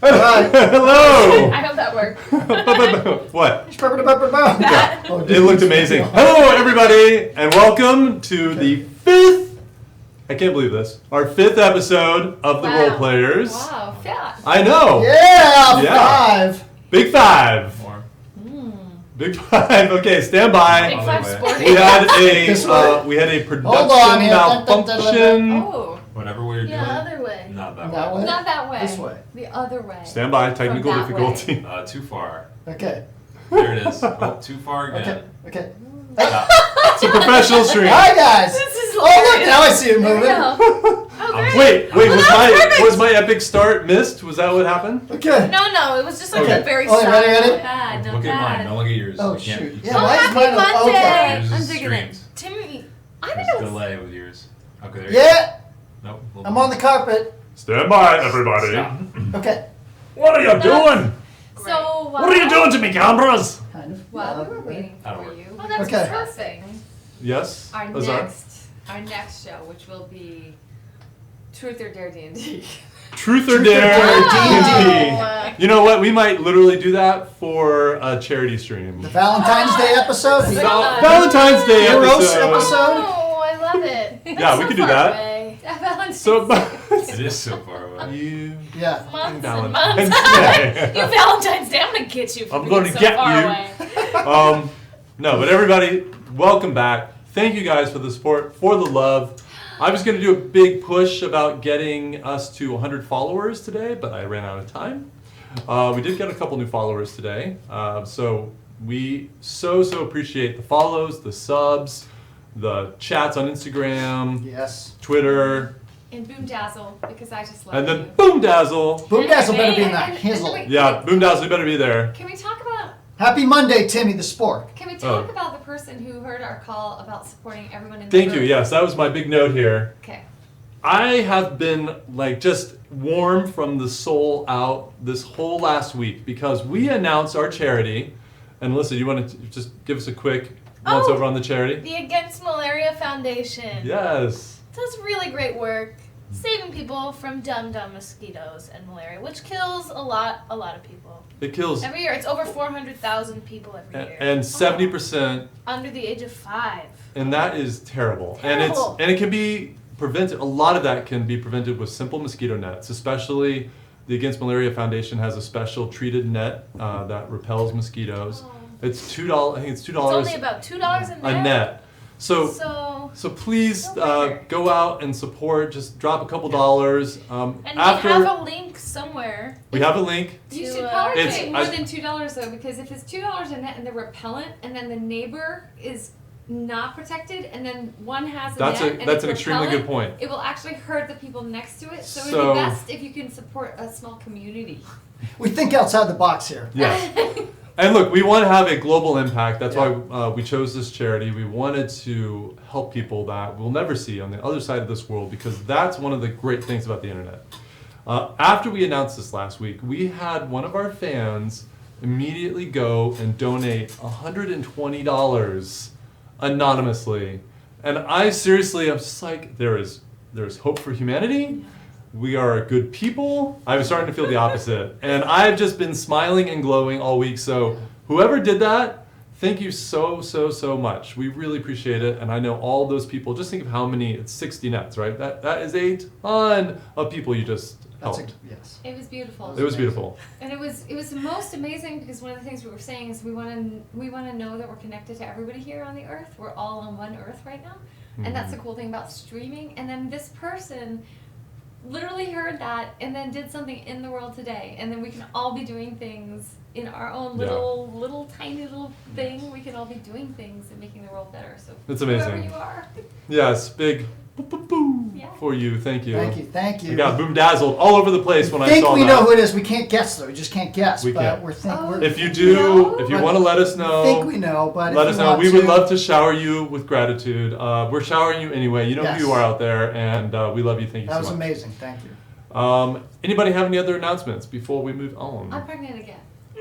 Hello! I hope that worked. What? That. It looked amazing. Hello, everybody, and welcome to the I can't believe this, our 5th episode of The Role Players. Wow, yeah. I know. Yeah, 5. Big 5. More. Big 5. Okay, stand by. Big 5 sporty. We had a production Hold on here. malfunction. Oh. Whatever we're doing. Yeah, other way. Not that That way. way? Not that way. This way. The other way. Stand by. Technical From that difficulty. Too far. Okay. There it is. Oh, too far again. Okay. Stop. It's a professional stream. Hi guys. This is Oh look, hilarious. now I see it There we moving. go. Oh, great. Wait, Perfect. was my epic start missed? Was that what happened? Okay. No, it was just like Okay. a very Oh, you ready, soft, ready? not bad, not Look at bad. mine. Don't look at yours. Oh You can't- shoot. you Yeah, can't- why is Happy mine Monday. okay? Yours is I'm digging it. streams. Timmy, I There's think a it was... delay with yours. Okay, there you go. Yeah, Nope. I'm on the carpet. Stand by, everybody. Stop. Okay. What are you doing? So, What are you doing to me, cameras? Kind of. Well, we were waiting That'll for work. you. Oh, that's Okay. perfect. Yes. Our Azar? next show, which will be Truth or Dare D&D. Truth or Truth or Dare Dare D&D. Oh. You know what? We might literally do that for a charity stream. The Valentine's Day episode. The Valentine's Day Eros episode. episode. Oh, I love it. Yeah, we So could do far that. away. Valentine's So, It is so far away. you Yeah. months and Valentine's months. Day. You Valentine's Day, I'm gonna get you for I'm being gonna so get far you. away. No, but everybody, welcome back. Thank you guys for the support, for the love. I was going to do a big push about getting us to 100 followers today, but I ran out of time. We did get a couple new followers today, so we so appreciate the follows, the subs, the chats on Instagram, Yes. Twitter, And Boom Dazzle, because I just love and you. then Boom Dazzle. Boom Dazzle better be in And- that and- hizzle. wait, Yeah, Boom Dazzle, you better be there. Can we talk about Happy Monday, Timmy the Spork. Can we talk Oh. about the person who heard our call about supporting everyone in the Thank you. room? Yes, that was my big note here. Okay. I have been just warm from the soul out this whole last week because we announced our charity. And Alyssa, you want to just give us a quick once over on the charity? The Against Malaria Foundation Yes. does really great work saving people from dumb mosquitoes and malaria, which kills a lot of people. It kills. Every year, it's over 400,000 people every year. And 70%, Under the age of 5. and that is terrible. Terrible. And it can be prevented. A lot of that can be prevented with simple mosquito nets, especially the Against Malaria Foundation has a special treated net that repels mosquitoes. Oh. It's $2. I think it's $2 It's only about $2 a net. a net. So please Go figure. go out and support. Just drop a couple dollars. And After we have a link somewhere. we have a link. You to, should probably It's- pay more I- than $2 though, because if it's $2 a net and they're repellent, and then the neighbor is not protected, and then one has a That's net a and that's it's an extremely repellent, good point. it will actually hurt the people next to it. So, So- it'd be best if you can support a small community. We think outside the box here. Yes. And look, we want to have a global impact. That's Yeah. why we chose this charity. We wanted to help people that we'll never see on the other side of this world, because that's one of the great things about the internet. After we announced this last week, we had one of our fans immediately go and donate $120 anonymously. And I seriously, I'm just like, there's hope for humanity. We are good people. I was starting to feel the opposite. And I've just been smiling and glowing all week. So whoever did that, thank you so much. We really appreciate it. And I know all those people, just think of how many, it's 60 nets, right? That is a ton of people you just helped. Yes. It was beautiful. It was beautiful. And it was the most amazing, because one of the things we were saying is we want to know that we're connected to everybody here on the earth. We're all on one earth right now, and that's the cool thing about streaming. And then this person literally heard that and then did something in the world today, and then we can all be doing things in our own little tiny little thing. We can all be doing things and making the world better. So It's whoever amazing. you are. Yes, big boom Yeah. for you. Thank you. Thank you. I got boom dazzled all over the place when I think saw we that. know who it is. We can't guess though. We just can't guess. We but can't. we're If you No? do, if you But want to let us know, I think we know, but let if us you know. want We would to- love to shower you with gratitude. We're showering you anyway. You know Yes. who you are out there, and we love you. Thank you That was so much. amazing. Thank you. Anybody have any other announcements before we move on? I'm pregnant again.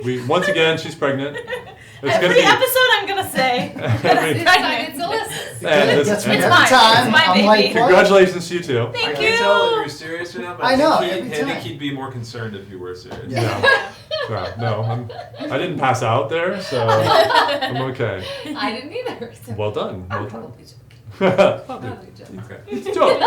Once again, she's pregnant. It's Every gonna be, episode I'm gonna say. Every- This time it's Alyssa's. and It it's- gets me It's every mine. time. It's my I'm baby. like, what? Congratulations to you too. I Thank can tell that you. you're serious right now, but I know, I every think time. he'd be more concerned if you were serious. Yeah. Yeah, no, I didn't pass out there, so I'm okay. I didn't either. So Well done. I'm Well probably joking. done. Probably joking. Okay. It's a joke.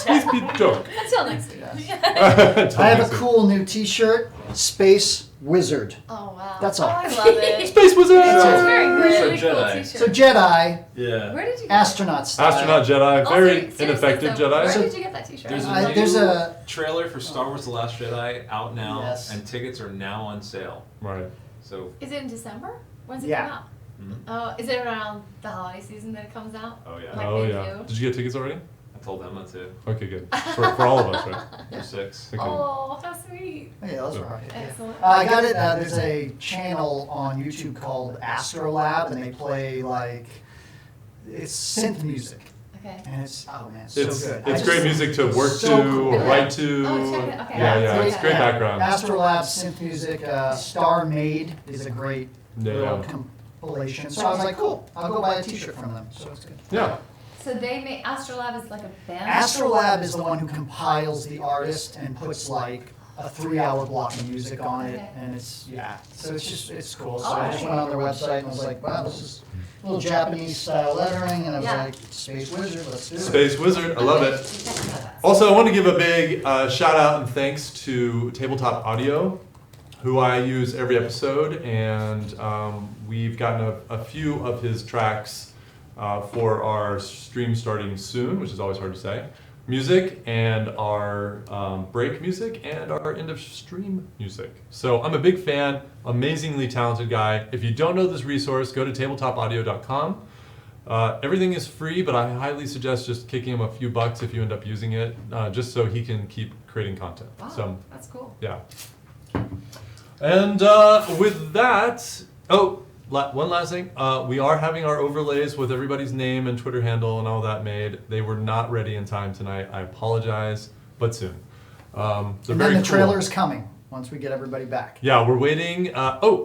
Please be a joke. Until next week. I have a cool new T-shirt, Space Wizard. Oh wow. That's Oh, all. I love it. Space Wizard! It's So- very really So cool Jedi. t-shirt. So Jedi, Yeah. Where did you get astronaut style. Astronaut Jedi, Also, very seriously, ineffective though, Jedi. Where So- did you get that t-shirt? There's There's a trailer for Star Wars: The Last Jedi out now, Yes. and tickets are now on sale. Right. So, Is it in December? When's it Yeah. come out? mhm. Oh, is it around the holiday season that it comes out? Oh yeah. Like Oh they yeah. do. Did you get tickets already? I told Emma to. Okay, good. For all of us, right? For 6. Okay. Oh, how sweet. yeah, those were hard. Excellent. I got it. There's a channel on YouTube called Astrolab, and they play like it's synth music, Okay. and it's oh man, it's It's so good. it's I great just- music to work so to cool. or write to. Oh, check it. Okay. Yeah, yeah, great- it's great background. Astrolab synth music. Star Made is a great Yeah, little yeah. compilation. So I was like, cool, I'll go buy a T-shirt from them. So it's good. Yeah. So they make Astrolab is like a band. Astrolab is the one who compiles the artist and puts like a 3-hour block of music on it, Okay. and it's so it's cool. So Oh, I just went on their website and was like, wow, this is a little Japanese style lettering, and I was Yeah. like, Space Wizard, let's do it. Space Wizard, I love it. Also, I want to give a big shout out and thanks to Tabletop Audio, who I use every episode, and we've gotten a few of his tracks for our stream starting soon, which is always hard to say. Music and our break music and our end of stream music. So I'm a big fan, amazingly talented guy. If you don't know this resource, go to tabletopaudio.com. Everything is free, but I highly suggest just kicking him a few bucks if you end up using it, just so he can keep creating content. Wow, So that's cool. yeah. And with that, one last thing. We are having our overlays with everybody's name and Twitter handle and all that made. They were not ready in time tonight. I apologize, but soon. They're And very then the cool. trailer is coming once we get everybody back. Yeah, we're waiting.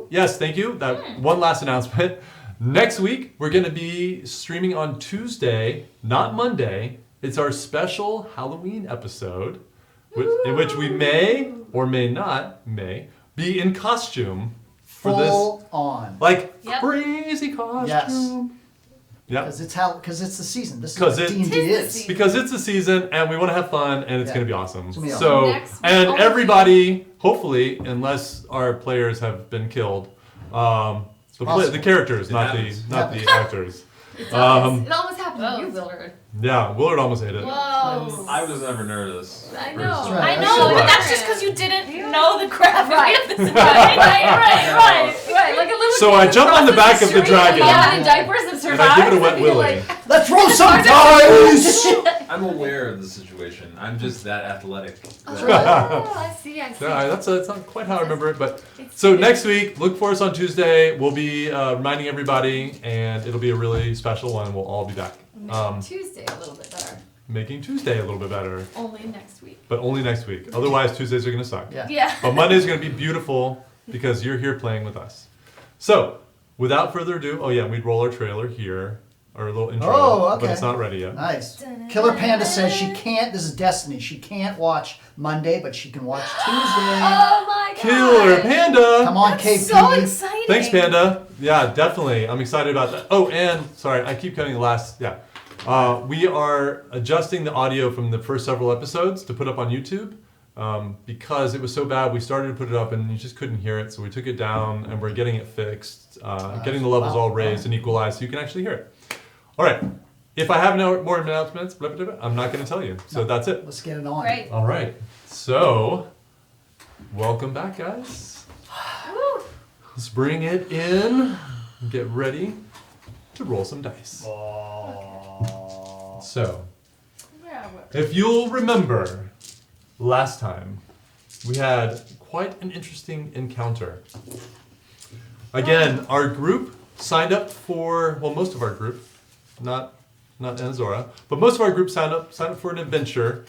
Yes, thank you. That one last announcement. Next week, we're going to be streaming on Tuesday, not Monday. It's our special Halloween episode, in which we may or may not be in costume for Full this, on. like, Yep. crazy costume. Yes. Yeah, Because it's the season. This is 'Cause what it- D&D Tis the is. season. because it's a season and we want to have fun and it's Yeah. going to be awesome. It's gonna be So, awesome. Next week, and all everybody, hopefully, unless our players have been killed, the characters, It not happens. the actors. It Um, almost happened to you, Whoa. Willard. Yeah, Willard almost ate it. Whoa. I was never nervous. I for know. this. Right. I know, but Right. that's just because you didn't know the gravity Right. of the situation. Right. Right, like a little So I jump on the back of the dragon Yeah, in diapers and and survives. I give it a wet and you're willy. like, Let's roll some dice! I'm aware of the situation. I'm just that athletic. oh, that- I see. Yeah, that's not quite how I remember it, but It's so cute. next week, look for us on Tuesday. We'll be reminding everybody, and it'll be a really special one. We'll all be back. Tuesday a little bit better. Making Tuesday a little bit better, Only next week. but only next week. Otherwise, Tuesdays are gonna suck. Yeah. Yeah. But Monday's gonna be beautiful because you're here playing with us. So, without further ado, we'd roll our trailer here, our little intro, Oh, okay. but it's not ready yet. Nice. Killer Panda says she can't, this is Destiny, she can't watch Monday, but she can watch Tuesday. Oh my god. Killer Panda! Come on, That's KP. so exciting. Thanks, Panda. Yeah, definitely. I'm excited about that. Oh, and sorry, I keep cutting the last. Yeah, we are adjusting the audio from the first several episodes to put up on YouTube because it was so bad. We started to put it up and you just couldn't hear it, so we took it down and we're getting it fixed, getting the levels wow. all raised and equalized so you can actually hear it. All right. If I have no more announcements, blah, blah, blah, I'm not going to tell you. So that's it. Let's get it on. Great. All right. So, welcome back, guys. Woo. Let's bring it in. Get ready to roll some dice. So, Yeah, well, if you'll remember, last time we had quite an interesting encounter. Again, our group signed up for, well, most of our group, not Anzora, but most of our group signed up for an adventure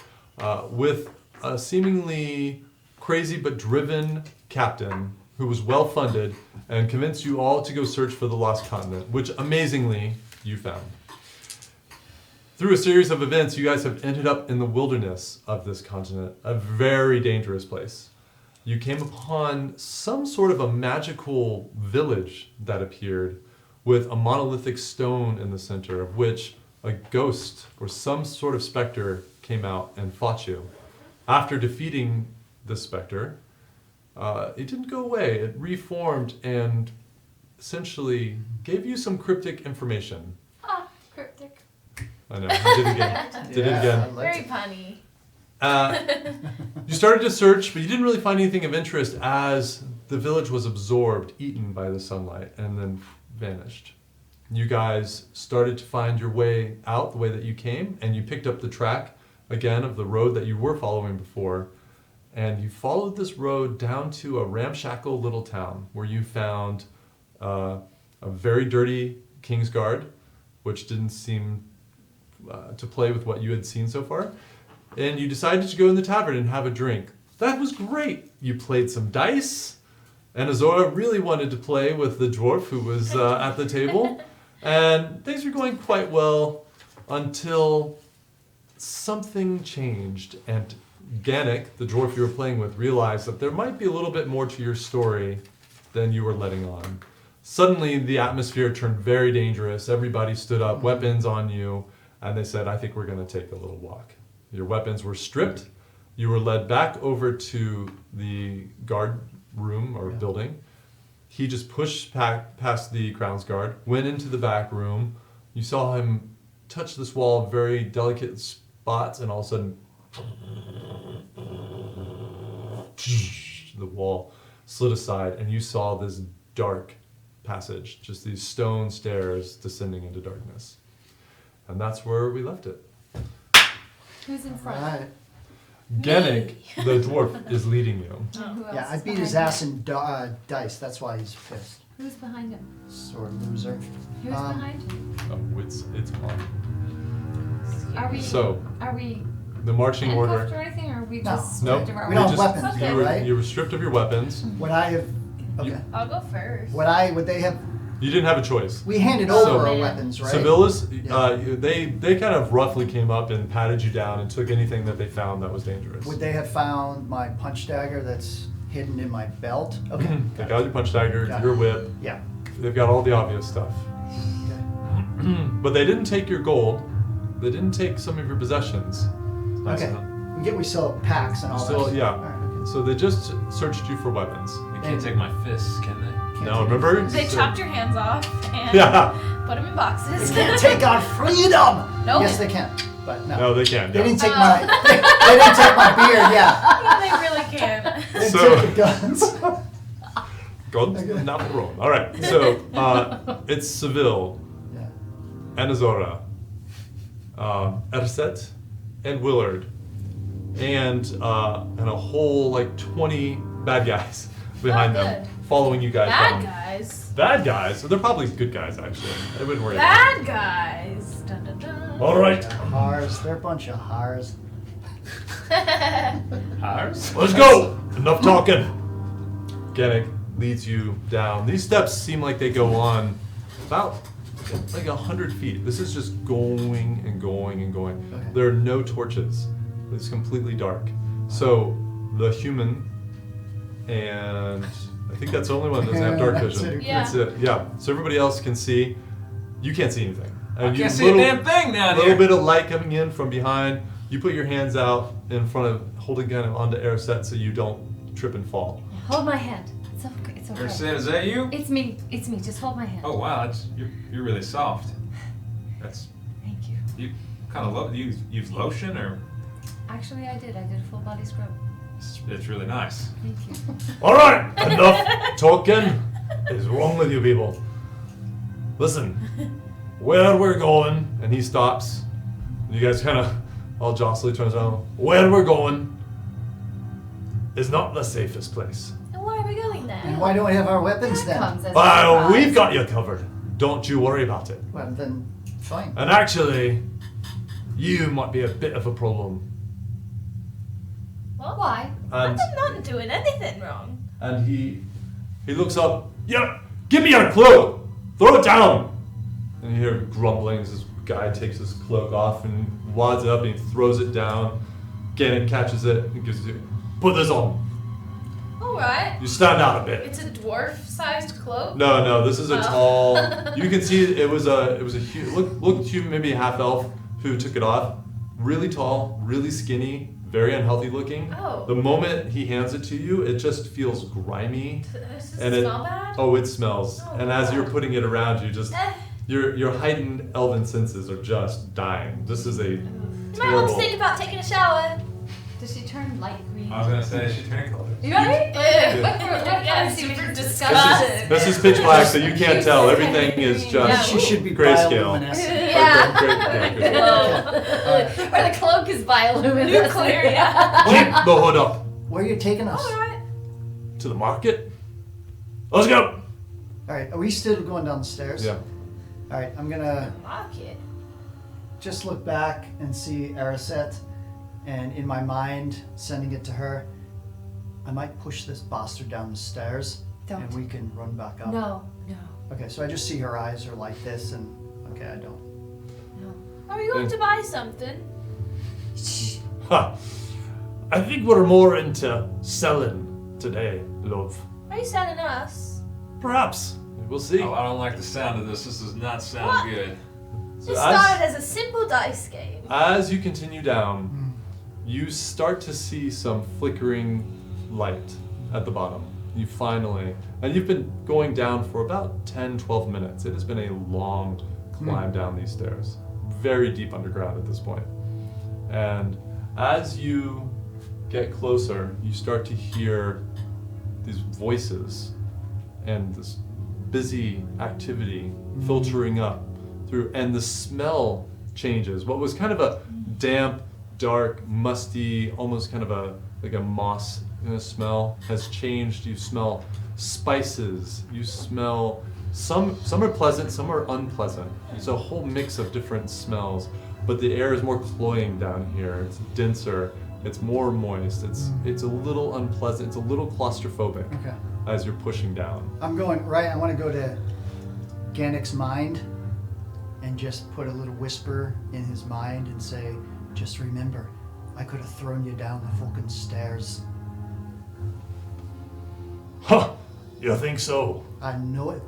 with a seemingly crazy but driven captain who was well funded and convinced you all to go search for the lost continent, which amazingly you found. Through a series of events, you guys have ended up in the wilderness of this continent, a very dangerous place. You came upon some sort of a magical village that appeared with a monolithic stone in the center, of which a ghost or some sort of specter came out and fought you. After defeating the specter, it didn't go away. It reformed and essentially gave you some cryptic information. Ah, cryptic. I know, I did it again. Did it again. I liked Very it. punny. You started to search, but you didn't really find anything of interest as the village was absorbed, eaten by the sunlight, and then vanished. You guys started to find your way out the way that you came, and you picked up the track again of the road that you were following before, and you followed this road down to a ramshackle little town where you found a very dirty King's Guard, which didn't seem to play with what you had seen so far. And you decided to go in the tavern and have a drink. That was great. You played some dice, and Azora really wanted to play with the dwarf who was at the table. And things were going quite well until something changed. And Gannick, the dwarf you were playing with, realized that there might be a little bit more to your story than you were letting on. Suddenly, the atmosphere turned very dangerous. Everybody stood up, weapons on you, and they said, I think we're going to take a little walk. Your weapons were stripped. You were led back over to the guard room or building. He just pushed past the Crown's Guard, went into the back room. You saw him touch this wall of very delicate spots, and all of a sudden, the wall slid aside, and you saw this dark passage, just these stone stairs descending into darkness. And that's where we left it. Who's in front? Right. Gannick, the dwarf, is leading you. And who else Yeah, I is beat his behind ass in dice. That's why he's pissed. him? Who's behind him? Sore loser. Who's behind him? Oh, it's on. Are we? So, Are we the marching handcuffed order. or anything, or are we No. just Nope. stripped of our We don't just- have weapons, Okay. right? You were stripped of your weapons. Would I have? Okay. You- I'll go first. Would they have? You didn't have a choice. We handed Oh, over our man. weapons, right? Civilis, Yeah. they kind of roughly came up and patted you down and took anything that they found that was dangerous. Would they have found my punch dagger that's hidden in my belt? Okay. They got your punch dagger, Got your it. whip. Yeah. They've got all the obvious stuff. Okay. But they didn't take your gold. They didn't take some of your possessions. Nice Okay. enough. We still have packs and all Still, that. yeah. All right, okay. So they just searched you for weapons. They can't take my fists, can they? Can't No, take remember? it. They chopped your hands off and Yeah. put them in boxes. They can't take our freedom. Nope. Yes, they can. But no. No, they can. They Yeah. didn't take my. They didn't take my beard. Yeah. Yeah, they really can. They didn't So- take the guns. Guns, Okay. not wrong. All right. So it's Seville, Yeah. Anazora, Erset, and Willard, and a whole like 20 bad guys behind Oh, them, good. following you guys Bad down. guys. Bad guys. They're probably good guys actually. I wouldn't worry. Bad guys. Dun, dun, dun. All right. Haars. They're a bunch of haars. Ours? Let's go. Enough talking. Gannick leads you down. These steps seem like they go on about like 100 feet. This is just going and going and going. Okay. There are no torches. It's completely dark. So the human, and I think that's the only one that doesn't have dark That's vision. it. Yeah. That's it. Yeah. So everybody else can see. You can't see anything. I And you- can't see a damn thing down little here. bit of light coming in from behind. You put your hands out in front of, holding kind of onto Araset so you don't trip and fall. Hold my hand. It's okay. It's okay. Erset, is that you? It's me. It's me. Just hold my hand. Oh wow, you're really soft. That's Thank you. you kind of you use lotion or Actually, I did. I did a full body scrub. it's really nice. Thank you. All right, enough talking. What is wrong with you people? Listen, where we're going, and he stops. You guys kind of all jostly turns around. Where we're going is not the safest place. And why are we going there? And why don't we have our weapons That then? comes as a Well, surprise. we've got you covered. Don't you worry about it. Well, then, fine. And actually, you might be a bit of a problem. Well, Why? I'm And not doing anything wrong. and he He looks up. Yeah, give me your cloak. Throw it down. And you hear grumblings. This guy takes his cloak off and wads it up and he throws it down. Gannon catches it and gives it to you. Put this on. Alright. You stand out a bit. It's a dwarf-sized cloak? No, this is a Oh. tall. You can see it was a huge. Look to you, maybe a half elf who took it off. Really tall, really skinny, very unhealthy looking. Oh. The moment he hands it to you, it just feels grimy. Does it And it- smell bad? Oh, it smells. Oh, And as God. you're putting it around you, just Eh. your heightened elven senses are just dying. This is a You might want to terrible. think about taking a shower. Does she turn light green? I was gonna say she turned colors. Right? Ew. What Yeah, fancy super would you disgusting. This is pitch black, so you can't tell. Everything is Yeah. just She should be grayscale. bioluminescent. Yeah. Great. Or the cloak is bioluminescent. Nuclear, yeah. Keep the hood up. Where are you taking us? Alright. To the market. Let's go. All right, are we still going down the stairs? Yeah. All right, I'm gonna Market. just look back and see Ariset, and in my mind, sending it to her. I might push this bastard down the stairs, and Don't. we can run back up. No. Okay, so I just see her eyes are like this, and okay, I don't. Are you going to buy something? Ha. I think we're more into selling today, love. Are you selling us? Perhaps. We'll see. Oh, I don't like the sound of this. This does not sound What? good. So This started as a simple dice game. as you continue down, you start to see some flickering light at the bottom. You finally, and you've been going down for about 10, 12 minutes. It has been a long climb down these stairs. Very deep underground at this point. And as you get closer, you start to hear these voices and this busy activity filtering up through, and the smell changes. What was kind of a damp, dark, musty, almost kind of a moss kind of smell has changed. You smell spices. You smell some are pleasant, some are unpleasant. It's a whole mix of different smells, but the air is more cloying down here. It's denser. It's more moist. It's a little unpleasant. It's a little claustrophobic Okay. as you're pushing down. I'm going right. I want to go to Gannick's mind and just put a little whisper in his mind and say, "Just remember, I could have thrown you down the fucking stairs." Huh! You think so? I know it.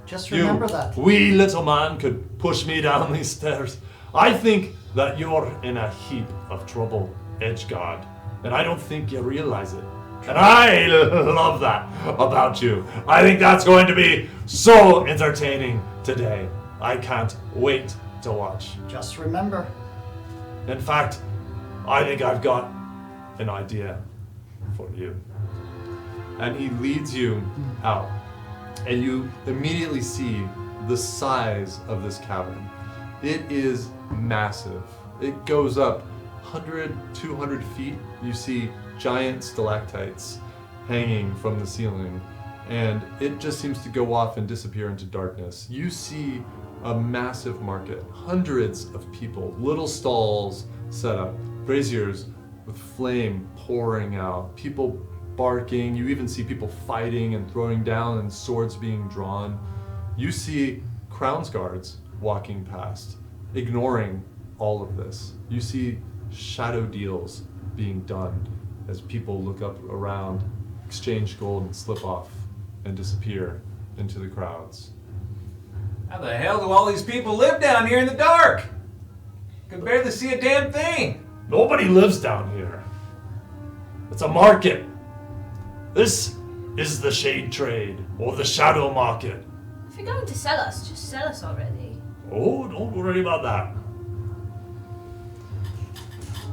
Just remember that. wee little man could push me down these stairs. I think that you're in a heap of trouble, Edgeguard, and I don't think you realize it. And I love that about you. I think that's going to be so entertaining today. I can't wait to watch. Just remember. In fact, I think I've got an idea for you. And he leads you out, and you immediately see the size of this cavern. It is massive. It goes up 100, 200 feet. You see giant stalactites hanging from the ceiling, and it just seems to go off and disappear into darkness. You see a massive market, hundreds of people, little stalls set up, braziers with flame pouring out, people barking. You even see people fighting and throwing down and swords being drawn. You see Crown's guards walking past, ignoring all of this. You see shadow deals being done as people look up around, exchange gold and slip off and disappear into the crowds. How the hell do all these people live down here in the dark? Can barely see a damn thing. Nobody lives down here. It's a market. This is the shade trade, or the shadow market. If you're going to sell us, just sell us already. Oh, don't worry about that.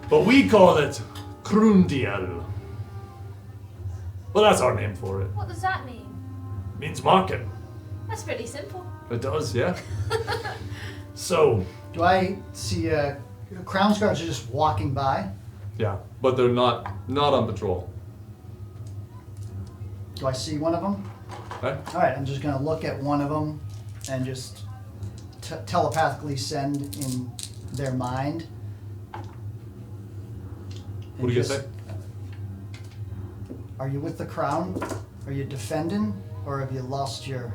But we call it Krundiel. Well, that's our name for it. What does that mean? Means market. That's pretty simple. It does, yeah. So, Do I see Crown's guards are just walking by? yeah, but they're not on patrol. Do I see one of them? Okay? All right, I'm just gonna look at one of them and just telepathically send in their mind. What do you guys say? Are you with the crown? Are you defending, or have you lost your...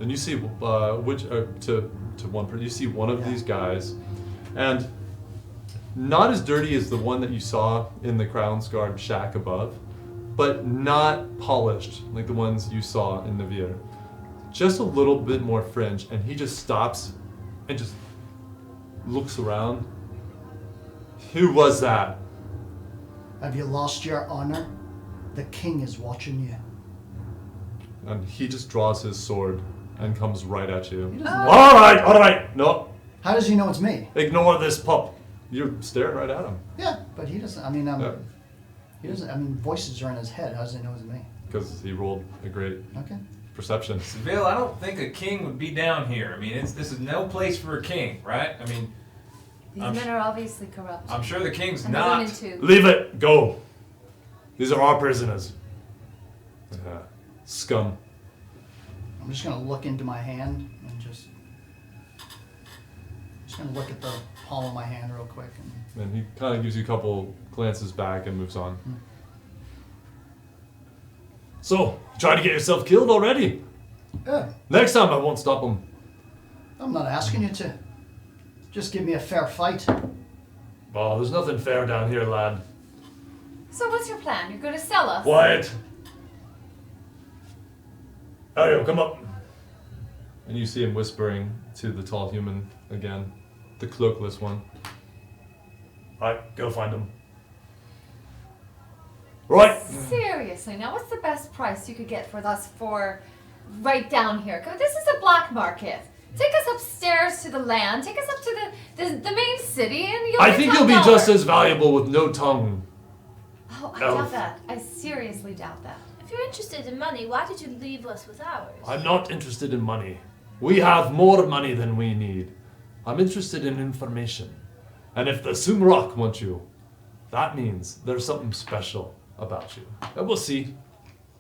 And you see to one person, you see one of these guys, and not as dirty as the one that you saw in the Crown's Guard shack above, but not polished like the ones you saw in Navier. Just a little bit more fringe, and he just stops and just looks around. Who was that? Have you lost your honor? The king is watching you. And he just draws his sword and comes right at you. He doesn't know. All right, no, How does he know it's me? ignore this pup. You're staring right at him. Yeah, but he doesn't. I mean, Yeah. he doesn't. I mean, voices are in his head. How does he know it's me? Because he rolled a great Okay. perception. Seville, I don't think a king would be down here. I mean, this is no place for a king, right? I mean, These I'm men sh- are obviously corrupt. I'm sure the king's And the not. women too. Leave it, go. These are our prisoners. Scum. I'm just gonna look into my hand and just gonna look at the palm of my hand real quick. And he kind of gives you a couple glances back and moves on. So, try to get yourself killed already? Yeah, Next time I won't stop him. I'm not asking you to. Just give me a fair fight. Oh, there's nothing fair down here, lad. So what's your plan? You're going to sell us? Quiet. Ario, come up. And you see him whispering to the tall human again, the cloakless one. Alright, go find him. Right. Seriously, now what's the best price you could get for us for right down here? 'Cause this is a black market. Take us upstairs to the land. Take us up to the main city, and you'll. I get think $10. you'll be just as valuable with no tongue. Oh, I Elf. doubt that. I seriously doubt that. If you're interested in money, why did you leave us with ours? I'm not interested in money. We have more money than we need. I'm interested in information. And if the Sumrak want you, that means there's something special about you. And we'll see.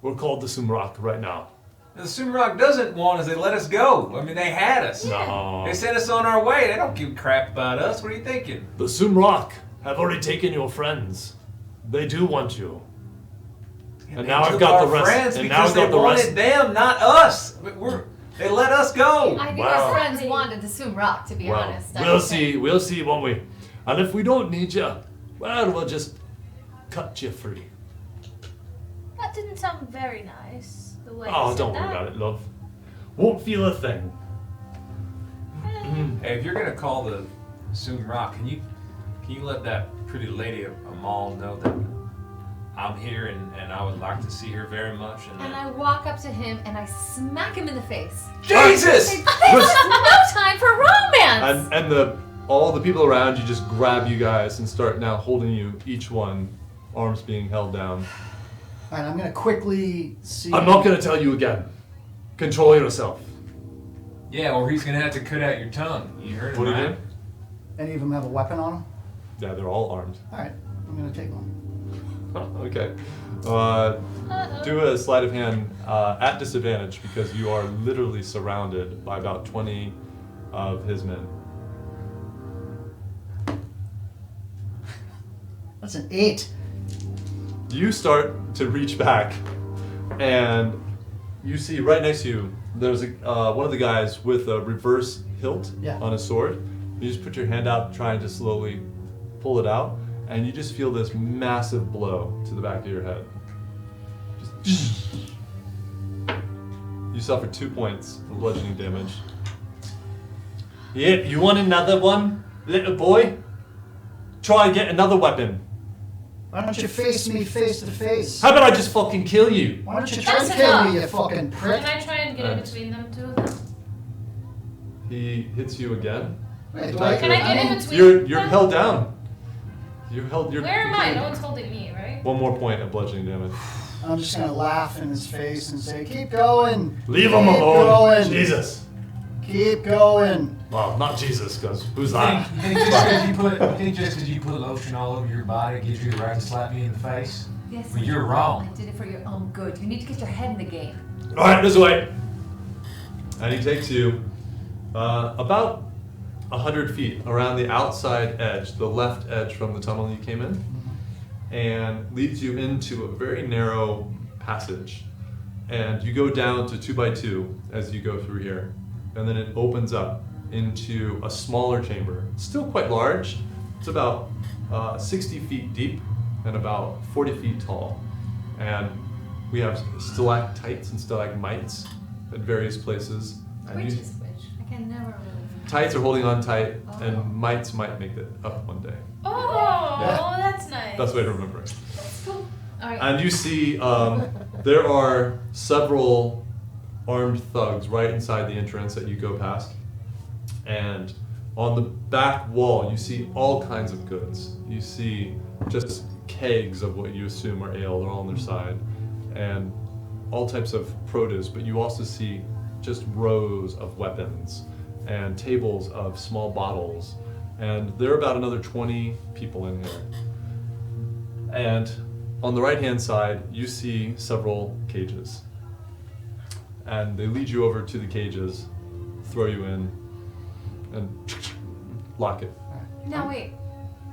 We're called the Sumrak right now. The Sumrak doesn't want us. They let us go. I mean, they had us. No. They sent us on our way. They don't give a crap about us. What are you thinking? The Sumrak have already taken your friends. They do want you. And They now I've took got our the rest. friends And now because I've got they the wanted rest. them, not us. They let us go. I think Wow. our friends wanted the Sumrak, to be Well, honest. I we'll would say. see. We'll see, won't we? And if we don't need you, well, we'll just cut you free. That didn't sound very nice. The way you Oh, said don't worry that. about it, love. Won't feel a thing. Hey, if you're gonna call the Sumrak, can you let that pretty lady Amal know that I'm here and I would like to see her very much? And I walk up to him and I smack him in the face. Jesus! There's no time for romance! And all the people around you just grab you guys and start now holding you, each one, arms being held down. All right, I'm gonna quickly see. I'm not gonna tell you again. Control yourself. Yeah, or he's gonna have to cut out your tongue. You heard him, What right? again? Any of them have a weapon on them? Yeah, they're all armed. All right, I'm gonna take one. Okay. Do a sleight of hand at disadvantage because you are literally surrounded by about 20 of his men. That's an 8. You start to reach back, and you see right next to you, there's one of the guys with a reverse hilt Yeah. on his sword. You just put your hand out, trying to slowly pull it out, and you just feel this massive blow to the back of your head. Just you suffer 2 points of bludgeoning damage. Yep, you want another one, little boy? Try and get another weapon. Why don't you face me face to face? How about I just fucking kill you? Why don't you try That's and kill enough. me, you fucking prick? Can I try and get in Right. between them two of them? He hits you again. Wait, Back Can I to- get in between You're them? held down. You're held. You're Where am I? No one's holding me, right? One more point of bludgeoning damage. I'm just gonna laugh in his face and say, keep going. Leave him Keep alone. going. Jesus. Keep going. Well, not Jesus, because who's You that? think just because you put lotion all over your body gives you the right to slap me in the face? Yes, Well, you're wrong. I did it for your own good. You need to get your head in the game. All right, this way. And he takes you about 100 feet around the outside edge, the left edge from the tunnel you came in, and leads you into a very narrow passage, and you go down to 2x2 as you go through here, and then it opens up into a smaller chamber. It's still quite large. It's about 60 feet deep and about 40 feet tall, and we have stalactites and stalagmites at various places. And Which is which? I can never really. tights are holding on tight, Oh. and mites might make it up one day. Oh, Yeah. that's nice. That's the way to remember it. That's cool. All right. And you see there are several armed thugs right inside the entrance that you go past. And on the back wall, you see all kinds of goods. You see just kegs of what you assume are ale, they're all on their side, and all types of produce, but you also see just rows of weapons and tables of small bottles. And there are about another 20 people in here. And on the right-hand side, you see several cages. And they lead you over to the cages, throw you in, and lock it. Now wait.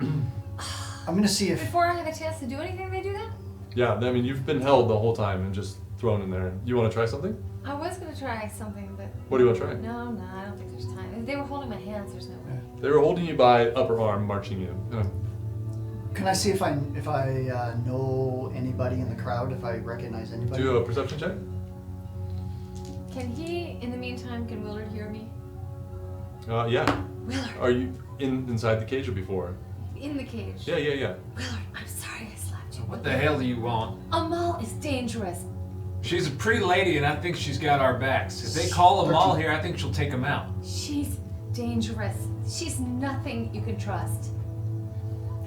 I'm gonna see if Before I have a chance to do anything, they do that? Yeah, I mean, you've been held the whole time and just thrown in there. You want to try something? I was gonna try something, but. What do you want to try? No, I don't think there's time. If they were holding my hands, there's no way. They were holding you by upper arm, marching you. Can I see if I know anybody in the crowd? If I recognize anybody? Do a perception check. Can he, in the meantime, can Willard hear me? Yeah. Willard, Are you inside the cage or before? in the cage. Yeah. Willard, I'm sorry I slapped you. What the hell do you want? Amal is dangerous. She's a pretty lady, and I think she's got our backs. If they call Amal here, I think she'll take them out. She's dangerous. She's nothing you can trust.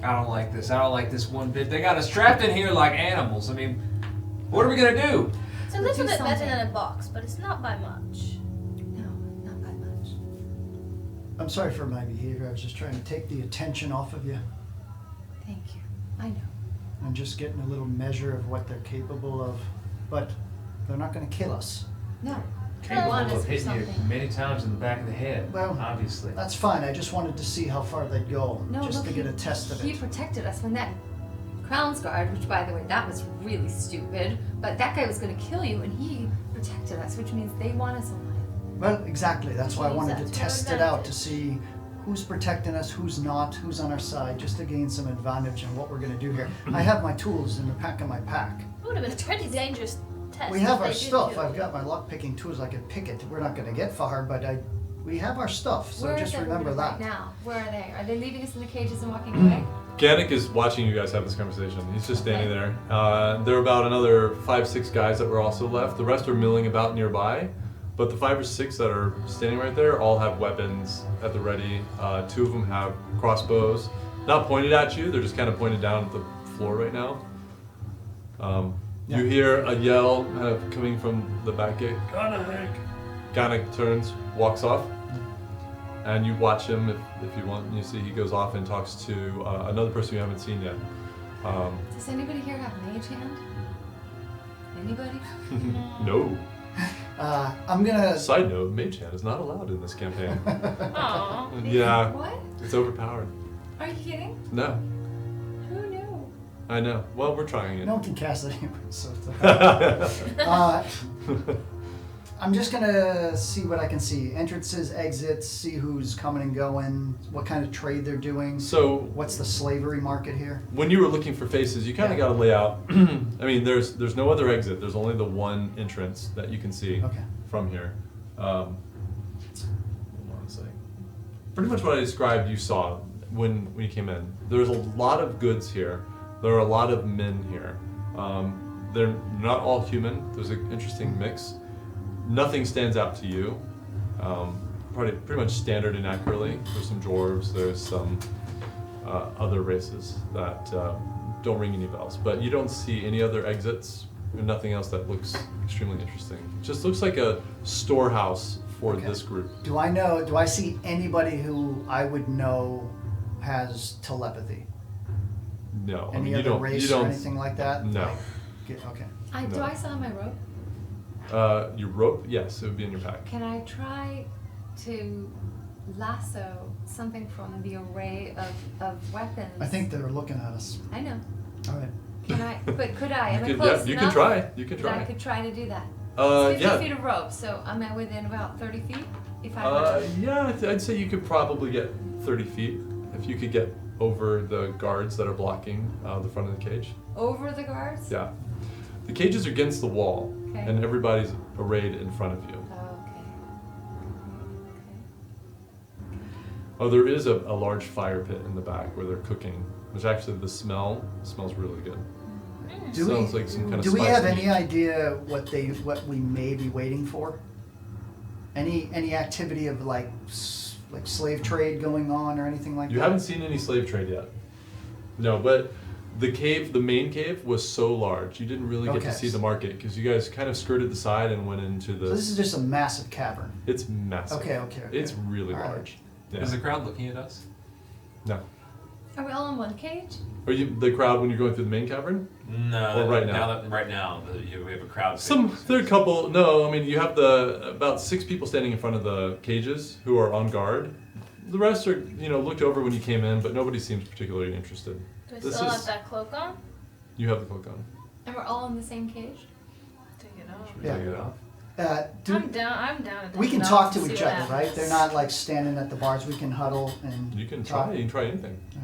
I don't like this. I don't like this one bit. They got us trapped in here like animals. I mean, what are we gonna do? It's a little Do bit better something. than a box, but it's not by much. No, not by much. I'm sorry for my behavior. I was just trying to take the attention off of you. Thank you. I know. I'm just getting a little measure of what they're capable of. But they're not going to kill us. No. Capable want us of for hitting you something. many times in the back of the head. Well, obviously. That's fine. I just wanted to see how far they'd go, No, just look, to get a test of he it. protected us when that Crown's Guard, which by the way, that was really stupid, but that guy was going to kill you and he protected us, which means they want us alive. Well, exactly. That's why I Use wanted that to to our test it out to advantage. see who's protecting us, who's not, who's on our side, just to gain some advantage on what we're going to do here. I have my tools in the back of my pack. It would have been a pretty dangerous test. We if have they our did stuff. kill I've you. got my lock-picking tools. I can pick it. We're not going to get far, but we have our stuff. So Where just is remember everybody right that. now? Where are they? Are they leaving us in the cages and walking away? Ganik is watching you guys have this conversation. He's just standing there. There are about another 5-6 guys that were also left. The rest are milling about nearby, but the 5 or 6 that are standing right there all have weapons at the ready. 2 of them have crossbows, not pointed at you. They're just kind of pointed down at the floor right now. You hear a yell kind of coming from the back gate. Ganik! Ganik turns, walks off. And you watch him if you want. And you see he goes off and talks to another person you haven't seen yet. Does anybody here have mage hand? Anybody? No. I'm going to... Side note, Mage Hand is not allowed in this campaign. Aw. Yeah, What? it's overpowered. Are you kidding? No, Who knew? I know. Well, we're trying it. No one can cast it anyway, so... I'm just gonna see what I can see. Entrances, exits, see who's coming and going, what kind of trade they're doing. So What's the slavery market here? when you were looking for faces, you kind of Yeah. got to lay out. I mean, there's no other exit. There's only the one entrance that you can see Okay. from here. Hold on a second. Pretty much what I described you saw when you came in. There's a lot of goods here. There are a lot of men here. They're not all human. There's an interesting mix. Nothing stands out to you. Pretty much standard and accurately. There's some dwarves. There's some other races that don't ring any bells. But you don't see any other exits. And nothing else that looks extremely interesting. It just looks like a storehouse for Okay. this group. Do I see anybody who I would know has telepathy? No, I Any mean, you other don't. race You don't. or anything like that? No. Okay. Do No. I still have my rope? Your rope, yes, it would be in your pack. Can I try to lasso something from the array of weapons? I think they're looking at us. I know. All right. But could I? Am I You close can enough try. You can that I try. could try to do that? It's 50 Yeah. feet of rope, so am I within about 30 feet? If I were Yeah, I'd say you could probably get 30 feet if you could get over the guards that are blocking the front of the cage. over the guards? Yeah. The cage is against the wall, Okay. and everybody's arrayed in front of you. Oh, okay. Oh, there is a large fire pit in the back where they're cooking, which actually the smell smells really good. Do Sounds we, like some kind of do we spiced have any meat. idea what we may be waiting for? Any activity of like slave trade going on or anything like You that? haven't seen any slave trade yet. No, but the main cave was so large, you didn't really get Okay. to see the market because you guys kind of skirted the side and went into the. So this is just a massive cavern. It's massive. Okay. It's really All right. large. Yeah. Is the crowd looking at us? No. Are we all in one cage? Are you the crowd when you're going through the main cavern? No. Well, right now. Right now, we have a crowd. There are a couple. No, I mean you have about 6 people standing in front of the cages who are on guard. The rest are looked over when you came in, but nobody seems particularly interested. Do I This still is- have that cloak on? You have the cloak on. And we're all in the same cage? Take it off. Yeah. Take it off. I'm down. We can talk to each other, right? They're not like standing at the bars. We can huddle and You can talk. try. You can try anything. Yeah.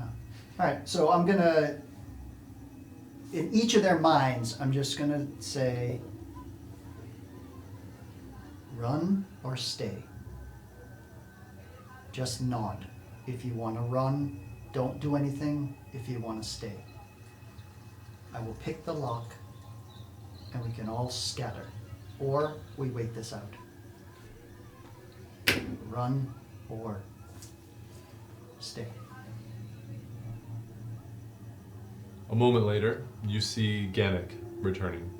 All right. So I'm gonna, in each of their minds, I'm just gonna say, run or stay. Just nod. If you want to run, don't do anything. If you want to stay, I will pick the lock, and we can all scatter, or we wait this out. Run or stay. A moment later, you see Gannick returning.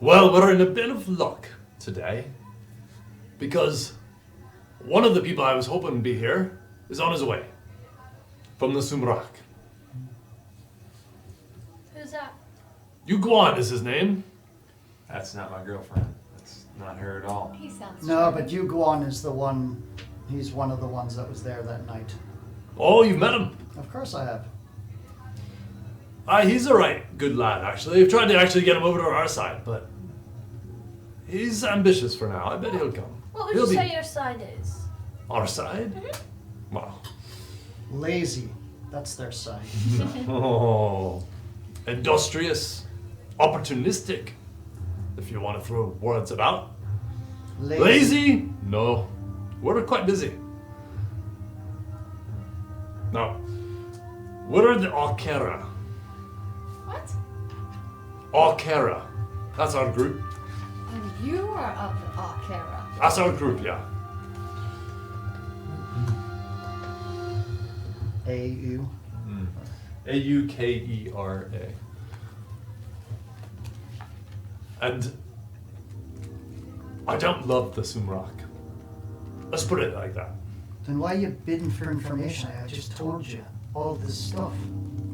Well, we're in a bit of luck today. Because one of the people I was hoping to be here is on his way. From the Sumrak. Who's that? Yuguan is his name. That's not my girlfriend. That's not her at all. He sounds No, charming. but Yuguan is the one. He's one of the ones that was there that night. Oh, you've met him? Of course I have. He's a right good lad, actually. I've tried to actually get him over to our side, but he's ambitious for now. I bet he'll come. What would He'll you be say your side is? our side? Wow. Lazy. That's their side. Oh, industrious, opportunistic, if you want to throw words about. Lazy? No, we're quite busy. Now, we're the Alkera. What? Alkera. That's our group. And you are of the Akera. That's our group, yeah. AU. Aukera. And I don't love the Sumrak. Let's put it like that. Then why are you bidding for information? I just told you all this stuff.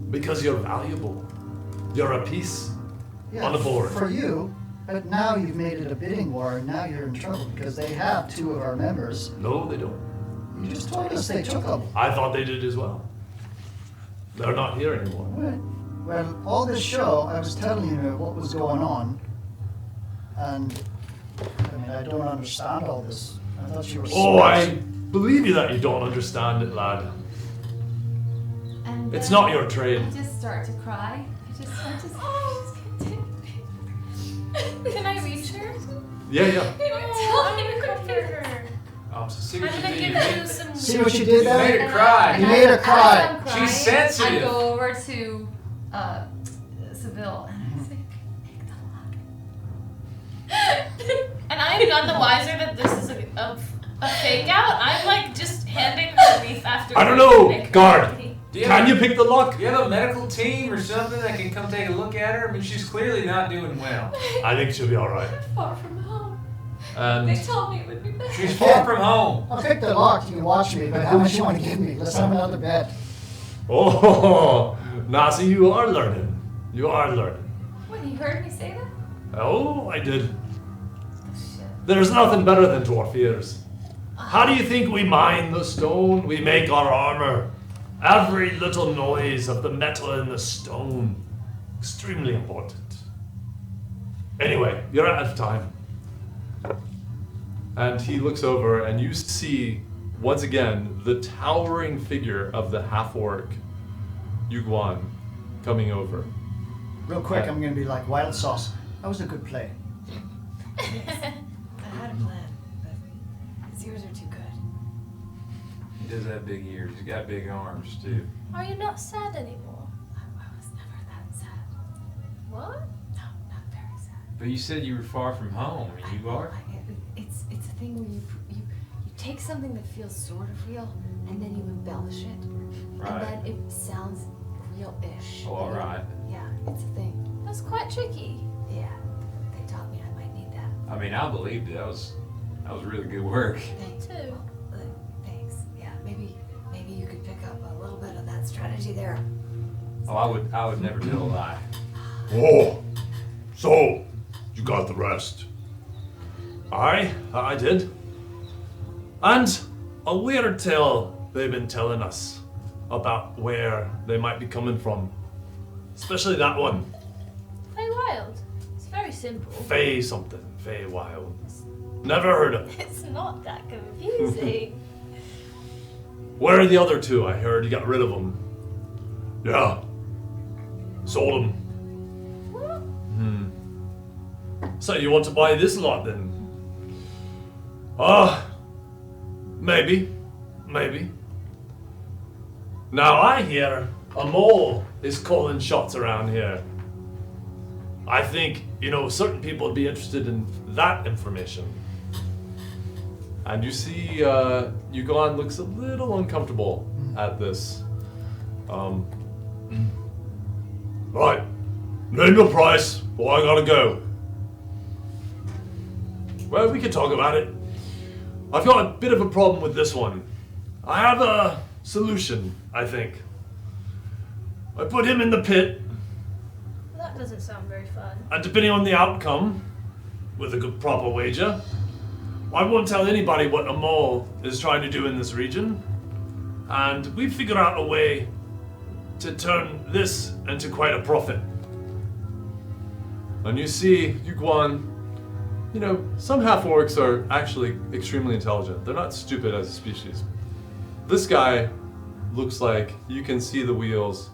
Because you're valuable. You're a piece on the board. For you, but now you've made it a bidding war, and now you're in trouble because they have 2 of our members. No, they don't. You just told us they took them. I thought they did as well. They're not here anymore. Well, all this show, I was telling you what was going on, and I mean, I don't understand all this. I thought you were. Oh, I believe you that you don't understand it, lad. And It's then not your trade. I just start to cry. I just start to Can I reach her? Yeah. I'm gonna comfort her. See I'm what you gonna did. give you some. See what you did You made there? her cry. You made her cry. As I'm crying, She's sensitive. I go over to Seville and I say, "Pick the lock." And I am none the wiser that this is a fake out. I'm like just handing her leaf after. I don't leaf know, to make her guard. happy. Can you pick the lock? Do you have a medical team or something that can come take a look at her? I mean, she's clearly not doing well. I think she'll be alright. Far from home. They And told me it would be better. She's far from home. I'll pick the lock. You can watch me, but how much you want to give me? Let's have another bet. Oh, Nasi, you are learning. You are learning. When you heard me say that? Oh, I did. Shit. There's nothing better than dwarf ears. How do you think we mine the stone? We make our armor. Every little noise of the metal in the stone. Extremely important. Anyway, you're out of time. And he looks over, and you see, once again, the towering figure of the half-orc, Yuguan, coming over. Real quick, I'm gonna be like, wild sauce. That was a good play. I had a plan, but his ears are too good. He does have big ears. He's got big arms too. Are you not sad anymore? I was never that sad. What? No, not very sad. But you said you were far from home, and you are. It's a thing where you take something that feels sort of real, and then you embellish it, Right. and then it sounds real-ish. Oh, all right. Yeah, it's a thing. That's quite tricky. Yeah, they taught me I might need that. I mean, I believed it. That was really good work. Thanks. Too. Thanks. Yeah, maybe you could pick up a little bit of that strategy there. Oh, I would never tell a lie. Oh, so you got the rest. I did. And a weird tale they've been telling us about where they might be coming from. Especially that one. Play wild. It's very simple. Fey something. Fey Wild. Never heard of it. It's not that confusing. Where are the other two? I heard you got rid of them. Yeah. Sold them. What? So you want to buy this lot then? Maybe. Now I hear a mole is calling shots around here. I think, certain people would be interested in that information. And you see, Yugon looks a little uncomfortable at this. Right. Name your price, or I gotta go. Well, we can talk about it. I've got a bit of a problem with this one. I have a solution, I think. I put him in the pit, That doesn't sound very fun. and depending on the outcome, with a good proper wager, I won't tell anybody what a mole is trying to do in this region. And we figured out a way to turn this into quite a profit. And you see, Yuguan, some half-orcs are actually extremely intelligent. They're not stupid as a species. This guy looks like you can see the wheels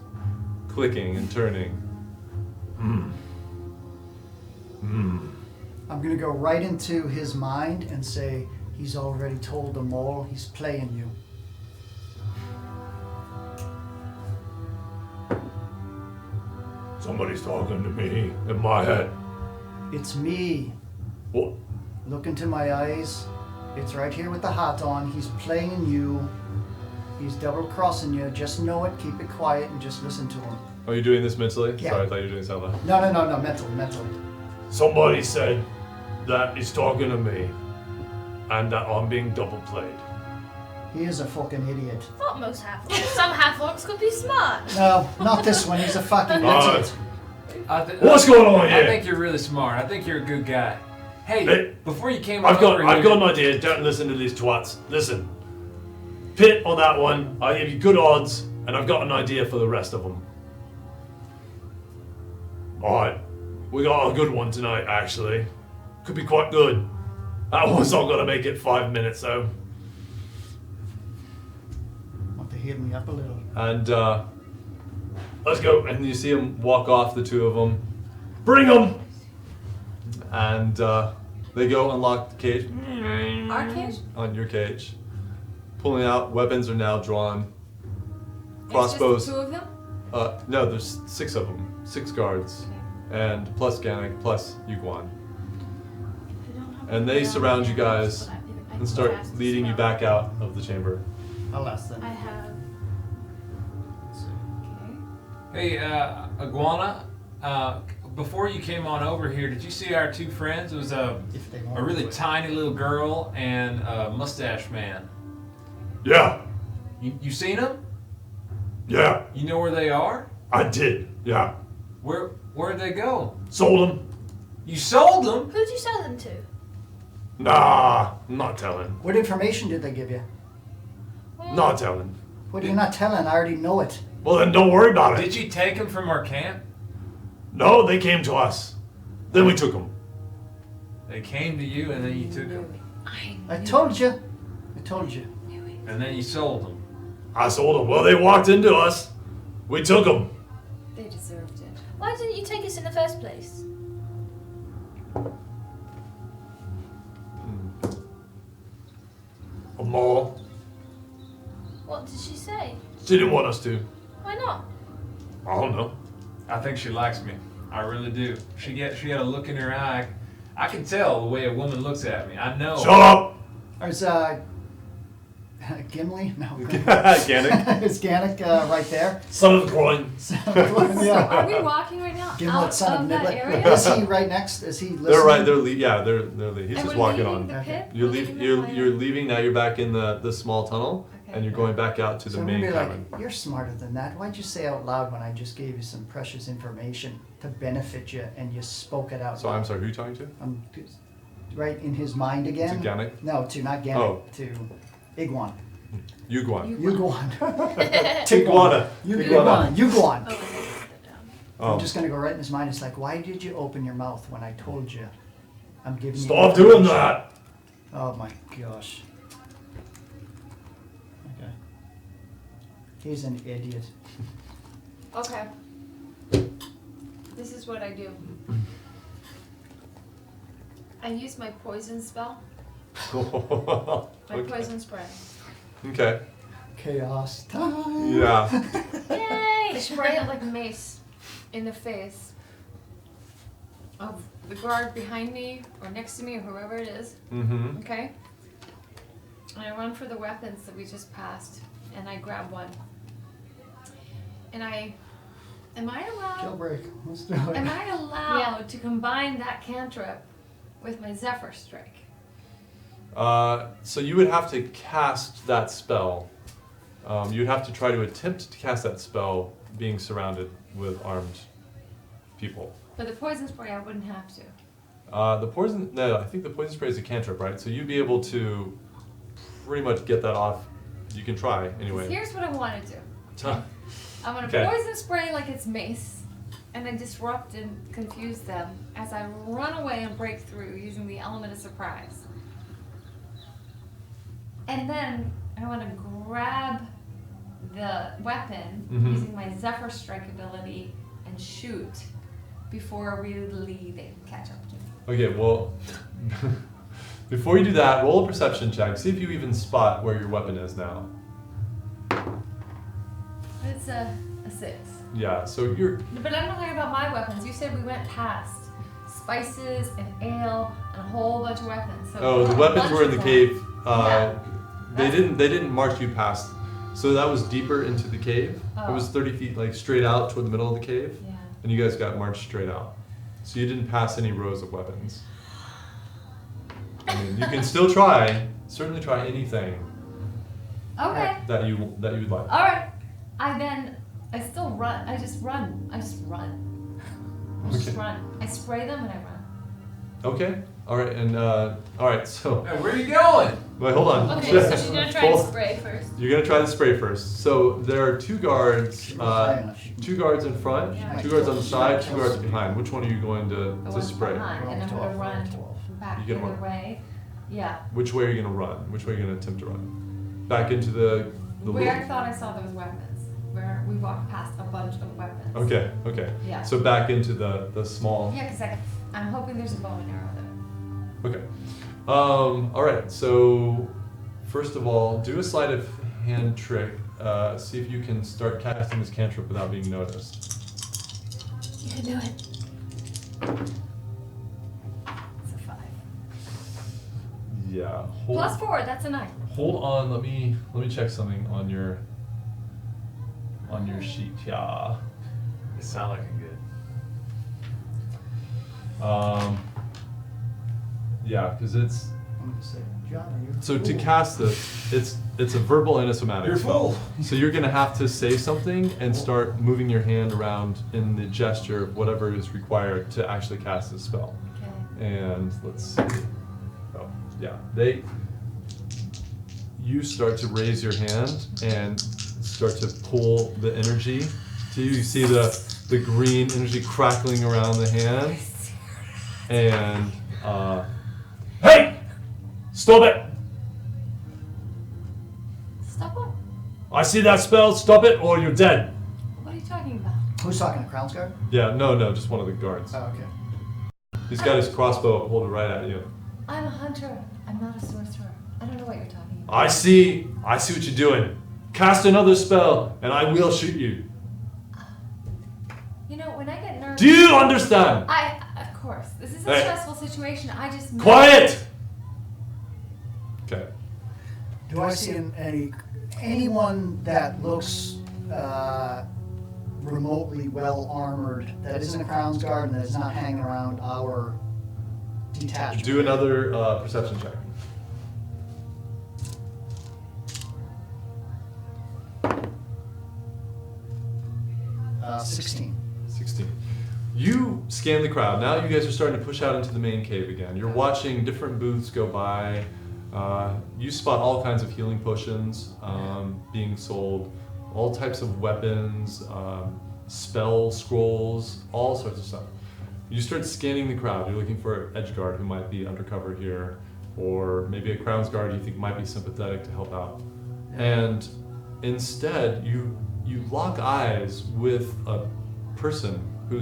clicking and turning. I'm gonna go right into his mind and say, he's already told the mole he's playing you. Somebody's talking to me in my head. It's me. What? Look into my eyes. It's right here with the hat on. He's playing you. He's double crossing you. Just know it. Keep it quiet and just listen to him. Are you doing this mentally? Yeah. Sorry, I thought you were doing something. No. Mentally. Somebody said that he's talking to me and that I'm being double played. He is a fucking idiot. Not most half-orcs. Some half-orcs could be smart. No, not this one. He's a fucking idiot. What's going on I here? think you're really smart. I think you're a good guy. Hey, Hey, before you came I've over got here, an idea. Don't listen to these twats. Listen. Pit on that one. I give you good odds, and I've got an idea for the rest of them. Alright. We got a good one tonight, actually. Could be quite good. That one's not gonna make it 5 minutes, though. Want to heal me up a little? And Let's go. and you see him walk off, the two of them, Bring them! and they go unlock the cage. Our cage? On your cage. Pulling out, weapons are now drawn. It's Crossbows. just the two of them? No, there's 6 of them. 6 guards. And plus Ganek, plus Yuguan. And they surround you guys and start leading you back out of the chamber. I'll ask them. I have. Okay. Hey, Iguana, before you came on over here, did you see our two friends? It was a If they want really to. tiny little girl and a mustache man. Yeah. You seen them? Yeah. You know where they are? I did. Yeah. Where'd they go? Sold them. You sold them? Who'd you sell them to? Nah. I'm not telling. What information did they give you? Not telling. What are you not telling? I already know it. Well, then don't worry about it. Did you take him from our camp? No, they came to us. Then we took them. They came to you and then you took them. I told you. I told you. And then you sold them. I sold them. Well, they walked into us. We took them. They deserved it. Why didn't you take us in the first place? A mall. What did she say? She didn't want us to. Why not? I don't know. I think she likes me. I really do. She had a look in her eye. I can tell the way a woman looks at me. I know. Shut up! There's Gimli? No. Gannick. Is Gannick right there? Son of the groin. So are Yeah. we walking right now Gimlet, out son of of that Niblet. area? Is he right next? Is he listening? They're right. They're he's And just we're walking leaving on. the Okay. pit? You're We're leaving. leaving the You're fire? leaving now. You're back in the small tunnel, Okay. and you're going back out to So the I'm main gonna be cabin. like, you're smarter than that. Why'd you say out loud when I just gave you some precious information to benefit you and you spoke it out? So I'm sorry. Who are you talking to? I'm right in his mind again. To Gannick? No, to not Gannick. Oh. To Iguan. Yuguan. Yuguan. Tiguana. Yuguan. Yuguan. Oh, I wrote that down. Oh. I'm just gonna go right in his mind. It's like, why did you open your mouth when I told you I'm giving you Stop doing information? that. Oh my gosh. Okay. He's an idiot. Okay. This is what I do. I use my poison spell, my Okay. poison spray. Okay. Chaos time. Yeah. I Yay! spray it like mace in the face of the guard behind me or next to me or whoever it is. Mm-hmm. Okay? And I run for the weapons that we just passed, and I grab one. And am I allowed? Jailbreak. Let's do it. Am I allowed to combine that cantrip with my Zephyr Strike? So you would have to cast that spell. You'd have to try to attempt to cast that spell being surrounded with armed people. But the poison spray, I wouldn't have to. I think the poison spray is a cantrip, right? So you'd be able to pretty much get that off. You can try 'Cause anyway. here's what I want to do. I want to Okay. poison spray like it's mace, and then disrupt and confuse them as I run away and break through using the element of surprise. And then I want to grab the weapon Mhm. using my Zephyr Strike ability and shoot before really they catch up to me. Okay, well, before you do that, roll a perception check. See if you even spot where your weapon is now. It's a 6. Yeah, so you're. But I'm not talking about my weapons. You said we went past spices and ale and a whole bunch of weapons. So Oh, the a weapons bunch were in of the them. cave. Yeah. They didn't march you past. So that was deeper into the cave. It was Oh. 30 feet like straight out toward the middle of the cave, Yeah. and you guys got marched straight out. So you didn't pass any rows of weapons. I mean, you can still try. Certainly try anything Okay. that you would like. All right. I still run. I just run. I just Okay. run. I spray them and I run. Okay. All right. And all right. So Hey, where are you going? wait, hold on. Okay, so she's gonna try to Hold- spray first. You're gonna try the spray first. So there are two guards. Two guards in front, Yeah. two guards on the side, two guards behind. Which one are you going The to one spray? behind, and I'm gonna run back You the can other run. way. Yeah. Which way are you gonna run? Which way are you gonna attempt to run? Back into the Where I loop? thought I saw those weapons. Where we walked past a bunch of weapons. Okay, okay. Yeah. So back into the small. Yeah, because I'm hoping there's a bow and arrow there. Okay. All right. So first of all, do a sleight of hand trick. See if you can start casting this cantrip without being noticed. You can do it. It's a 5. Yeah. Plus 4, that's a 9. Hold on. Let me check something on your sheet. Yeah. It sounds like a good. Yeah, because it's I'm gonna say, John, are you? so to cast this, it's a verbal and a somatic You're spell. full. So you're gonna have to say something and start moving your hand around in the gesture of whatever is required to actually cast this spell. Okay. And let's see. Oh, yeah. You start to raise your hand, and start to pull the energy to you. You see the green energy crackling around the hand. And, Hey! Stop it! Stop what? I see that spell. Stop it or you're dead. What are you talking about? Who's talking to Crown's Guard? yeah, no, just one of the guards. Oh, okay. He's got his crossbow holding right at you. I'm a hunter. I'm not a sorcerer. I don't know what you're talking about. I see what you're doing. Cast another spell and I will shoot you. You know, when I get nervous. Do you understand? Of course. This is a Hey. stressful situation. I just. know- Quiet! Okay. Do I see anyone that looks remotely well armored that isn't a Crown's Guard and that is not hanging around our detachment? Do another perception check. Uh, 16. 16. You scan the crowd. Now you guys are starting to push out into the main cave again. You're watching different booths go by. You spot all kinds of healing potions being sold, all types of weapons, spell scrolls, all sorts of stuff. You start scanning the crowd. You're looking for an Edgeguard who might be undercover here, or maybe a Crown's Guard you think might be sympathetic to help out. And instead, you lock eyes with a person who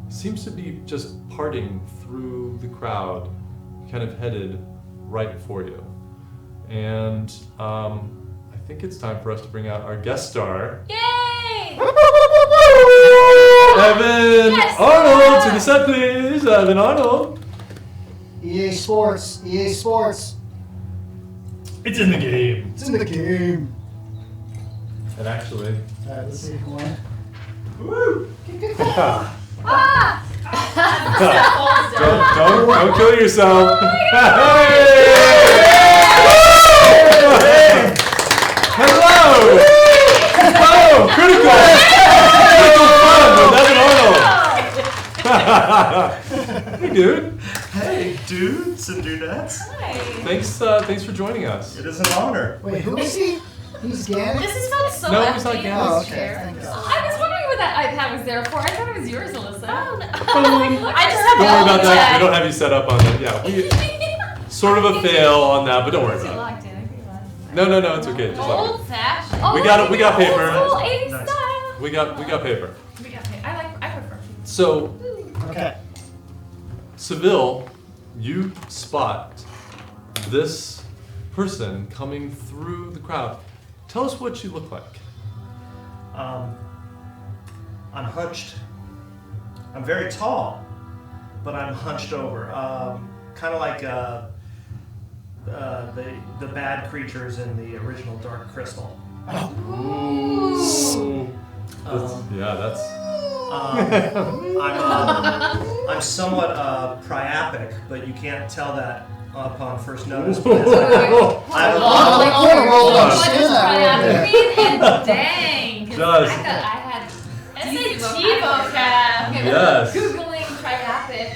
seems to be just parting through the crowd, kind of headed right for you. And I think it's time for us to bring out our guest star, Yay! Evan Yes, Arnold. sir. To the set, please. Evan Arnold. EA Sports. EA Sports. It's in the game. It's in the game. And actually, Alright, let's see who won. Woo! don't kill yourself. Hello. Hello. Critical fun with Evan Arnold. Hey, dude. Hey, dudes and dudettes. Hi. Thanks for joining us. It is an honor. Wait, who is he? He's Ganek? This is felt so No, empty. it's not in Gavin. Oh, this okay. chair. Thank God. I was wondering what that iPad was there for. I thought it was yours, Alyssa. Oh, no. I just Don't worry about that. Check. We don't have you set up on it. Yeah, sort of a fail on that, but don't worry You about locked in. I realized. it. No, it's okay. Just let me. Old fashioned. Oh, We got paper. Old school 80s Nice. style. We got paper. We got paper. I prefer. So, Okay. Seville, you spot this person coming through the crowd. Tell us what you look like. I'm hunched. I'm very tall, but I'm hunched over. Kind of like the bad creatures in the original Dark Crystal. That's I'm somewhat priapic, but you can't tell that upon first notice. Because I have a lot of- I wanna roll What understand does that. triathlete and dang? 'Cause Does. I had S.A.T. vocab. Okay, Yes. Googling triapic.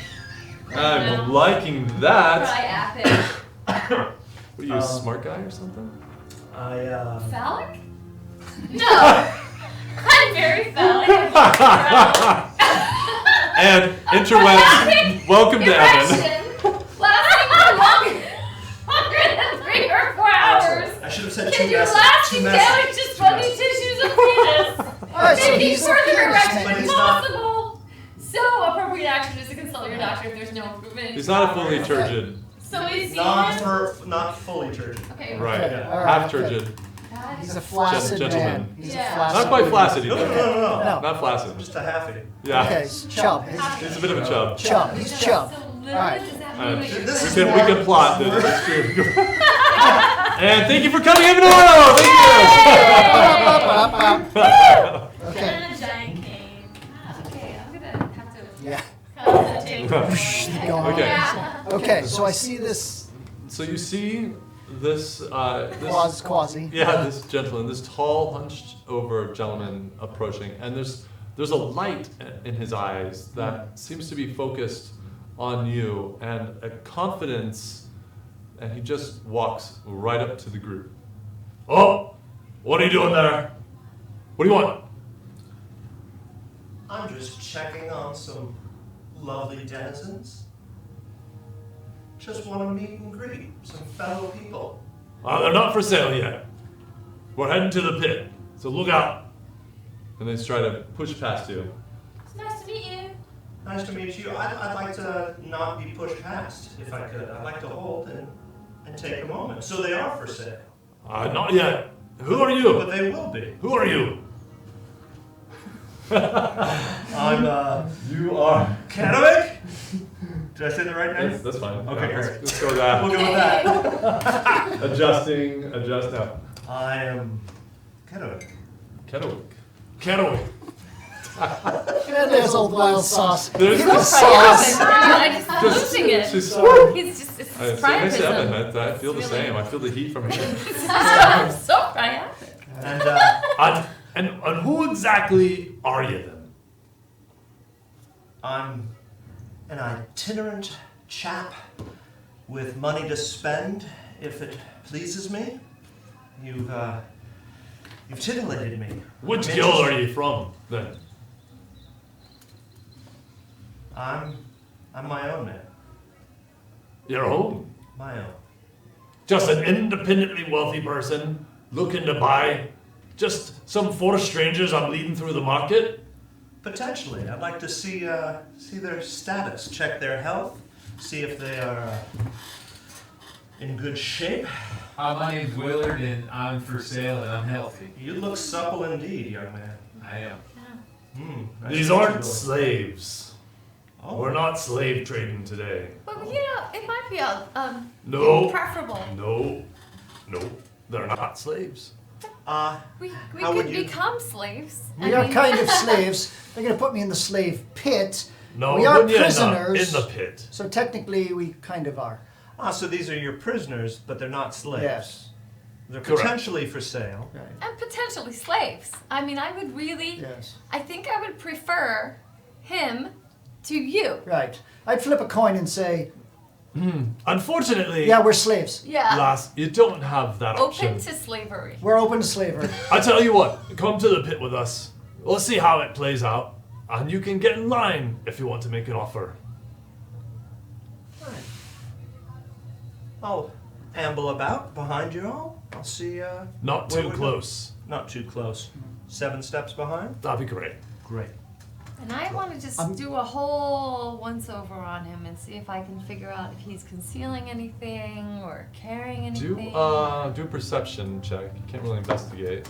I'm liking that. Triapic. What are you, a smart guy or something? Phallic? No. I'm very phallic. And interwebs, welcome to Evan. Erection. Lasting longer than 3 or 4 hours. I should have said Can two do messages. lasting damage to spongy tissues of penis. Alright, so Making he's a further penis erection man. He's not- impossible. So, appropriate action is to consult your doctor if there's no improvement. in He's not a power. fully turgid. So we see Not him. not fully turgid. Okay, Right. Okay, Yeah. alright, Half okay. turgid. that He's is- a flaccid Gentleman. man. He's Yeah. a flaccid Not quite man. flaccid No, either. no. Not flaccid. Just a halfie. Yeah. Okay, chub. He's a bit of a chub. Chub. He's chub. So literally, Alright. does that Alright. mean that you're This We is can, more- we can plot that it's true. And thank you for coming, Evan Arnold! Thank you! Okay. And a giant game. Okay, I'm gonna have to. Yeah. Constantine. Going on. Okay. Yeah. Okay, so I see this So you see this, quasi. yeah, this gentleman, this tall, hunched over gentleman approaching, and there's a light in his eyes that seems to be focused on you, and a confidence, and he just walks right up to the group. Oh, what are you doing there? What do you want? I'm just checking on some lovely denizens. Just want to meet and greet some fellow people. They're not for sale yet. We're heading to the pit, so look out. And they try to push past you. It's nice to meet you. Nice to meet you. I'd like to not be pushed past, if I could. I'd like to hold and take a moment. So they are for sale. Not yet. Who are But you? they will be. Who are you? I'm, You are. Kennewick? Did I say the right name? That's fine. Okay, Yeah, great. let's go with that. We'll go with that. Adjust now. I am Kennewick. Kettle. Kennewick. And there's old wild sauce. There's Give me the sauce. I just losing it. She's so. He's just, it's I priapism. Evan, I feel the It's same. I feel the heat from here. I'm so priapic. And And who exactly are you then? I'm an itinerant chap with money to spend, if it pleases me. You've titillated me. Which guild are you from then? I'm my own man. Your own? My own. Just an independently wealthy person looking to buy just some four strangers I'm leading through the market? Potentially. I'd like to see their status, check their health, see if they are in good shape. My name's Willard, and I'm for sale, and I'm healthy. You look supple indeed, young man. I am. Nice These to meet aren't you. slaves. Oh. We're not slave trading today. Well, it might be No. preferable. No, they're not slaves. We How would could you- become slaves. We are kind of slaves. They're going to put me in the slave pit. No, We are when you're prisoners. in the pit. So technically, we kind of are. So these are your prisoners, but they're not slaves. Yes. They're Correct. potentially for sale. Right. And potentially slaves. I mean, I would really. Yes. I think I would prefer him to you. Right. I'd flip a coin and say, Unfortunately, yeah, we're slaves. Yeah. lass, you don't have that option. Open to slavery. We're open to slavery. I tell you what, come to the pit with us. We'll see how it plays out, and you can get in line if you want to make an offer. I'll amble about behind you all. I'll see. Not where too we're close. Not too close. 7 steps behind. That'd be great. Great. And I want to just do a whole once over on him and see if I can figure out if he's concealing anything or carrying Do anything. do a perception check. You can't really investigate.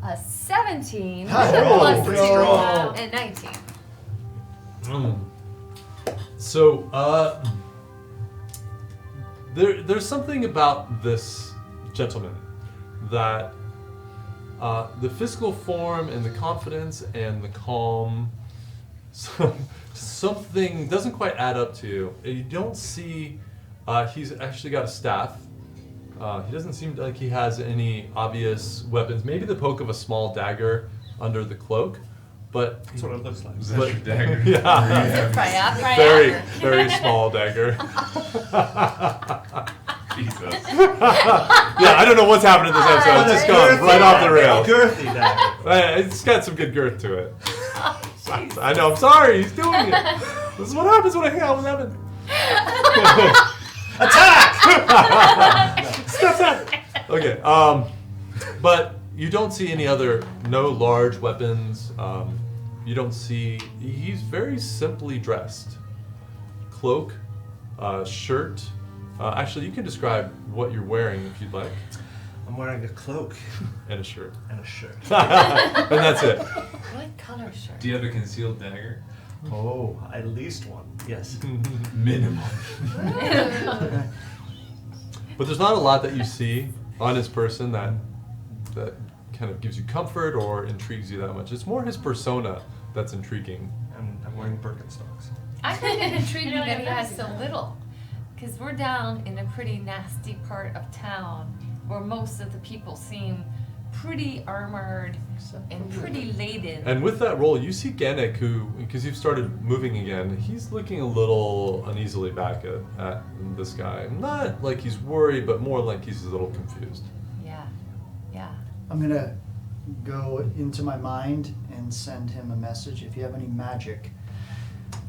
A 17 with Oh, a plus 2 strong. and 19. So, there's something about this gentleman that the physical form and the confidence and the calm, something doesn't quite add up to you. You don't see, he's actually got a staff. He doesn't seem like he has any obvious weapons. Maybe the poke of a small dagger under the cloak, but That's what it looks like. Is that your dagger? yeah. Very, very small dagger. Jesus. Yeah, I don't know what's happened in this episode. It's just gone right off the rails. Girthy dagger. It's got some good girth to it. I know, I'm sorry, he's doing it. This is what happens when I hang out with Evan. Stop that! Okay, but you don't see any other, no large weapons. You don't see, he's very simply dressed. Cloak, shirt. Actually, you can describe what you're wearing if you'd like. I'm wearing a cloak And a shirt. and a shirt. And that's it. What color shirt? Do you have a concealed dagger? Oh, at least one. Yes. Minimum. But there's not a lot that you see on his person that kind of gives you comfort or intrigues you that much. It's more his persona that's intriguing. I'm wearing Birkenstocks. I find it intriguing that he has so little. Because we're down in a pretty nasty part of town where most of the people seem pretty armored and pretty laden. And with that roll, you see Ganek, who, because you've started moving again, he's looking a little uneasily back at this guy. Not like he's worried, but more like he's a little confused. Yeah. I'm going to go into my mind and send him a message. If you have any magic,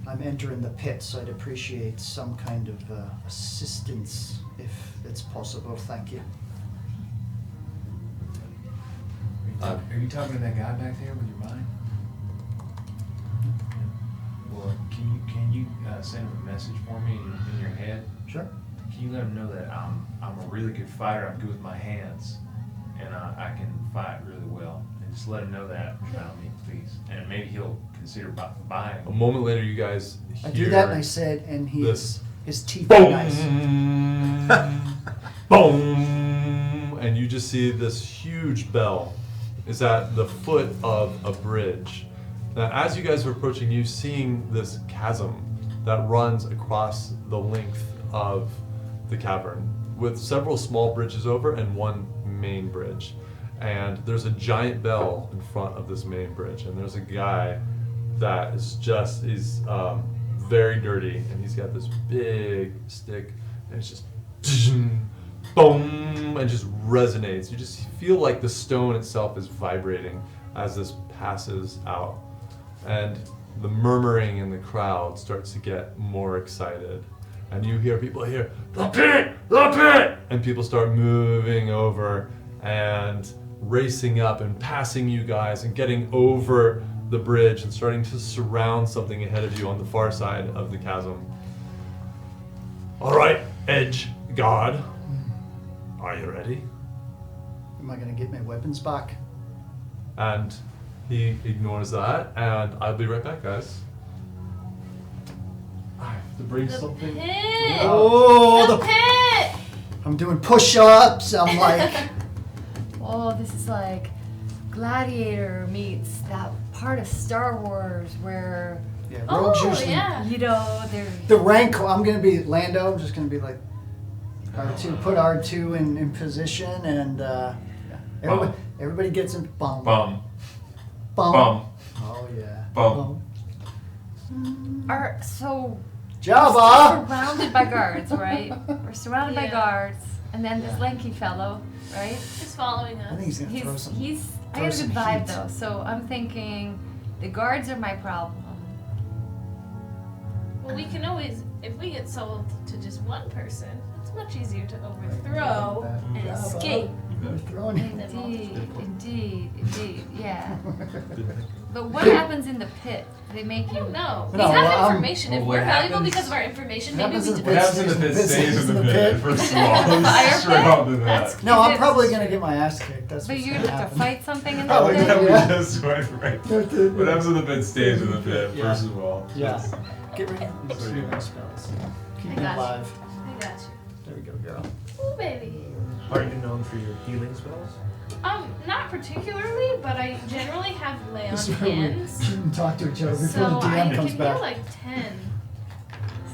I'm entering the pit, so I'd appreciate some kind of assistance if it's possible. Thank you. Are you talking to that guy back there with your mind? Well, can you send him a message for me in your head? Sure. Can you let him know that I'm a really good fighter, I'm good with my hands, and I can fight really well. And just let him know that about me, please. And maybe he'll consider buying. A moment later, you guys I hear do that, and I said, and this his teeth are nice. boom, and you just see this huge bell is at the foot of a bridge. Now, as you guys are approaching, you're seeing this chasm that runs across the length of the cavern, with several small bridges over and one main bridge. And there's a giant bell in front of this main bridge, and there's a guy that is very dirty, and he's got this big stick, and it's just boom, and just resonates. You just feel like the stone itself is vibrating as this passes out, and the murmuring in the crowd starts to get more excited, and you hear people hear the pit, and people start moving over and racing up and passing you guys and getting over the bridge and starting to surround something ahead of you on the far side of the chasm. All right, Edge God, are you ready? Am I going to get my weapons back? And he ignores that, and I'll be right back, guys. I have to bring something. Pit. Oh, the pit. I'm doing push-ups. I'm like, Oh, this is like Gladiator meets that part of Star Wars where, yeah, rogues Oh, usually. yeah. you know, they're The rank, I'm going to be Lando. I'm just going to be like R2, put R2 in position, and everybody gets in. Bum. Bum. Bum. Bum. Oh, yeah. Bum. are so Jabba! surrounded by guards, right? We're surrounded by Yeah. guards, and then this Yeah. lanky fellow, right? He's following I think us. he's going to throw some. I throw got a some good vibe heat. though, so I'm thinking the guards are my problem. Well, we can always, if we get sold to just one person, it's much easier to overthrow and Jabba. escape. You're throwing it. Indeed, yeah. But what happens in the pit? They make I you don't know. We No, have well, information. If well, we're what valuable happens- because of our information, what maybe we happens do. What happens in the pit stays in the pit, first of all. Fire Straight pit? up to that. That's- No, I'm Is it- probably going to get my ass kicked. That's But what's you going to have to happen. fight something in I the like pit? that we Yeah. just went right. What happens in the pit stays in the pit, Yeah. first of all. Yeah. Get ready. Let's do my spells. Keep I me got you. alive. I got you. There we go, girl. Ooh, baby. Are you known for your healing spells? Not particularly, but I generally have lay on This is where we hands. shouldn't talk to each other before So the I DM can comes do back. like 10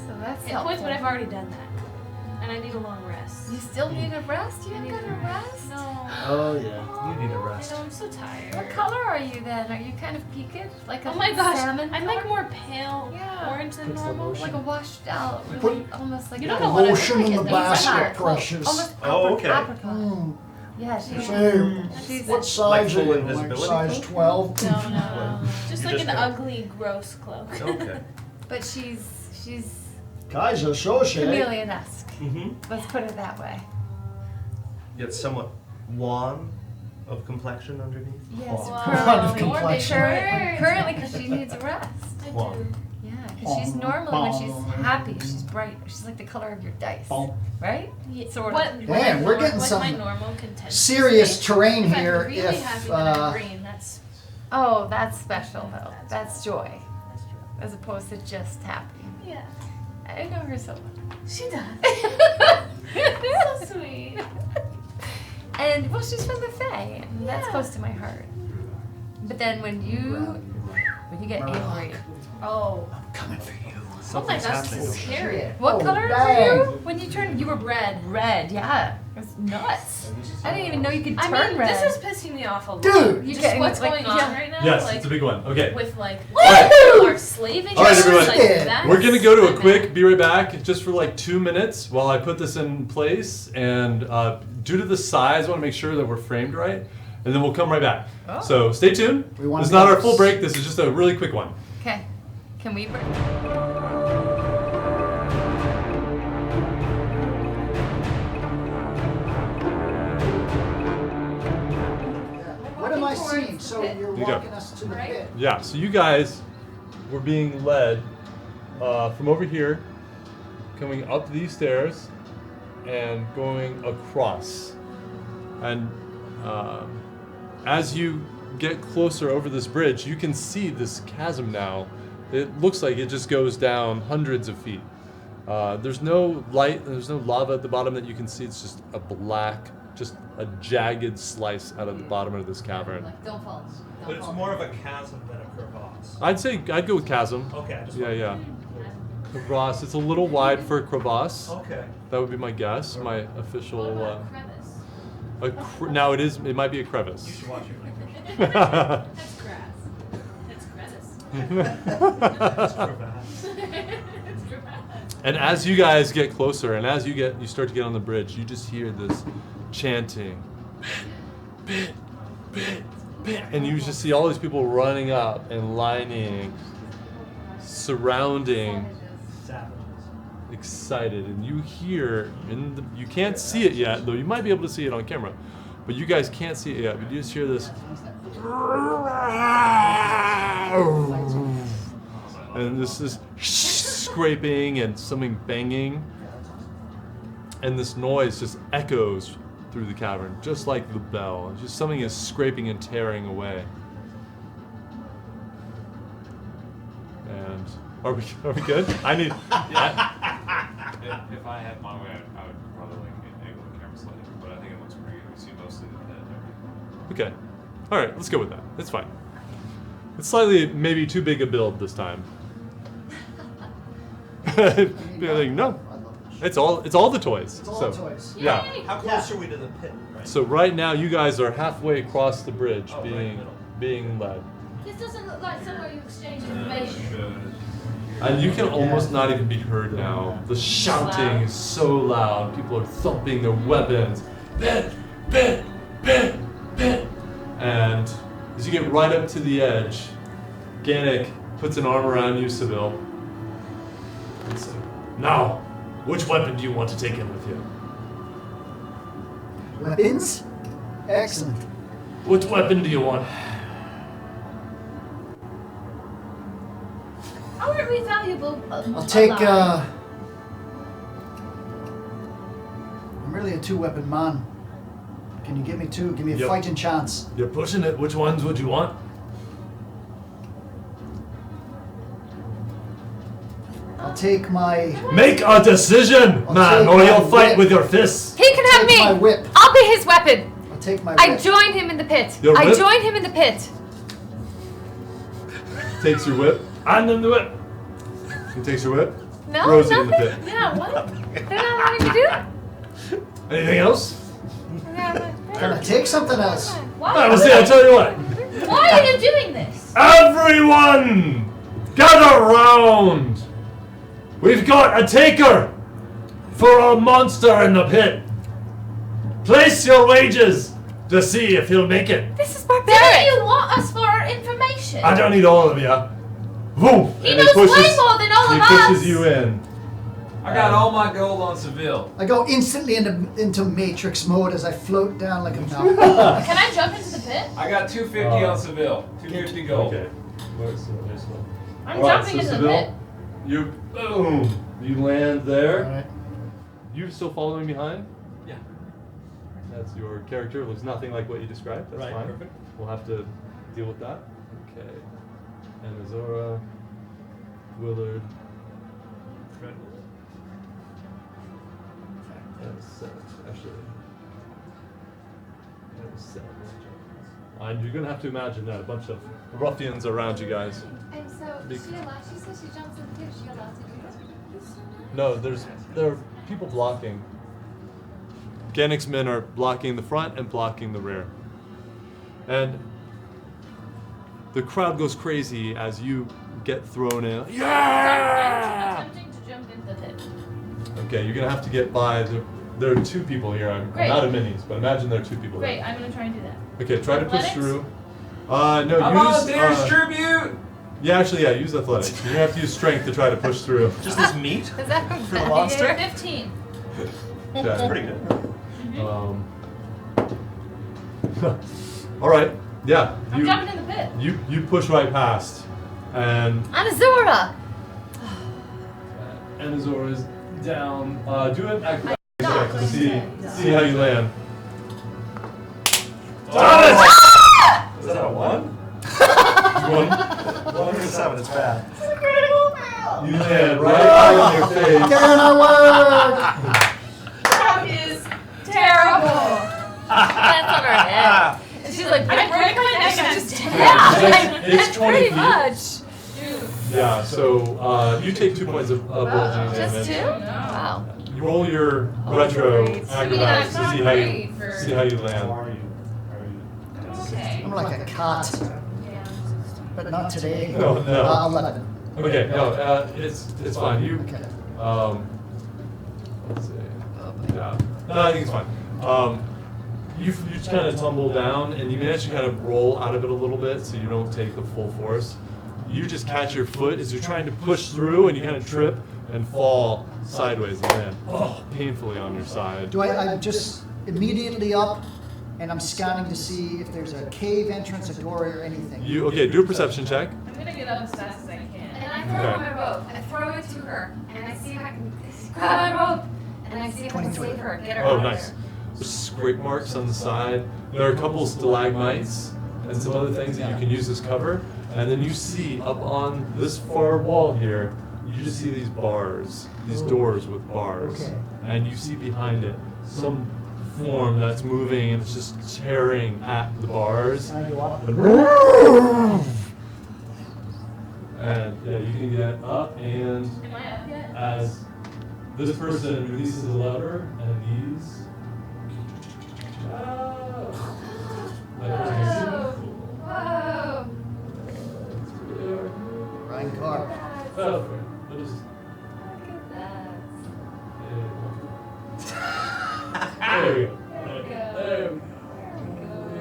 So that's hit points, helpful. but I've already done that. And I need a long rest. You still need a rest? You I ain't need gonna rest? No. Oh, yeah. You need a rest. I know, I'm so tired. What color are you then? Are you kind of peaked? Like a Oh my gosh, salmon I'm color? like more pale Yeah. orange than Puts the normal. lotion. Like a washed out, Put- really, almost like You a don't know what I Lotion look in like the at basket, that. precious. Almost Oh, okay. apricot. Mm. Yeah, she's Say, she's what Like size full are you? Like invisibility size cloak? 12? No. Just You like just an got- ugly, gross cloak. Okay. but she's Guys are so shit. chameleon-esque. Mm-hmm. Let's put it that way. Yet somewhat wan of complexion underneath. Yes, Wow. Kind of More complexion. big currently because she needs a rest. I Wan. do. Yeah, because she's normally when she's happy, she's bright. She's like the color of your dice, Bum. right? Yeah. Sort of. Damn, we're getting like some my normal content. Serious state. terrain If I'm here. really If happy that I'm green, that's Oh, that's special though. That's joy, That's true. as opposed to just happy. yeah. I know her so well. She does. So sweet. And well, she's from the Fae, and that's Yeah. close to my heart. But then when you get angry, Oh. coming for you. Oh my Something's gosh, happening this is over here. scary. what Oh, color dang. were you when you turned? You were red. Red, yeah. It was nuts. I didn't even know you could I turn mean, red. this is pissing me off a lot. Dude! You Just getting, what's like, going on yeah. right now? Yes, like, it's a big one. Okay. with like Woo! our slaving. All right, hours, everyone. like, Yeah. that's We're gonna go to a quick, bad. be right back, just for like 2 minutes while I put this in place. And due to the size, I want to make sure that we're framed right. and then we'll come right back. Oh. So stay tuned. We wanna This is not go- our full break. This is just a really quick one. Okay. Can we break? What am I seeing? So you're You go. walking us to the Right? pit. Yeah, so you guys were being led from over here, coming up these stairs, and going across. And as you get closer over this bridge, you can see this chasm now. It looks like it just goes down hundreds of feet. There's no light, there's no lava at the bottom that you can see. It's just a black, just a jagged slice out of the bottom of this cavern. Like, don't fall. But it's more of a chasm than a crevasse. I'd go with chasm. Okay, I just Yeah. Crevasse. It's a little wide for a crevasse. Okay. That would be my guess. My official. What about crevice? Now it is. It might be a You crevice. should watch your language. That's grass. That's crevice. It's crevasse. It's crevasse. And as you guys get closer, and as you start to get on the bridge, you just hear this chanting, bit, and you just see all these people running up and lining, surrounding, Savages. excited, and you hear, you can't see it yet, though you might be able to see it on camera, but you guys can't see it yet. But you just hear this, and this is scraping and something banging, and this noise just echoes through the cavern, just like the bell. It's just something is scraping and tearing away. And are we good? I need. If I had my way, I would probably angle the camera slightly, but I think it looks pretty good. We see mostly the pit and everything. Okay. All right. Let's go with that. It's fine. It's slightly maybe too big a build this time. Be like, no. I love this. It's all the toys. It's all so, the toys. Yeah. Yay! How close are we to the pit? Right. So right now you guys are halfway across the bridge, Oh, right in the middle. being led, This doesn't look like somewhere you exchange information. and you can almost not even be heard now. The shouting is so loud. People are thumping their weapons. Pit, pit, pit, pit. And as you get right up to the edge, Ganik puts an arm around you, Seville. And says, now, which weapon do you want to take in with you? Weapons? Excellent. Which weapon do you want? How are we valuable? I'll take, alive? I'm really a two-weapon man. Can you give me two? Give me a Yep. fighting chance. You're pushing it. Which ones would you want? I'll take my... Make a decision, I'll man, take or my you'll fight whip. with your fists. He can have Take my me. whip. I'll be his weapon. I'll take my I whip. join him in the pit. Your I whip? join him in the pit. Takes your whip. And then the whip. He takes your whip. No, Throws it in nothing. the pit. Yeah, what? They're not wanting to do that. Anything else? Can I take something else? Why? Let's see. I tell you what. Why are you doing this? Everyone, gather round. We've got a taker for our monster in the pit. Place your wages to see if he'll make it. This is What do barbaric. you want us for our information? I don't need all of you. Woo! He And knows way more than all he of us. pushes you in. I got all my gold on Seville. I go instantly into Matrix mode as I float down like a mountain. Can I jump into the pit? I got 250 on Seville. 250 gold. Okay. I'm All right, jumping so into the Seville, pit. you boom. You land there. Alright. You still following behind? Yeah. That's your character. Looks nothing like what you described. That's Right, fine. perfect. We'll have to deal with that. Okay. And Azora, Willard, and Seth. Actually, that was Seth. And you're gonna have to imagine that a bunch of ruffians around you guys. And so Big- she allowed, she said she jumps in the pit. Is she allowed to do that? No, there are people blocking. Ganik's men are blocking the front and blocking the rear. And the crowd goes crazy as you get thrown in. I'm Yeah! attempting to jump into the pit. Okay, you're gonna have to get by there are 2 people here. I'm Great. out of minis, but imagine there are 2 people Great, here. I'm gonna try and do that. Okay, try to push Athletics? through. No, I use. volunteers tribute! Yeah, actually, yeah, use athletics. You're gonna have to use strength to try to push through. Just this meat Is that for the monster? 15. That's Okay. pretty good. All right. Yeah. I'm jumping in the pit. You push right past, and Anazora! Anazora is down. Do an acrobatics check to see how you land. Is that a 1? 1. 1 or 7, it's bad. You land right on your face. Getting our work! That is terrible. That's on her head. And she's like, I break my neck and just I'm yeah, It's that's 20 pretty feet. much. Yeah. So you take 2 points of bludgeoning Just damage. 2? Wow. You roll your retro great. acrobatics to see how you for... see how you land. Okay. I'm like a cat, Yeah. but not today. No, no. 11. Okay, no, it's fine. You Okay. let's see. Yeah, no, I think it's fine. You just kind of tumble down, and you manage to kind of roll out of it a little bit, so you don't take the full force. You just catch your foot as you're trying to push through, and you kind of trip and fall sideways and land painfully on your side. I'm just immediately up, and I'm scanning to see if there's a cave entrance, a door, or anything. You okay? Do a perception check. I'm gonna get up as fast as I And can. I throw Okay. my rope. I throw it to her. And I see if I can grab my rope. And I see if I can 22. save her. Get her Oh, out of nice. there. There's scrape marks on the side. There are a couple stalagmites and some other things that you can use as cover. And then you see up on this far wall here, you just see these bars, these doors with bars. Okay. And you see behind it some form that's moving and it's just tearing at the bars. Can I go up? And yeah, you can get up, and Am I up yet? as this person releases a lever, and these. Whoa. Ryan Carr. Oh, they're just. Look at that. There we go. There we go.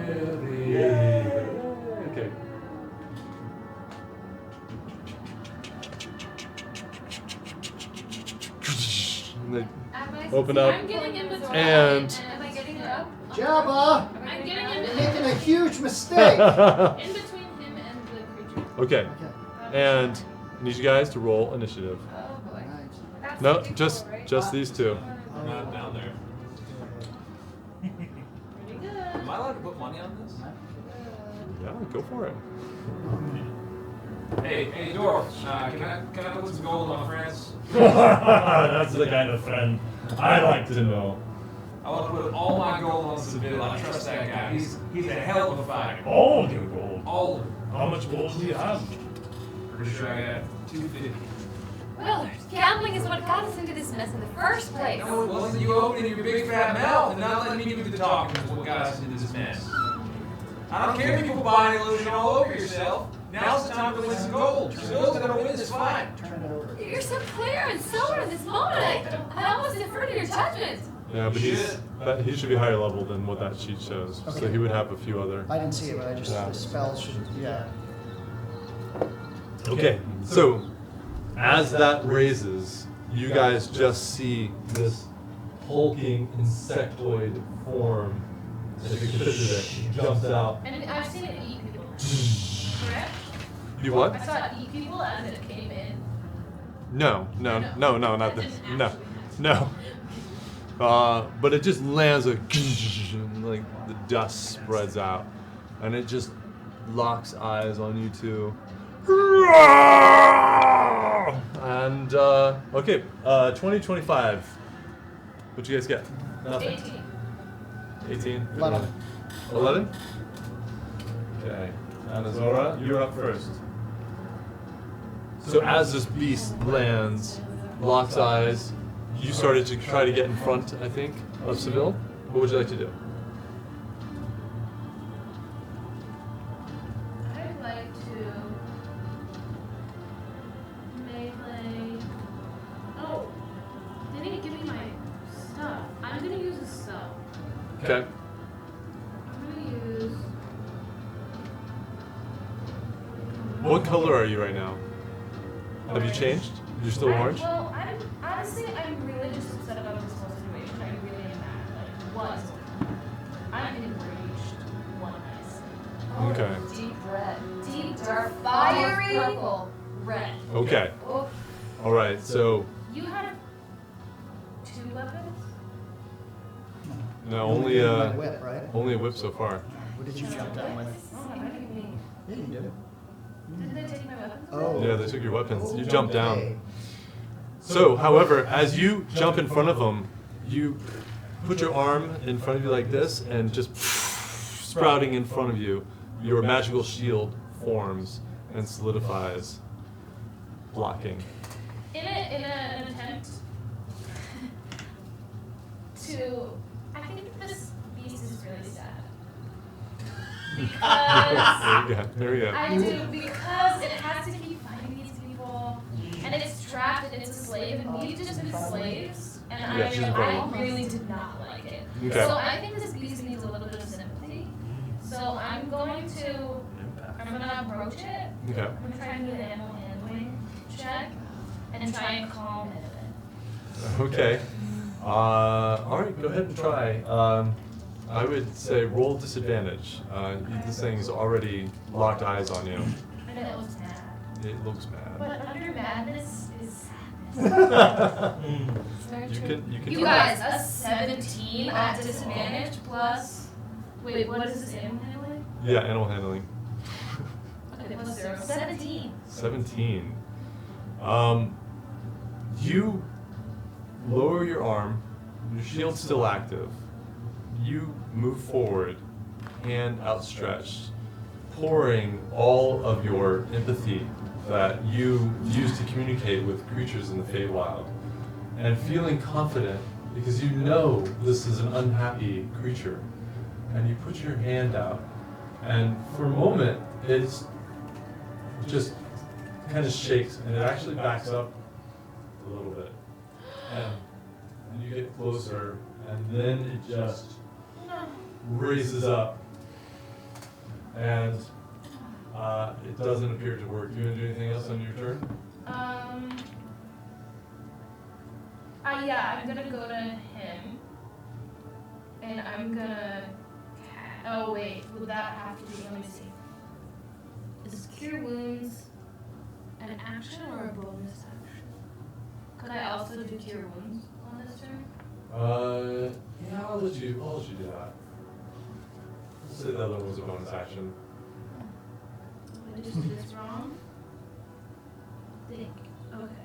There we go. Yeah. Okay. And they open up, I'm getting in between. and Am I getting her up? Jabba! I'm getting You're in, making a huge mistake! in between him and the creature. okay, Okay. and I need you guys to roll initiative. Oh boy. Nice. That's No, pretty just cool, right? these two. I'm not down there. Pretty good. Am I allowed to put money on this? Yeah, go for it. Hey, Dwarf, can I put some gold on my friends? That's the kind of friend I like to know. I want to put all my gold on Seville. I trust that guy. He's a hell of a fighter. All your gold. All of it. How much gold do you have? Pretty sure I got 250. Well, gambling is what got us into this mess in the first place. No, it wasn't you opening your big fat mouth and not letting me do the talking is what got us into this mess. I don't care if you put buying illusion all over yourself. Now's the time to win some gold. Seville's gonna win this fight. Turn it over. You're so clear and sober in this moment. I almost defer to your judgment. Yeah, but he should be higher level than what that sheet shows. So Okay. he would have a few other. I didn't see it, but I just, Yeah. the spell should, yeah. Okay, so as that raises, you guys just see this hulking insectoid form. As you can picture it, jumps out. And I've seen it eat people. Correct? You what? I saw it eat people as it came in. No, not That this. didn't No, actually- no. But it just lands like the dust spreads out, and it just locks eyes on you two. And okay, 2025. What'd you guys get? Nothing. 18. 18. 11. 11. Okay. And Azora, you're up first. So as this beast lands, locks eyes, you started to try to get in front, I think, of Seville. What would you like to do? I'd like to melee. Oh, they didn't give me my stuff. I'm gonna Okay. I'm gonna use. What color are you right now? Have you changed? You're still orange? Well, I'm really just upset about this whole situation. I really am mad. Like, was. I'm enraged. One nice. Okay. Deep red. Deep, dark, Fiery purple, red. Okay. Oh, All right. So you have 2 weapons? no, You only gave me my whip, right? only a whip so far. What did you jump down with? Oh, that might be me. Yeah, you did. Didn't they take my weapons? Oh. Yeah, they took your weapons. You jumped Okay. down. So, however, as you jump in front of them, you put your arm in front of you like this, and just sprouting in front of you, your magical shield forms and solidifies, blocking. In an attempt to, I think this beast is really sad. Because There you go. I do, because it has to keep fighting these people, and it's trapped and it's a slave, and we've just been slaves, and Yeah, she's in front of I really did not like it. Okay. So I think this beast needs a little bit of sympathy. So I'm gonna approach it. Okay. I'm gonna try and do an animal handling check and try and calm it. Okay. All right, go ahead and try. I would say roll disadvantage. This thing's already locked eyes on you. And it looks mad. It looks mad. But under madness is sadness. You can You try. guys, a 17 at disadvantage plus. Wait, what is this animal handling? Yeah, animal handling. Okay, plus 0. 17. 17. You lower your arm, your shield's still active. You move forward, hand outstretched, pouring all of your empathy that you use to communicate with creatures in the Feywild, and feeling confident because you know this is an unhappy creature. And you put your hand out, and for a moment, it's just kind of shakes, and it actually backs up a little bit. And you get closer, and then it just raises up. And it doesn't appear to work. You want to do anything else on your turn? Yeah, I'm gonna go to him. And I'm gonna. Oh, wait, would that have to be? Let me see. Is Cure Wounds an action or a bonus action? Could I also do Cure Wounds on this turn? Yeah, I'll let you do that. We'll say the other one was a bonus action. I just did this wrong? Think. Okay.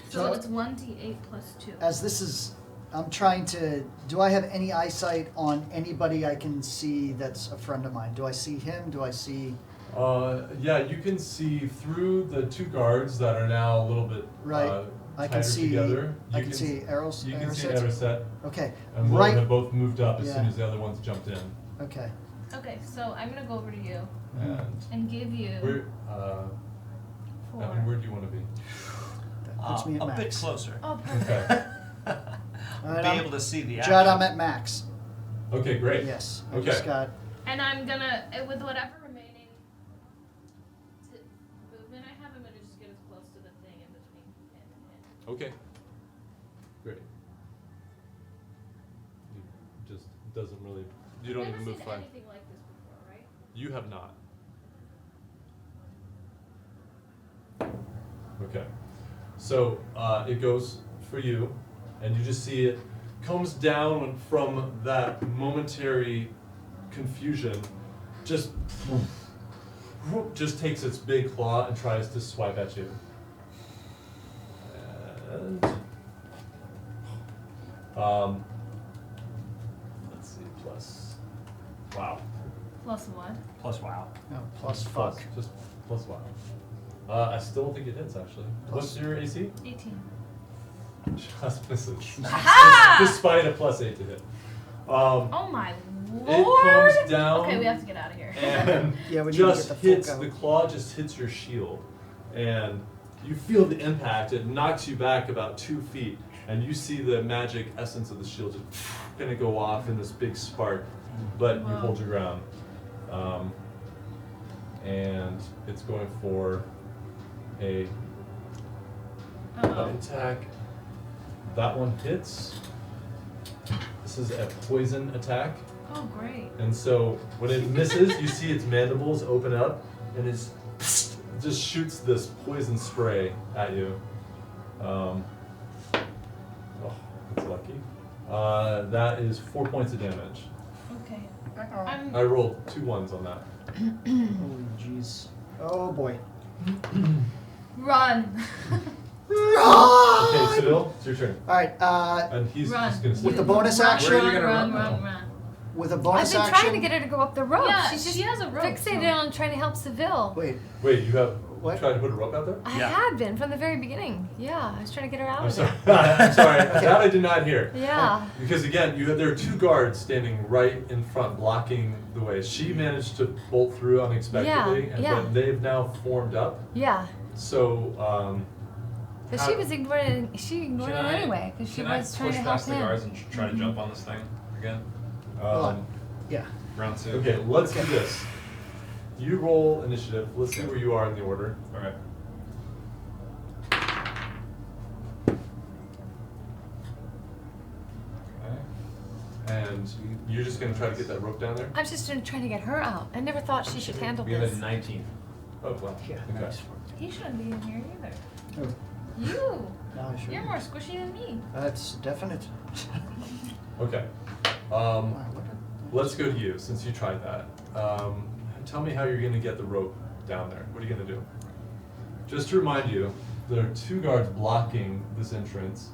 So- So it's 1d8 plus 2. As this is, I'm trying to, do I have any eyesight on anybody I can see that's a friend of mine? Do I see him? Do I see, Yeah, you can see through the two guards that are now a little bit Right. I can tighter see, together. I can see arrows, You can see Arrowset? Everset Okay, and Will right, have both moved up as soon Yeah. as the other ones jumped in. okay. Okay, so I'm gonna go over to you And and give you where, 4. Evan, where do you want to be? That puts me at a max. bit closer. Oh, perfect. Okay. All right, Be I'm- able to see the action. Judd, I'm at max. Okay, great. Yes, I Okay. just got, And I'm gonna, with whatever remaining movement I have, I'm gonna just get as close to the thing in between him and him. Okay. Great. You just doesn't really. You don't I've even never move seen fine. anything like this before, right? You have not. Okay. So it goes for you, and you just see it comes down from that momentary confusion, just takes its big claw and tries to swipe at you. And let's see, plus. Wow. Plus what? Plus wow. no, plus fuck. Just plus wow. I still don't think it hits actually. What's your AC? 18. Just misses. Aha! Despite a +8 to hit. Oh my lord! It comes down. Okay, we have to get out of here. And Yeah, we need to get just the full hits count. the claw. Just hits your shield, and you feel the impact. It knocks you back about 2 feet, and you see the magic essence of the shield just gonna go off in this big spark, but you hold your ground. And it's going for a attack. That one hits. This is a poison attack. Oh, great. And so when it misses, you see its mandibles open up, and it just shoots this poison spray at you. Oh, that's lucky. That is 4 points of damage. Okay. I rolled 2 1s on that. Holy jeez. Oh boy. Run. Okay, Seville, it's your turn. Alright, And he's Run. just gonna with the stay. bonus Run, action, Where are you gonna run, run? run. with a I've bonus been action. trying to get her to go up the rope. Yeah, She's just she has a rope, fixated on trying to help Seville. Wait, Wait, you have What? tried to put a rope out there? I Yeah. had been from the very beginning. Yeah, I was trying to get her out I'm of sorry. there. I'm sorry. That I did not hear. Yeah. Because again, there are 2 guards standing right in front, blocking the way. She managed to bolt through unexpectedly, Yeah. but they've now formed up. Yeah. So, But How- she was ignoring. She ignored Can it I- anyway because she Can I was trying push to help past the him. guards and try to jump on this thing again? yeah. Round 2. okay, let's do this. You roll initiative. Let's see where you are in the order. Alright. And you're just going to try to get that rope down there? I was just trying to get her out. I never thought she should handle We have this. a 19. Oh, wow. Yeah, Okay. nice. He shouldn't be in here either. Oh, You. no, I should. You're more squishy than me. That's definite. Okay. Wow, what a- Let's go to you, since you tried that. Tell me how you're going to get the rope down there. What are you going to do? Just to remind you, there are 2 guards blocking this entrance.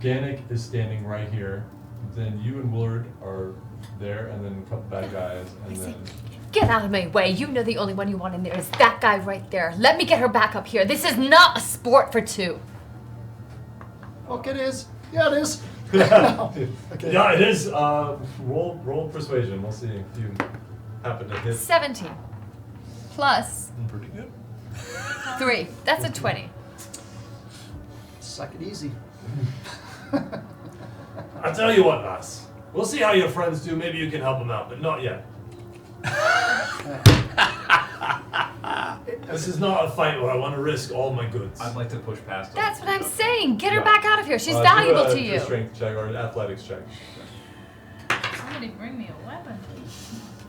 Ganik is standing right here. Then you and Willard are there, and then a couple bad guys, and then... Get out of my way. You know the only one you want in there is that guy right there. Let me get her back up here. This is not a sport for 2. Look, it is. Yeah, it is. No. Okay. Yeah, it is. Roll persuasion. We'll see if you happen to hit. 17 plus Pretty good. 3. That's a 20. Suck it easy. I tell you what, lass. We'll see how your friends do. Maybe you can help them out, but not yet. This is not a fight where I want to risk all my goods. I'd like to push past him. That's what I'm saying. Get her Yeah. back out of here. She's Do valuable a- to do you. a strength check or an athletics check. Somebody bring me a weapon.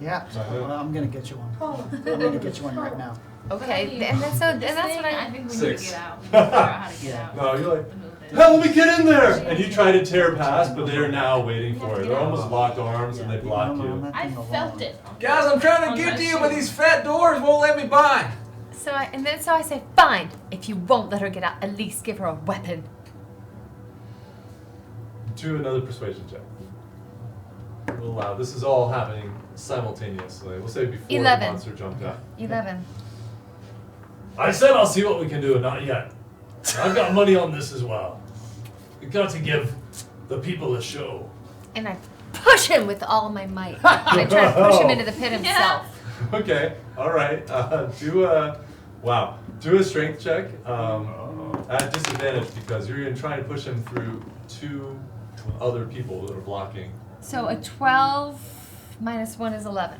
Yeah, well, I'm gonna get you one. I'm gonna get you one right now. Okay, and that's what I think we need to 6. get out. We need to figure out how to get out. No, you're like, to move this. hell, let me get in there! And you try to tear past, but they're now waiting for it. They're almost locked arms and they block you. I felt it. Guys, I'm trying On to get my to you, but shoe. these fat doors won't let me by. So I say, fine. If you won't let her get out, at least give her a weapon. Do another persuasion check. We'll allow. This is all happening simultaneously. We'll say before 11. the monster jumped out. 11. I said I'll see what we can do, not yet. I've got money on this as well. We've got to give the people a show. And I push him with all my might. And I try to push him into the pit himself. Okay. All right. Do a strength check at disadvantage because you're going to try and push him through 2 other people that are blocking. So a 12 minus 1 is 11.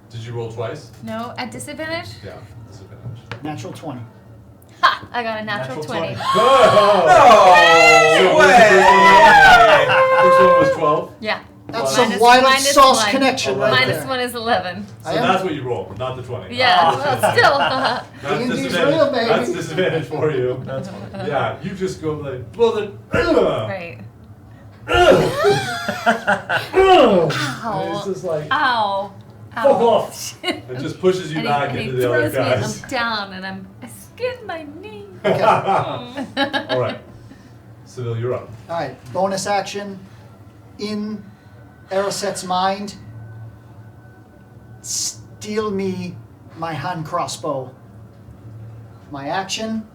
Did you roll twice? No, at disadvantage? Yeah, disadvantage. Natural 20. Ha! I got a natural 20. Oh! No way! First one was 12. Yeah. That's Minus- some wild minus sauce 1. connection right Minus there. 1 is 11. So I am- that's what you rolled, not the 20. Yeah, well, still. That's D&D's disadvantage. real, baby. That's disadvantage for you. That's yeah. You just go like, well then. Right. And it's Ow. just like, Ow. Fuck Ow. off. it just pushes you And back and into the other throws me and guys. I'm down and I skinned my knee. All right, Seville, you're up. Alright, bonus action. In Eraset's mind, steal me my hand crossbow. My action,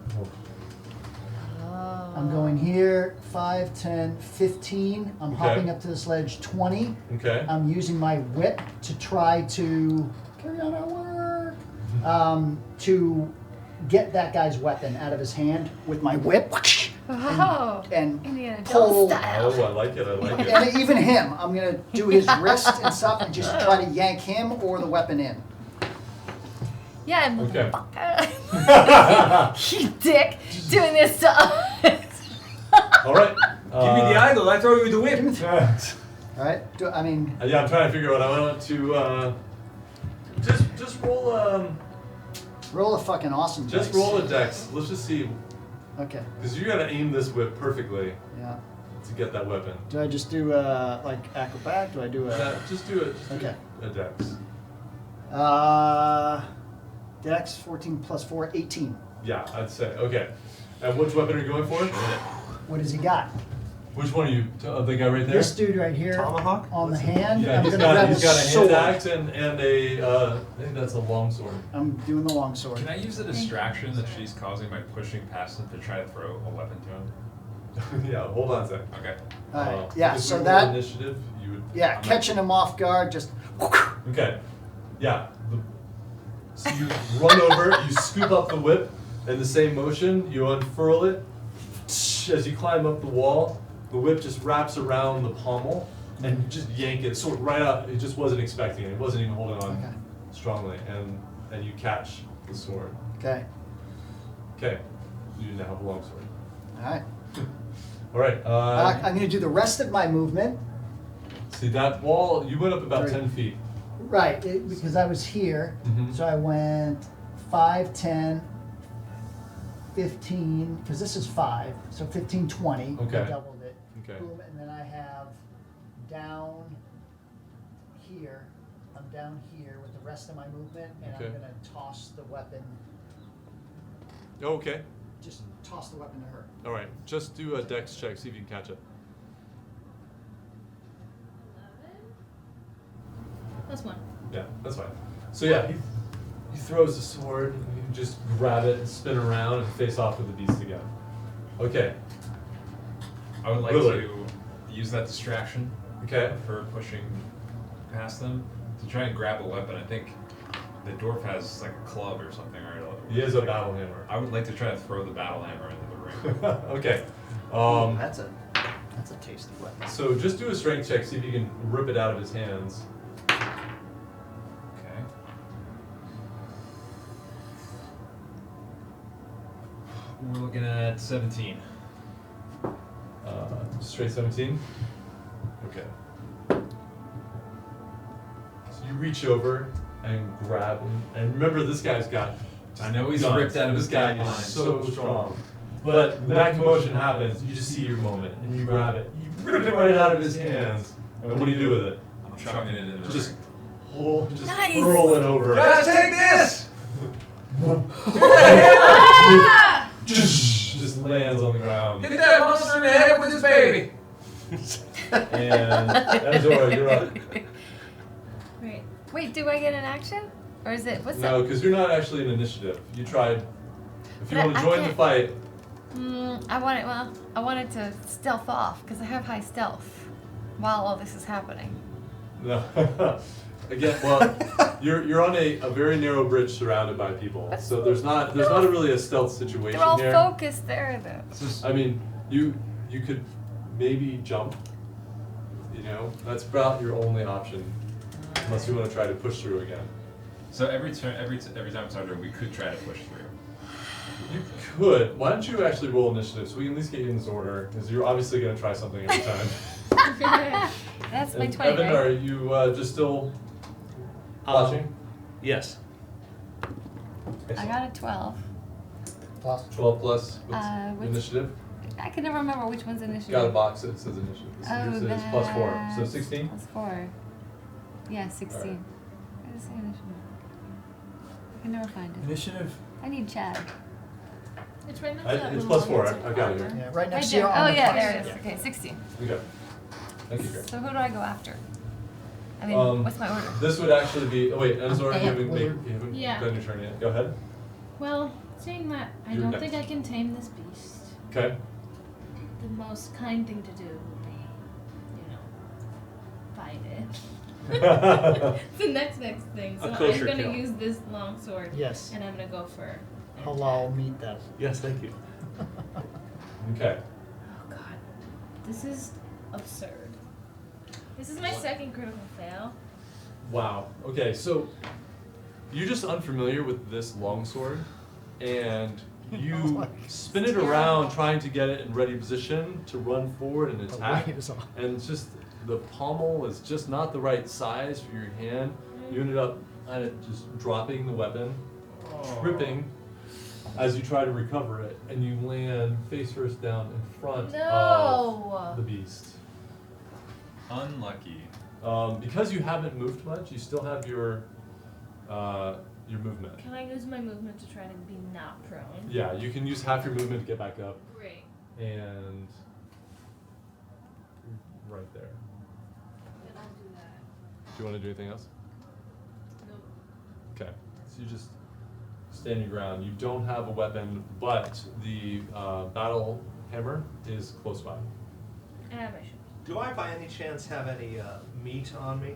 I'm going here, 5, 10, 15. I'm Okay. hopping up to this ledge, 20. Okay. I'm using my whip to try to carry on our work. To get that guy's weapon out of his hand with my whip. Oh, and Indiana pull. Jones style. Oh, I like it. I like it. And even him, I'm gonna do his wrist and stuff and just try to yank him or the weapon in. Yeah, I'm Okay. you dick, doing this to us. All right. Give me the idol, I throw you the whip. All right. I mean, Yeah, I'm trying to figure out. I want to just roll roll a fucking awesome just dice. roll a dex. Let's just see, Okay. because you gotta aim this whip perfectly Yeah. to get that weapon. Do I just do like acrobat? Do I do Yeah, just do it. Just Okay. Do a dex. Dex 14 plus 4, 18. Yeah, I'd say. Okay. And which weapon are you going for? What has he got? Which one are you? The guy right there? This dude right here Tomahawk? on the hand. Yeah, I'm he's gonna got grab a his sword. hand axe and a I think that's a long sword. I'm doing the long sword. Can I use the distraction that she's causing by pushing past him to try to throw a weapon to him? Yeah, hold on a sec. Okay. All right. Yeah. if So we roll that. initiative, you would. Yeah, catching him off guard. Just. Okay. Yeah. So you run over, you scoop up the whip, in the same motion, you unfurl it. As you climb up the wall, the whip just wraps around the pommel and you just yank it sort of right out. It just wasn't expecting it. It wasn't even holding on Okay. strongly, and you catch the sword. Okay. Okay. You now have a long sword. All right. All right. I'm going to do the rest of my movement. See that wall? You went up about Right. 10 feet. Right, because I was here. Mhm. So I went 5, 10, 15, because this is 5, so 15, 20. Okay. I doubled it. Okay. Boom, and then I have down here. I'm down here with the rest of my movement, and Okay. I'm going to toss the weapon. Oh, okay. Just toss the weapon to her. All right. Just do a dex check. See if you can catch it. 11. +1. Yeah, that's fine. So yeah, he throws the sword, and you just grab it and spin around and face off with the beast again. Okay. I would like Willard. to use that distraction Okay. of her pushing past them to try and grab a weapon. I think the dwarf has like a club or something, right? He has a battle hammer. I would like to try to throw the battle hammer into the ring. Okay. That's a tasty weapon. So just do a strength check. See if you can rip it out of his hands. Okay. We're looking at 17. Straight 17. Okay. So you reach over and grab him, and remember this guy's got. I know he's guns. ripped out of This his guy gun line. is so strong. But when that commotion happens, you just see your moment, and you grab it. You rip it right out of his hands. And what do you do with it? I'm chucking it into the Just ring. hold, just Nice. hurl it over. Guys, take this! Just lands on the ground. Hit that monster in the head with his baby! And Azora, you're up. Right. Wait, do I get an action? Or is it, what's No, that? because you're not actually an initiative. You tried. If you But want to I join the can't- fight, I wanted to stealth off, because I have high stealth while all this is happening. no. Again, well, you're on a very narrow bridge surrounded by people, so there's not really a stealth situation They're all here. focused there, though. I mean, you could maybe jump. You know, that's about your only option, unless you want to try to push through again. So every time it's our turn, we could try to push through. You could. Why don't you actually roll initiative so we can at least get you in this order? Because you're obviously going to try something every time. That's my And 20, Evan, right? are you just still watching? Yes. I got a 12. Plus. 12 plus what's Which- initiative? I can never remember which one's initiative. Got a box that says initiative. Oh, Yours is plus 4. So that's 16? Plus 4. Yeah, 16. Alright. Where does it say initiative? I can never find it. Initiative. I need Chad. It's right next I- to that it's little plus 4. one. I've got it here. Yeah, right Right next to there. your Oh, armor yeah, class. there it is. Yeah. Okay, 16. Okay. Thank you, Greg. So who do I go after? I mean, what's my order? This would actually be. Oh, wait, Enzor, you haven't Willard. Yeah. done your turn yet. Go ahead. Well, saying that, I You're don't next. think I can tame this beast. Okay. The most kind thing to do would be, fight it. The next thing. So A I'm kosher gonna kill. use this long sword. Yes. And I'm gonna go for an Halal meat that. Yes, thank you. Okay. Oh god. This is absurd. This is my second critical fail. Wow. Okay, so you're just unfamiliar with this longsword, and you spin it around trying to get it in ready position to run forward and attack. And it's just the pommel is just not the right size for your hand. You ended up kind of just dropping the weapon, tripping as you try to recover it, and you land face first down in front of the beast. Unlucky. Because you haven't moved much, you still have your movement. Can I use my movement to try to be not prone? Yeah, you can use half your movement to get back up, Great. and right there. Then I'll do that. Do you want to do anything else? Nope. Okay, so you just stand your ground. You don't have a weapon, but the battle hammer is close by. And I have my shield. Do I by any chance have any meat on me?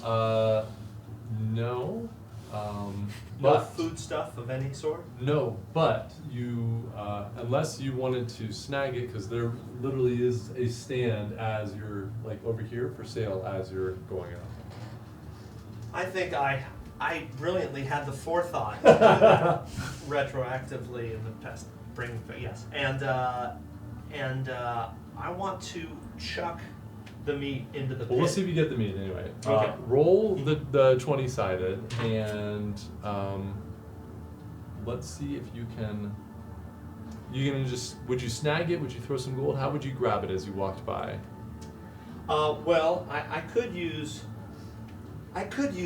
No. No But food stuff of any sort? no, but you, unless you wanted to snag it, because there literally is a stand as you're like over here for sale as you're going out. I think I brilliantly had the forethought retroactively in the past. Yes, and I want to chuck the meat into the pit. Well, let's see if you get the meat anyway. Okay. Roll the 20-sided, and let's see if you can. You gonna just? Would you snag it? Would you throw some gold? How would you grab it as you walked by? Well, I could use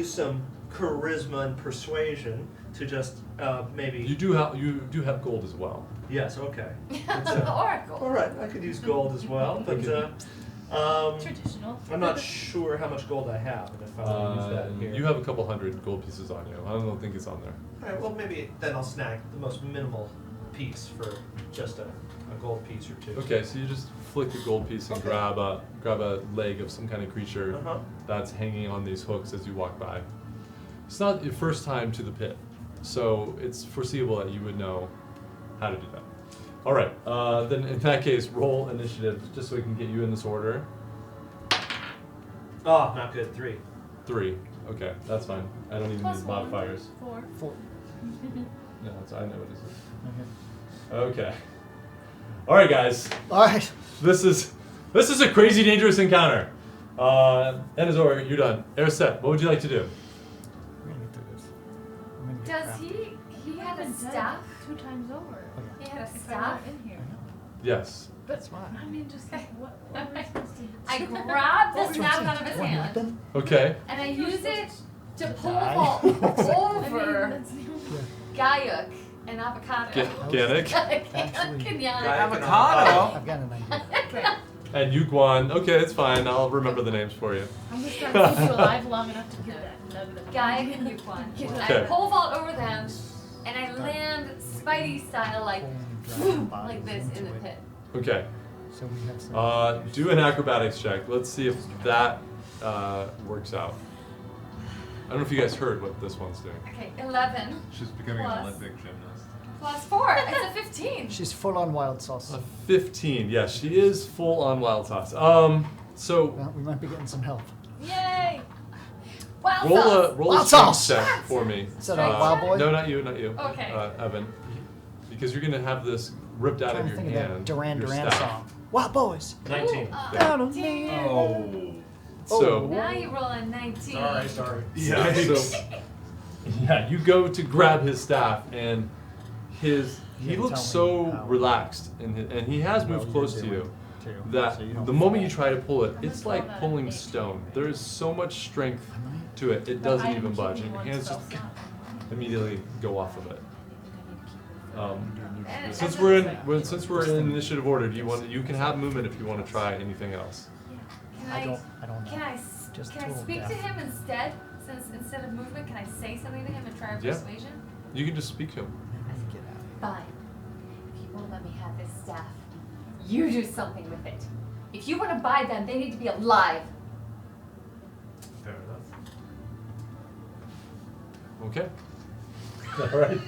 some charisma and persuasion to just maybe. You do have gold as well. Yes. Okay. Oracle. All right. I could use gold as well, but Traditional. I'm not sure how much gold I have, and if I want to use that here. You have a couple hundred gold pieces on you. I don't think it's on there. All right. Well, maybe then I'll snag the most minimal piece for just a gold piece or two. Okay, so you just flick the gold piece and Okay. grab a leg of some kind of creature Uh-huh. that's hanging on these hooks as you walk by. It's not your first time to the pit, so it's foreseeable that you would know how to do that. All right, then in that case, roll initiative just so we can get you in this order. Oh, not good. 3. 3. Okay, that's fine. I don't even Plus need one. modifiers. 4. 4. No, I know what this is. Okay. All right, guys. All right. This is a crazy dangerous encounter. Enazor, you're done. Airset, what would you like to do? We're gonna get through this. I'm gonna get Does crafty. he had a staff? 2 times over. He had a If I staff? were in here. Yes. That's fine. I mean, just like, what were we supposed to do? I grabbed the staff out of his One hand weapon? Okay. and I use it to pole die. vault I mean, over that's the only- Gayuk and avocado. Ganik. Gayuk and Yannick. Avocado. I've got an idea. Great. And Yuguan. Okay, it's fine. I'll remember the names for you. I'm just trying to keep you alive long enough to get that nugget of Gayuk and Yuquan. Okay. I pole vault over them and I land Spidey style like like this in the pit. Okay. So we have some. Do an acrobatics check. Let's see if that works out. I don't know if you guys heard what this one's doing. Okay, 11 She's becoming Plus. an Olympic gymnast. plus 4. It's a 15. She's full on wild sauce. A 15. Yes, she is full on wild sauce. So Well, we might be getting some help. Yay! Wild roll sauce. a Wild strength sauce. check for me. Is that a wild boy? No, not you, not you. Okay. Evan, because you're gonna have this ripped out I'm of your trying to think of that hand. Duran your Duran staff. song. Wild boys. 19. Down on Damn. me. Oh. So Now you roll a 19. Sorry. yeah, so yeah, you go to grab his staff, and he didn't looks tell me so how. relaxed, and he has moved close to you. That the moment you try to pull it, it's like pulling stone. There is so much strength to it, it doesn't I am even budge, keeping and your one hands spell just slot. immediately go off of it. And Since as we're a- since we're in initiative order, you can have movement if you want to try anything else. Can I I don't know. can I Just can I tool speak to death. him instead? Since instead of movement, can I say something to him and try Yeah. persuasion? You can just speak to him. Get out of here. Fine. If you won't let me have this staff, you do something with it. If you want to buy them, they need to be alive. Fair enough. Okay. All right.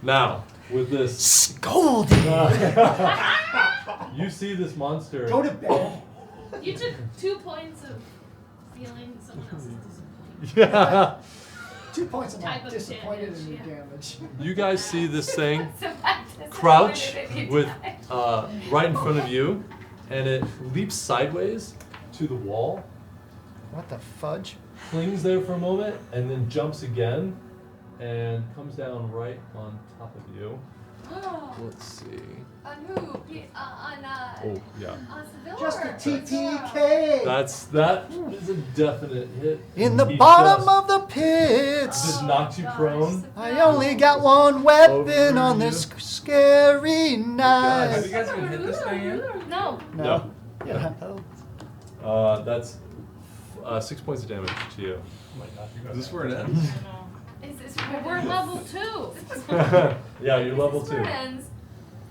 Now, with this. Scold You see this monster. Go to bed. You took 2 points of feeling someone else's disappointment. Yeah. 2 points of Type of disappointed in your damage, damage. You guys see this thing So I'm disappointed crouch that you with died. right in front of you, and it leaps sideways to the wall, What the fudge? clings there for a moment, and then jumps again, and comes down right on top of you. Let's see. On who? On Oh yeah. on Seville Just a or TTK. That is a definite hit. In the He bottom just- of the pits. Just knocked you prone. I only got one Over weapon on you. this scary Have night. you guys even hit this thing yet? No. No. No. Yeah. That's 6 points of damage to you. Oh my gosh, you Is guys this have- where it ends? Is this But where we're it level ends? 2. Yeah, you're level This is where it 2. ends.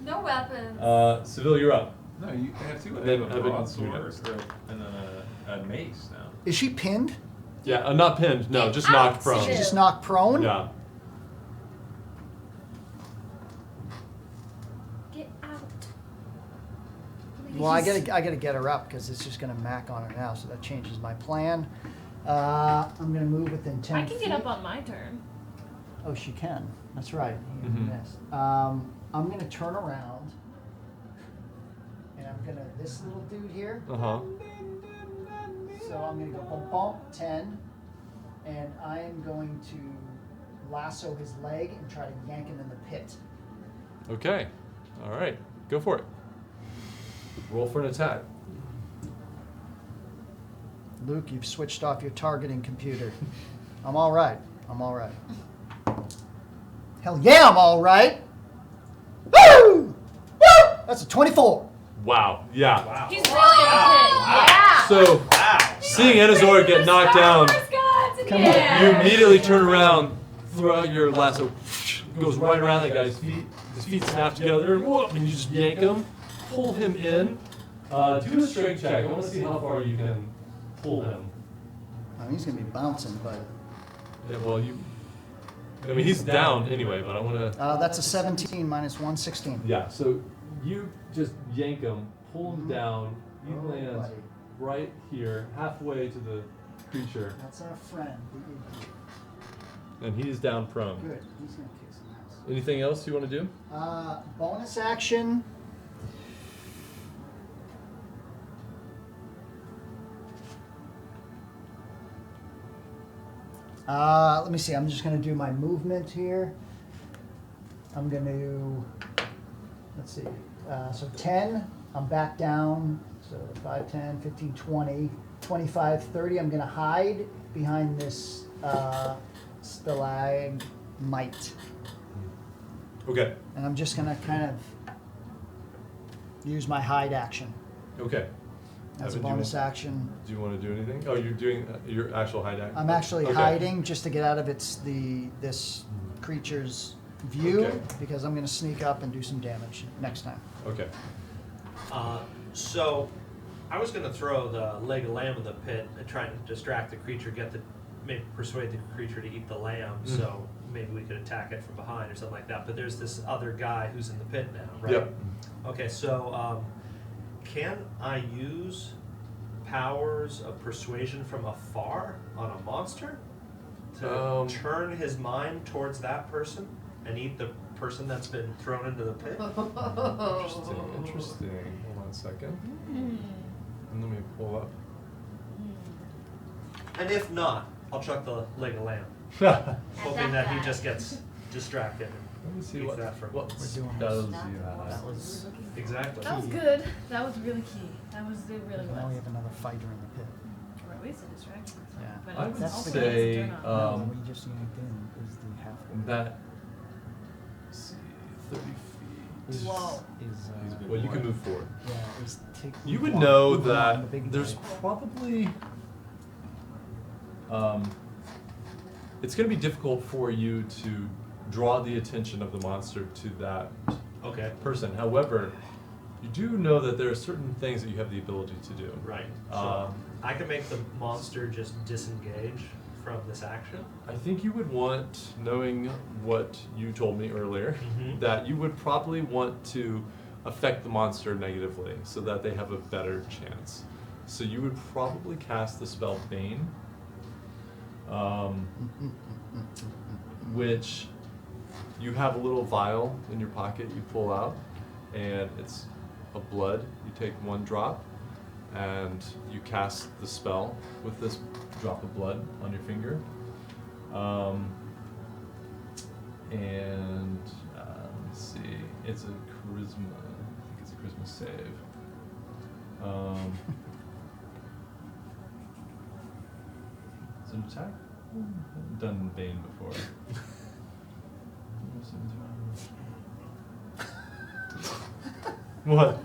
No weapons. Seville, you're up. No, you have two. And They have then a Evan, broadsword, you And then a mace now. Is she pinned? Yeah, not pinned. No, just Out, knocked prone. She Seville. just knocked prone? Yeah. Get out. Well, I gotta get her up because it's just gonna mac on her now, so that changes my plan. I'm gonna move within 10 I can get feet. up on my turn. Oh, she can. That's right. You Mhm. missed. I'm gonna turn around, and I'm gonna this little dude here. Uh huh. So I'm gonna go bump bump 10, and I am going to lasso his leg and try to yank him in the pit. Okay. All right. Go for it. Roll for an attack. Luke, you've switched off your targeting computer. I'm all right. I'm all right. Hell yeah, I'm all right. Woo! Woo! That's a 24. Wow. Yeah. He's really in the pit. Yeah. So, seeing Enazor get knocked down, Come you immediately turn around, throw out your lasso, goes right around that guy's feet. His feet snap together, and whoop, and you just yank him, pull him in. Do a strength check. I want to see how far you can pull him. I mean, he's gonna be bouncing, but Yeah, well, I mean, he's down anyway, but I want to. that's a 17 minus 116. Yeah, so you just yank him, pull him down. He Oh, lands buddy. right here, halfway to the creature, That's our friend. The idiot. and he's down prone. Good. He's gonna kick some ass. Anything else you want to do? Bonus action. Let me see. I'm just going to do my movement here. I'm going to, let's see. So 10, I'm back down. So 5, 10, 15, 20, 25, 30. I'm going to hide behind this stalagmite. Okay. And I'm just going to kind of use my hide action. Okay. That's a Evan, do you bonus want- action. Do you want to do anything? Oh, you're doing your actual hide action. I'm actually Okay. hiding just to get out of this creature's view Okay. because I'm going to sneak up and do some damage next time. Okay. So, I was gonna throw the leg of lamb in the pit and try to distract the creature, maybe persuade the creature to eat the lamb, so maybe we could attack it from behind or something like that. But there's this other guy who's in the pit now, right? Yep. Okay, so can I use powers of persuasion from afar on a monster to turn his mind towards that person and eat the person that's been thrown into the pit? Interesting. Hold on a second. And let me pull up. And if not, I'll chuck the leg of lamb, Let hoping that he just gets distracted. me see Eats what that from what We're doing spells this. you have. That was. Exactly. That was good. That was really key. It really Now we was. have another fighter in the pit. Or at least a distraction. Yeah. But I it would also the say, needs to turn on. No, we just yanked in is the half. That. Let's see, 30 feet. Whoa. Is Well, you can move forward. Yeah, is take. You would one- know move one on the that big there's guy. probably it's going to be difficult for you to draw the attention of the monster to that Okay. person. However, you do know that there are certain things that you have the ability to do. Right. So I can make the monster just disengage from this action? I think you would want, knowing what you told me earlier, that you would probably want to affect the monster negatively so that they have a better chance. So you would probably cast the spell Bane, which you have a little vial in your pocket you pull out, and it's of blood. You take 1 drop, and you cast the spell with this drop of blood on your finger. And let's see, it's a charisma. I think it's a charisma save. Is it an attack? I've done Bane before. What?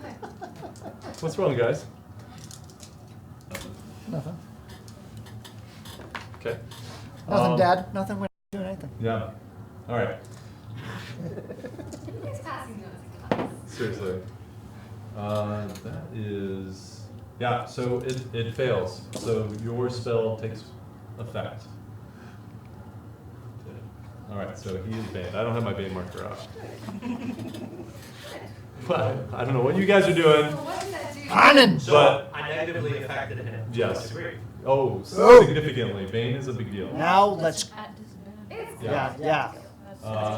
What's wrong, guys? Nothing. Okay. Nothing, Dad. Nothing. We're not doing anything. Yeah. All right. Who's passing those? Seriously. That is. Yeah. So it fails. So your spell takes effect. All right. So he is banned. I don't have my Bane marker up. But I don't know what you guys are doing. So what does that do? Cannon! So But- I negatively affected him. to Yes. a degree. Oh, Oh. significantly. Bane is a big deal. Now let's. At disadvantage. It's Yeah.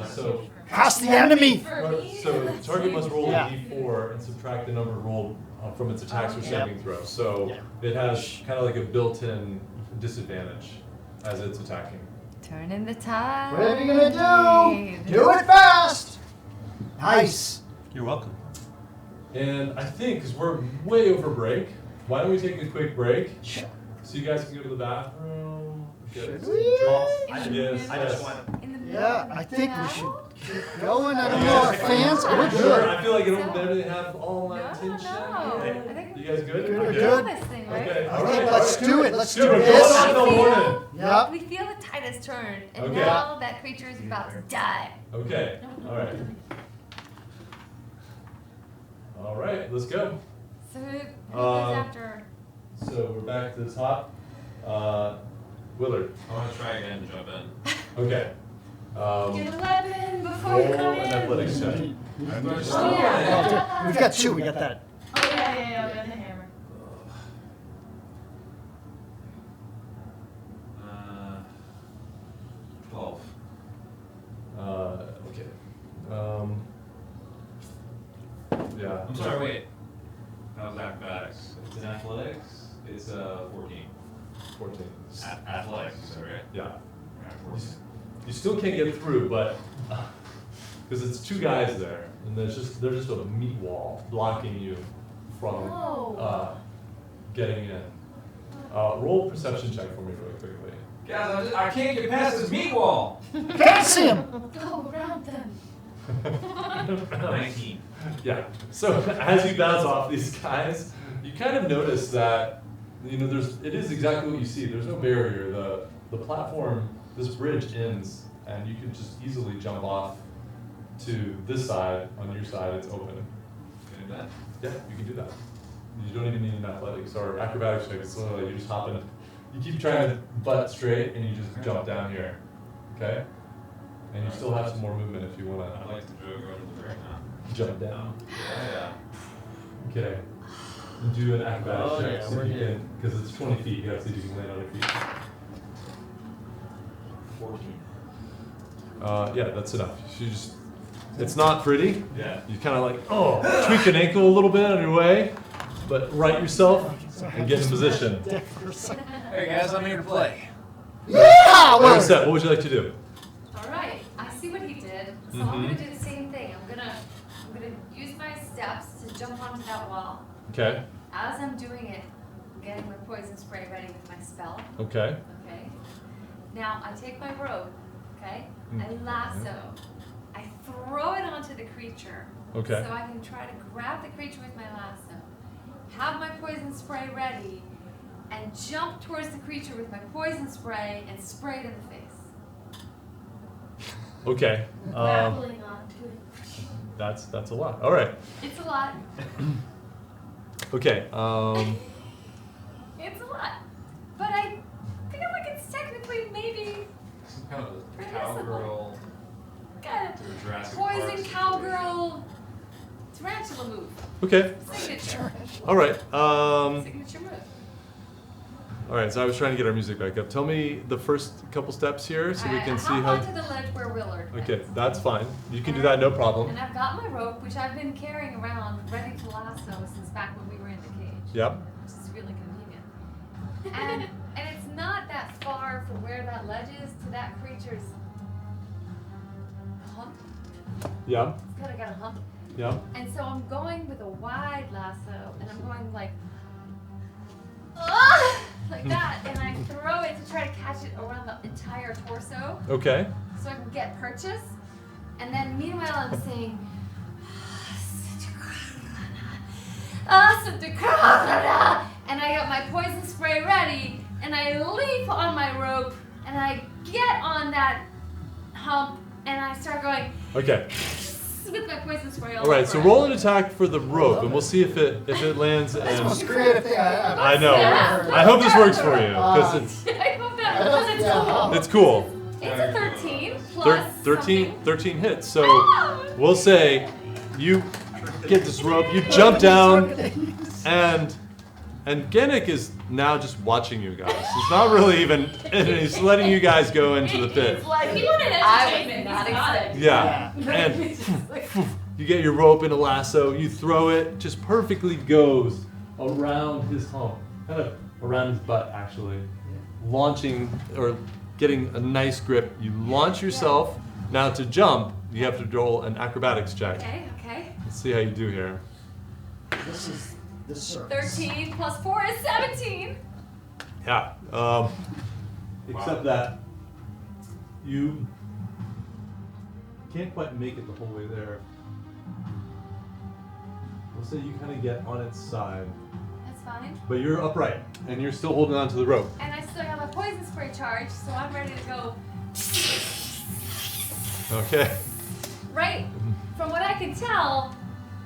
So. Cast the enemy! for me. So the target must roll Yeah. a d4 and subtract the number rolled from its attacks or Okay. saving throw. So Yeah. it has kind of like a built-in disadvantage as it's attacking. Turn in the tide. What are you gonna do? Do it fast! Nice. You're welcome. And I think, because we're way over break, why don't we take a quick break so you guys can go to the bathroom? Should we? Yes. I just went. In the middle Yeah, of the I think we canal? should keep going. I don't know. Our fans, we're Sure, good. I feel like you don't really have all my No, attention. no. I think You guys good? Good, we're good. doing this thing, right? Okay, all Okay, right. let's all do right. it. Let's Dude, do we're this. going on till morning. Yep. We feel the tide has turned, and Okay. now that creature is about to die. Okay, all right. All right, let's go. So who Um, goes after? So we're back to the top. Willard. I want to try again and jump in. Okay. Get a weapon before Roll you come an in. athletics check. I'm going to Oh, yeah. We've got 2. We got that. Oh yeah, we got the hammer. 12. Okay. Yeah. I'm sorry, wait. That was acrobatics. It's in athletics. It's 14. 14. Athletics, is that right? Yeah. Alright, 14. You still can't get through, but because it's 2 guys there, and there's just a meat wall blocking you from Whoa. getting in. Roll a perception check for me really quickly. Guys, I can't get past this meat wall. Can't see him. Go around them. 19. Yeah. So as you bounce off these guys, you kind of notice that it is exactly what you see. There's no barrier. The platform, this bridge ends, and you can just easily jump off to this side. On your side, it's open. Can I do that? Yeah, you can do that. You don't even need an athletics or acrobatics check. It's literally you just hop in. You keep trying to butt straight, and you just jump down here. Okay. And you still have some more movement if you want I'd to like to go to the very now. jump down. Yeah. Okay. And do an acrobatics Oh, check. yeah, See we're if you good. can, because it's 20 feet. You have to see if you can land on your feet. 14. Yeah, that's enough. It's not pretty. Yeah. You kind of like, tweak an ankle a little bit on your way, but right yourself and get in position. Hey guys, I'm here to play. Yeah! Well, set. What would you like to do? All right, I see what he did, so I'm gonna do the same thing. I'm gonna use my steps to jump onto that wall. Okay. As I'm doing it, I'm getting my poison spray ready with my spell. Okay. Okay. Now I take my rope. Okay. I lasso. I throw it onto the creature. Okay. So I can try to grab the creature with my lasso, have my poison spray ready, and jump towards the creature with my poison spray and spray it in the face. Okay. Grappling onto it. That's a lot. All right. It's a lot. Okay. It's a lot. But I feel like it's technically classic poison parks. cowgirl tarantula move. Okay. Signature. All right. Signature move. All right. So I was trying to get our music back up. Tell me the first couple steps here, so we can see hop how. onto the ledge where Willard went. Okay, that's fine. You can do that, no problem. And I've got my rope, which I've been carrying around, ready to lasso since back when we were in the cage. Yep. Which is really convenient. And it's not that far from where that ledge is to that creature's hump. Yep. It's kind of got a hump. Yep. And so I'm going with a wide lasso, and I'm going like, "Ugh!" like that, and I throw it to try to catch it around the entire torso, Okay. so I can get purchase. And then meanwhile I'm saying, and I got my poison spray ready, and I leap on my rope, and I get on that hump, and I start going Okay. with my poison spray all All right. over So it. roll an attack for the rope, and we'll see if it lands. That's the And most creative thing I know. Yeah. I hope this works for you because it's I hope that because it's cool. it's cool. It's a 13 plus 13 hits. So we'll say you get this rope, you jump down, and Genic is now just watching you guys. He's not really even, and he's letting you guys go into the pit. It's like he wanted I was entertainment. not He's got it. expecting. Yeah, and you get your rope and a lasso, you throw it, just perfectly goes around his hump, kind of around his butt actually, launching or getting a nice grip. You launch yourself. Now to jump, you have to roll an acrobatics check. Okay, okay. Let's see how you do here. This is the circus. 13 plus 4 is 17. Yeah. Except that you can't quite make it the whole way there. We'll say you kind of get on its side, That's fine. but you're upright and you're still holding on to the rope. And I still have a poison spray charge, so I'm ready to go. Okay. Right? From what I can tell,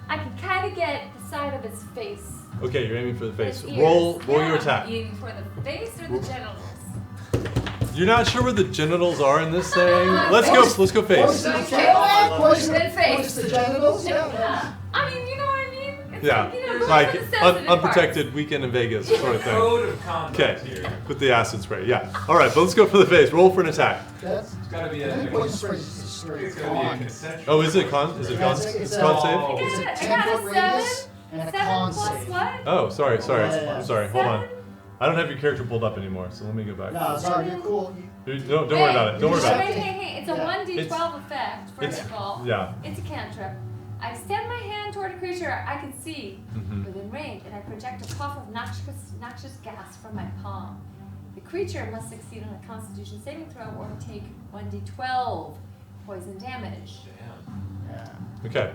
I can kind of get the side of its face. Okay, you're aiming for the face. Its ears. Roll your Yeah, attack. Aiming for the face or the genitals? You're not sure where the genitals are in this thing. Let's go face. Poison the genitals, poison Good face. the genitals. Yeah. I mean, you know what I mean? It's Yeah, like, you know, going like for the sensitive unprotected weekend in Vegas sort of thing. Code of conduct Okay, here. with the acid spray. Yeah. All right, but let's go for the face. Roll for an attack. That's, It's gotta be I think a. poison spray is just It's straight gotta be a con. consensual. Oh, is it con? Is it con? It's It's a- con I save? got It's a I 10 got foot a radius 7. and a 7 con plus save. what? Oh, sorry. Yeah. Sorry. Hold on. I don't have your character pulled up anymore, so let me go back. No, sorry, you're cool. No, don't worry about it. Don't worry about it. Hey, it's a Yeah. 1d12 effect, first It's- of all. yeah. It's a cantrip. I extend my hand toward a creature I can see Mhm. within range, and I project a puff of noxious gas from my palm. The creature must succeed on a Constitution saving throw or take 1d12 poison damage. Yeah. Okay.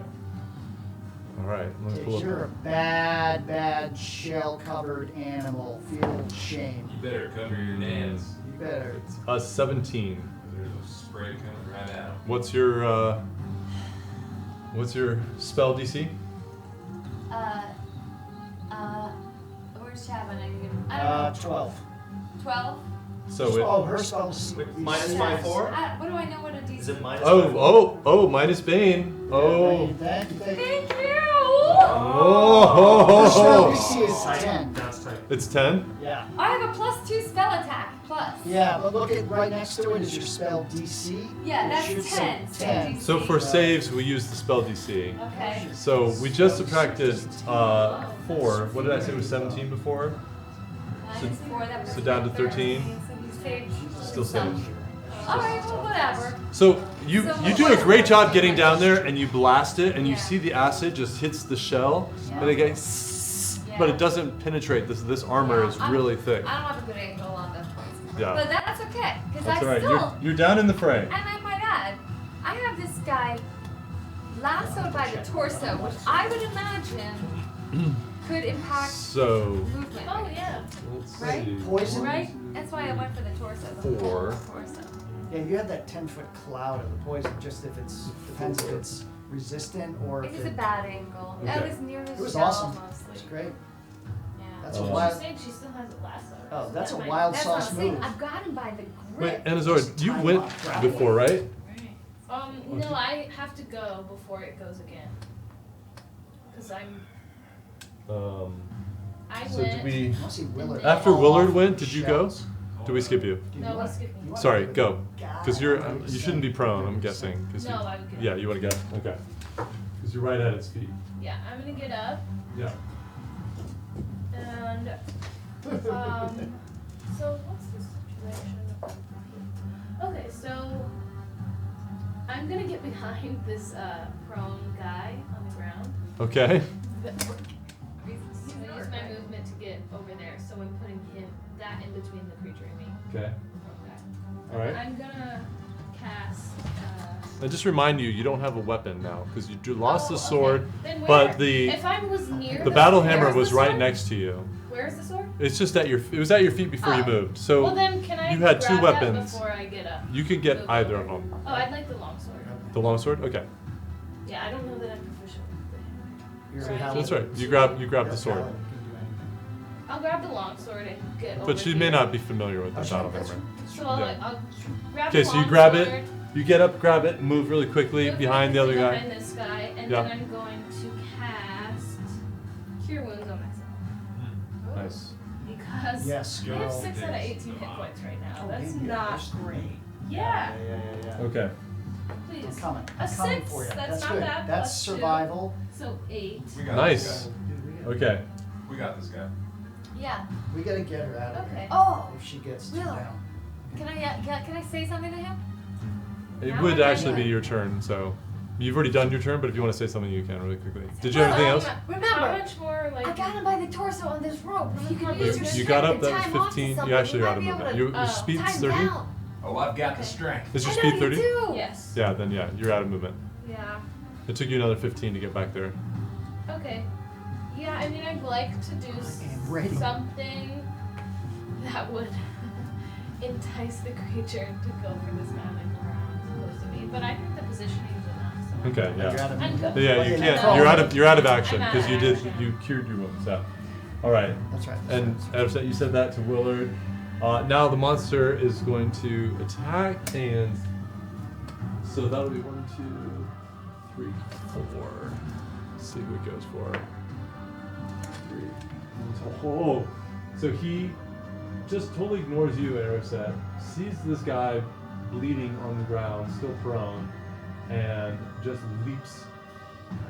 All right. Let's pull You're a up. bad shell-covered animal. Feel shame. You better cover your dance. You better. It's a 17. There's a spray coming right at him. What's your spell DC? Where's Chapman? I don't know. 12. 12? So Oh, her spell's Minus my 4? What do I know what a DC Is it minus minus Bane. Oh. Thank you. Thank you! Her spell Oh. DC is 10. That's tight. It's 10. Yeah. I have a +2 spell attack, plus. Yeah, but look at right next to it is your spell DC. Yeah, It that's should 10. say 10. So for saves, we use the spell DC. Okay. So we just subtracted 4. What did I say was 17 before? Minus 4, that was so down to 13. So you saved Still saves. Alright, well, whatever. So you So do a what- great job getting down there, and you blast it, and you Yeah. see the acid just hits the shell, but it gets, but it doesn't penetrate. This armor is I'm- really thick. I don't have a good angle on the poison. Yeah. But that's okay, because That's I all right. still, You're down in the fray. and I might add, I have this guy lassoed by the torso, which I would imagine could impact So movement. Oh yeah. let's Right? see. Poison? Right? That's why I went for the torso. The 4. whole torso. Yeah, you have that 10-foot cloud of the poison, just if it's, depends if it's resistant or It if was a it. bad angle. That Okay. was near the It was shell awesome. mostly. It's great. Yeah. That's Oh. a She's wild. saying she still has a lasso. Oh, that's a That might- wild That's what I'm sauce saying. move. I've got him by the Wait, grip. Anazor, you went before, right? Right. No, I have to go before it goes again. Cause I So went. did we? I want to see Willard. After fall Willard off went, did you go? shelves. Did we skip you? Do you No, wanna- we skipped me. you wanna Sorry, give it go. a guy? Because you shouldn't be prone, I'm guessing. 'cause No, you, I would get Yeah, up. you want to go? Okay. Because you're right at its feet. Yeah, I'm gonna get up Yeah. and so what's the situation? Okay, so I'm gonna get behind this prone guy on the ground. Okay. I'm gonna use my movement to get over there, so I'm putting that in between the creature and me. Okay. Okay. All right. I'm gonna cast. And just remind you, you don't have a weapon now because you lost the okay. sword, Then where? but the If I was near the battle where's hammer the was right sword? next to you. Where's the sword? It's just at it was at your feet before you Oh. moved. So Well then, can I you had two grab that weapons. before I get up? You could get Move either over? of them. Oh, I'd like the long sword. The long sword? Okay. Yeah, I don't know that I'm proficient with You're a Right. paladin. That's right. You grab You're the a sword. paladin, you can do anything. I'll grab the long sword and get over But she here. may not be familiar with the That's battle right, hammer. So I'll, Yeah. I'll grab Okay, the so you long grab sword, it, you get up, grab it, move really quickly move behind the other quickly guy. behind this guy, and Yeah. then I'm going to cast Cure Wounds on myself. Nice. Because Yes, I have girl. 6 out of 18 hit points right now. Oh, That's damn, not that's great. Yeah, Yeah. yeah. Okay. Please. I'm coming. A I'm coming 6, for you. that's not good. bad, That's plus 2. survival. So 8. We got Nice. this guy. Okay. We got this guy. Yeah. We gotta get her out of Okay. here. Oh, If she gets too Will. down. can I say something to him? It Now would I'm actually be ready. your turn, so you've already done your turn, but if you want to say something, you can really quickly. Did you have Well, anything else? How Remember, much more, like... I got him by the torso on this rope. If you can use your You strength got up, and that time was off to 15. You something, actually you are might out of be able movement. to, Your speed's time 30? down. Oh, I've got the Okay. strength. Is your I know speed you 30? do. Yes. Yeah, then yeah, you're out of movement. Yeah. It took you another 15 to get back there. Okay. Yeah, I mean, I'd like to do am ready. something that would entice the creature to go for this mountain around close to me, but I think the positioning is enough. So Okay, You're yeah. out of I'm movement. good. Yeah, Well, you yeah, can't. You're out of action I'm out because of you action. you cured your wounds. Yeah. All right. That's right. And Evan, you said that to Willard. Now the monster is going to attack, and so that'll be 1, 2, 3, 4. Let's see who it goes for. 3. Oh, so he just totally ignores you, Aeroset. Sees this guy bleeding on the ground, still prone, and just leaps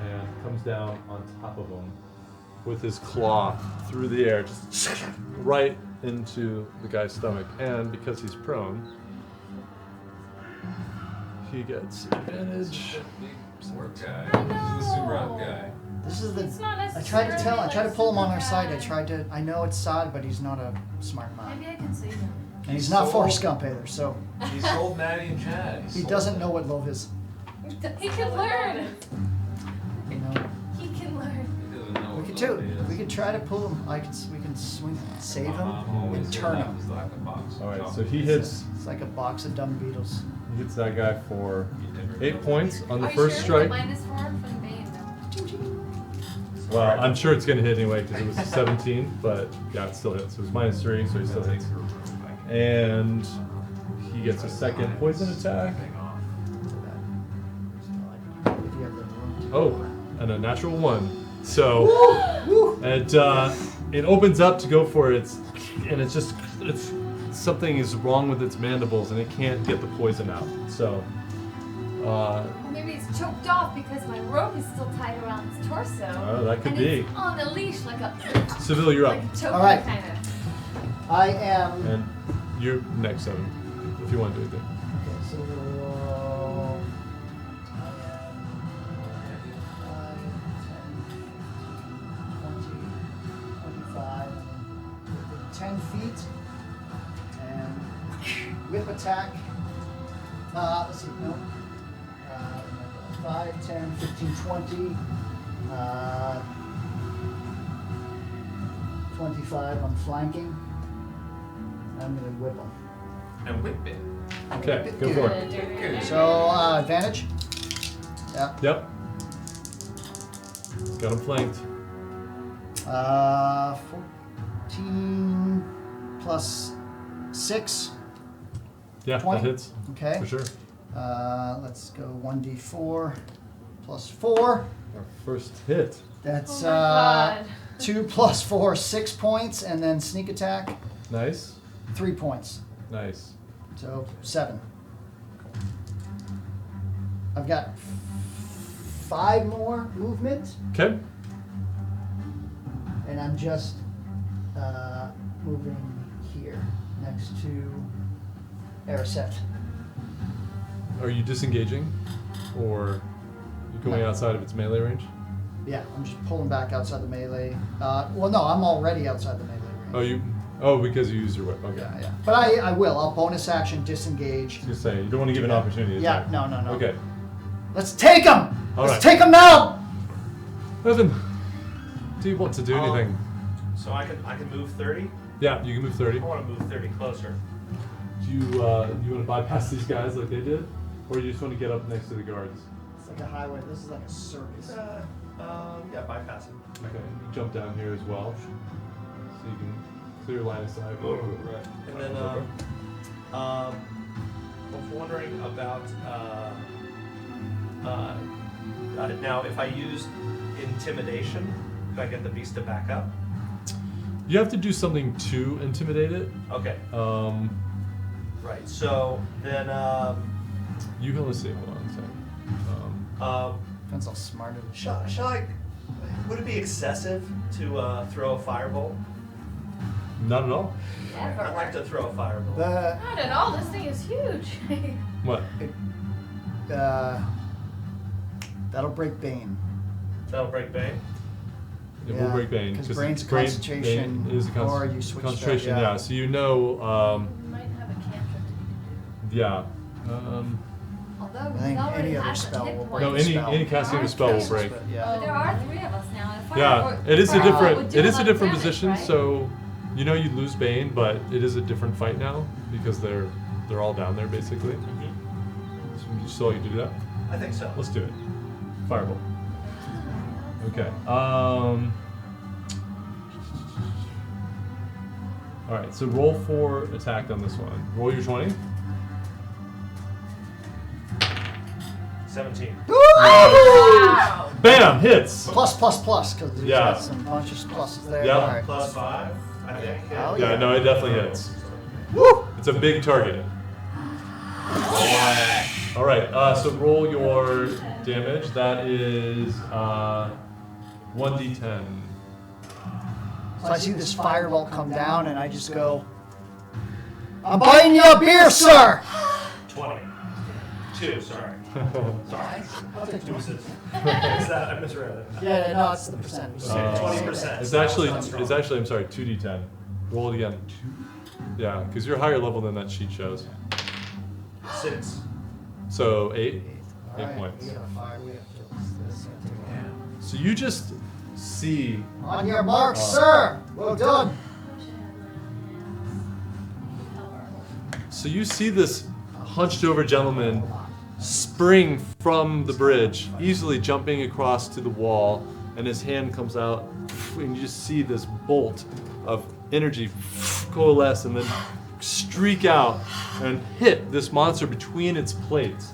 and comes down on top of him with his claw through the air, just right into the guy's stomach. And because he's prone, he gets advantage. Poor guy. I This is the super know. out guy. This is It's not I tried to necessarily, I tried to like, pull him on our super side. bad. I know it's Sod, but he's not a smart mind. Maybe I can save him. And he's not Forrest Gump either, so He sold Maddie and Chad. he doesn't know what love is. He can learn. You know. He can learn. He doesn't know We what could love too. is. We could try to pull him. We can swing, save My him, mom always and said turn that him. was like a box of All right, so chocolates. he hits. It's like a box of dumb beetles. He hits that guy for You never 8 know. points on the Are you first sure? strike. -4 from the Bane, though. Well, I'm sure it's gonna hit anyway because it was 17, but yeah, it still hits. It was -3, so he still hits. And he gets a second poison attack. If you have the room to- Oh, and a natural 1. So it opens up to go for it, and it's something is wrong with its mandibles, and it can't get the poison out. So Well, maybe it's choked off because my rope is still tied around its torso. Oh, that could and be. It's on a leash like a Seville, you're up, like a choker All right. kind of. I am. and you're next, Evan, if you want to do anything. Okay, so I am 5, 10, 20, 25, 10 feet, and whip attack. Let's see, no. 5, 10, 15, 20. 25 on flanking. I'm gonna whip him. And whip it. Okay, go for it. So advantage. Yeah. Yep. Got him flanked. 14 plus 6. Yeah, 20? that hits Okay. for sure. Let's go 1d4 plus 4. Our first hit. That's Oh my God. 2 plus 4, 6 points, and then sneak attack, Nice. 3 points. Nice. So 7. I've got 5 more movement, Okay. and I'm just moving here next to Ariset. Are you disengaging, or you going No. outside of its melee range? Yeah, I'm just pulling back outside the melee. Well, no, I'm already outside the melee range. Because you used your whip. Okay. Yeah, yeah. But I will. I'll bonus action disengage. I was gonna say you don't want to give an opportunity. to Yeah, attack. no. Okay. Let's take him! All Let's right. take him now! Evan, do you want to do anything? So I can move 30. Yeah, you can move 30. I want to move 30 closer. Do you want to bypass these guys like they did, or you just want to get up next to the guards? It's like a highway. This is like a circus. Yeah, bypass him. Okay. You jump down here as well, so you can clear line of sight. Right. And then I was wondering about now if I use intimidation, do I get the beast to back up? You have to do something to intimidate it. Okay. Right. So then You can let's see. Hold on a second. Depends how smart it is. shall I? Would it be excessive to throw a firebolt? Not at all. I'd like to throw a firebolt. Not at all. This thing is huge. What? That'll break Bane. That'll break Bane. It Yeah, will break Bane. 'cause it's Brain's brain- concentration, Bane is a or you switch that, concentration. yeah. Yeah. So you know. We might have a cantrip. Yeah. Although I he's think already any other has a spell hit will point. break No, the any spell. casting of a spell will Cases, break. but But yeah. there are 3 of us now. and Yeah, it is a Fireball different. would do It a is a lot of different damage, position. right? So, you know, you lose Bane, but it is a different fight now because they're all down there basically. So you do that. I think so. Let's do it. Fireball. Okay. All right. So roll for attack on this one. Roll your 20. 17. Wow. Bam! Hits. Plus, because he's Yeah. got some bunches of pluses there. Yeah. All right. Plus 5. I think. Oh, Yeah. yeah. No, it definitely hits. Woo! It's a big target. All right. So roll your damage. That is 1d10. So I see this fireball come down, and I just go, I'm buying you a beer, sir! 20. 2. Sorry. Sorry. I'll take deuces. Is that? I misread it. Yeah, no, it's the percentage. 20%. It's actually I'm sorry, 2d10. Roll it again. Yeah, because you're higher level than that sheet shows. 6. So 8 All right, points. we got a fire, we have to- So you just see On your mark, sir! Well done! this hunched over gentleman spring from the bridge, easily jumping across to the wall, and his hand comes out, and you just see this bolt of energy coalesce and then streak out and hit this monster between its plates.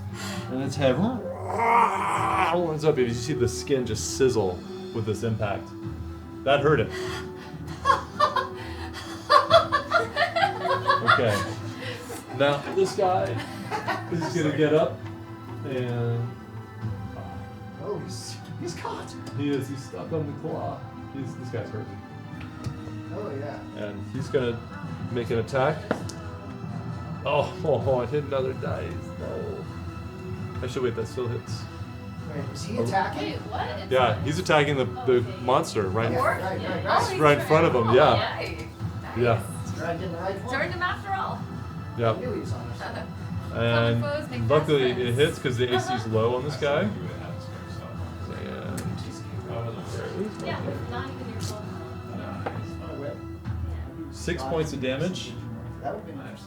And its head runs up, and you see the skin just sizzle with this impact. That hurt him. Okay. Now this guy is gonna get up and Oh, he's caught! he's stuck on the claw. This guy's hurt. Oh, yeah. And he's gonna make an attack. Oh, I hit another dice. No. Actually, wait, that still hits. Wait, is he attacking? Wait, what? It's Yeah, like- he's attacking the monster right, Yeah. Orc? Right. Oh, he's right in front of him. Yeah, Nice. yeah, Right in the right one. Turned him after all. yeah. I knew he was on his side. And Common foes make luckily fast it friends. hits because the AC is low on this guy. And Yeah, but not even your fault. 6 points of damage. That would be nice.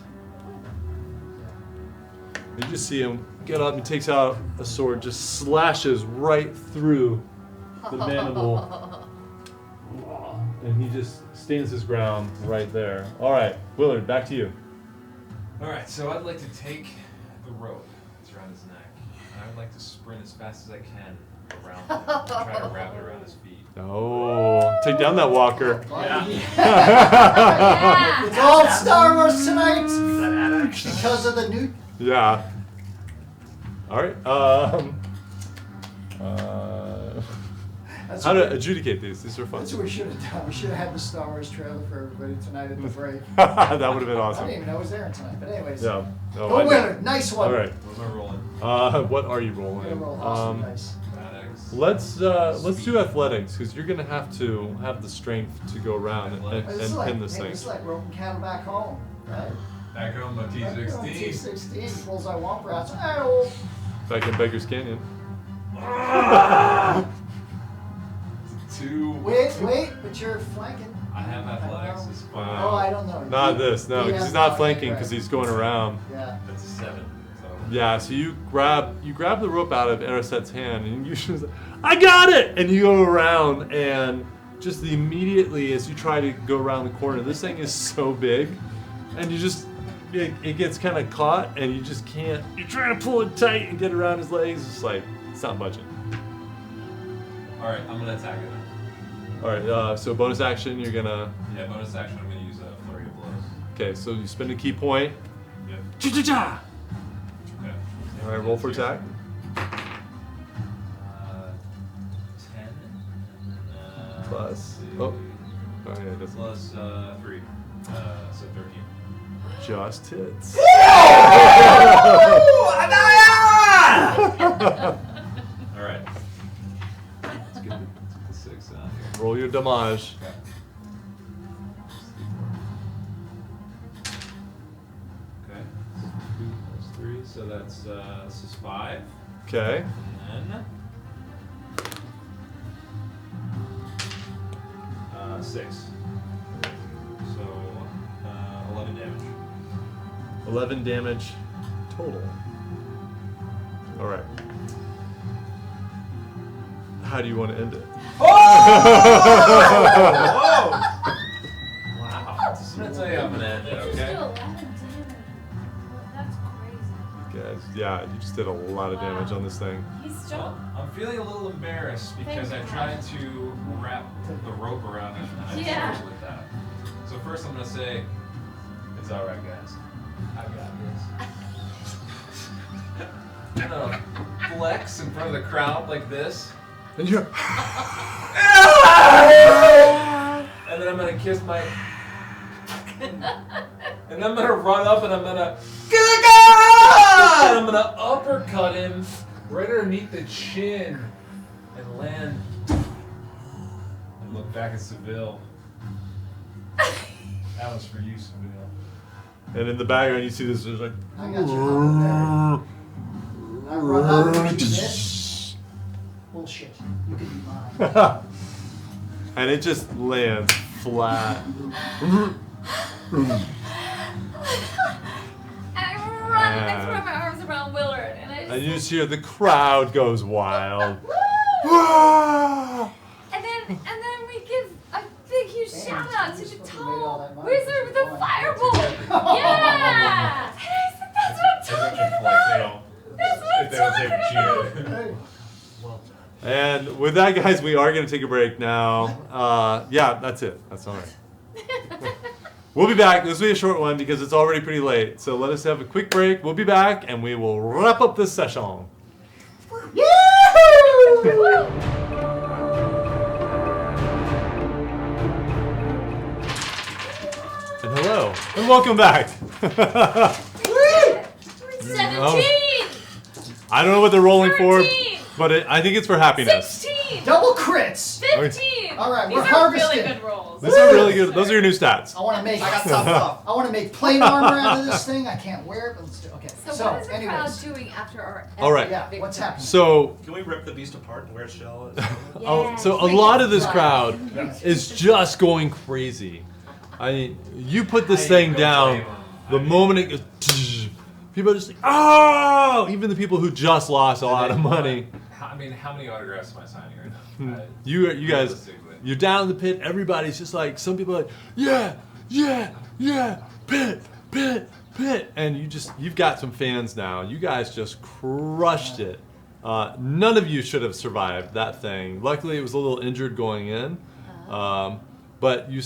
You just see him get up and takes out a sword, just slashes right through the mandible, and he just stands his ground right there. All right, Willard, back to you. Alright, so I'd like to take the rope, around his neck. And I would like to sprint as fast as I can around him. And try to wrap it around his feet. Oh, take down that walker. Yeah. Yeah. It's all Star Wars tonight Is that ad action? because of the new. Yeah. All right. That's How what to we- adjudicate these? These are fun. That's what we should have done. We should have had the Star Wars trailer for everybody tonight at the break. That would have been I awesome. didn't even know it was there tonight. But anyways. Yeah. No, Go I know. winner. Nice one. All right. What am I rolling? What are you We're gonna rolling? roll awesome dice. Bad X. Let's do athletics because you're gonna have to have the strength to go around and Athletics. This is like, pin this hey, thing. this is like roping cattle back home, right? Back home on T16. T16 pulls our womp rats. Ow! Back in Beggars Canyon. 2. Wait, but you're flanking. I have athletics. It's Oh, 5. I don't know. Not this, no, He because has he's not not flanking yet, because right. he's going around. Yeah. That's a 7. So. Yeah, so you grab the rope out of Eraset's hand and you just I got it, and you go around and just immediately as you try to go around the corner, this thing is so big, and you just it gets kind of caught and you just can't. You're trying to pull it tight and get around his legs. It's like it's not budging. All right, I'm gonna attack it. All right, so bonus action, you're gonna. Yeah, bonus action. I'm gonna use a flurry of blows. Okay, so you spend a key point. Yep. Cha-cha-cha! Okay. All right, roll for attack. 10. Plus. let's see. Oh yeah, it doesn't. Plus 3. So 13. Just hits. All right. Let's get the 6 out here. Roll your damage. Okay. Okay. 2 plus 3, so that's this is 5. Okay. And then 6. So 11 damage. 11 damage total. All right. How do you want to end it? Wow. I'm gonna tell you how I'm gonna end it, Just do okay? 11 damage. That's crazy. Guys, yeah, you just did a lot of damage on this thing. He's Well, strong. I'm feeling a little embarrassed because I tried to wrap the rope around it and I Yeah. struggled with that. So first I'm gonna say, it's alright guys. I got this. I'm gonna flex in front of the crowd like this. And you're. And then I'm gonna kiss my. And I'm gonna run up and I'm gonna. And I'm gonna uppercut him right underneath the chin and land. And look back at Seville. That was for you, Seville. And in the background, you see this. It's like. I got you covered there. I run up and do this. Bullshit. You can be mine. And it just lands flat. And I run and I throw my arms around Willard and I just, And you just hear the crowd goes wild. and then we give a big huge Man, shout out to you're the supposed to have made all tall that money. wizard with the Fine. fireball. Yeah! And I said, that's what I'm talking about. That's what I'm talking about. Hey. And with that, guys, we are going to take a break now. Yeah, that's it. That's all right. We'll be back. This will be a short one because it's already pretty late. So let us have a quick break. We'll be back and we will wrap up this session. And hello. And welcome back. 17! I don't know what they're rolling for, 13! but I think it's for happiness. 16! Double crits. 15! All right, These we're are harvesting. really good rolls. These are really good. Those are your new stats. I want to make. I got some stuff. I want to make plate armor out of this thing. I can't wear it, but let's do. Okay. So, what is the crowd anyways, doing after our All right. yeah, victory? what's happening? So, Can we rip the beast apart and wear its shell? so a lot of this crowd is just going crazy. I mean, you put this thing down, the moment it goes, people are just like, oh! Even the people who just lost a lot of money. I mean, how many autographs am I signing right now? You guys, Realistically. you're down in the pit. Everybody's just like, some people are like, yeah, pit, pit, and you've got some fans now. You guys just crushed it. None of you should have survived that thing. Luckily, it was a little injured going in, but you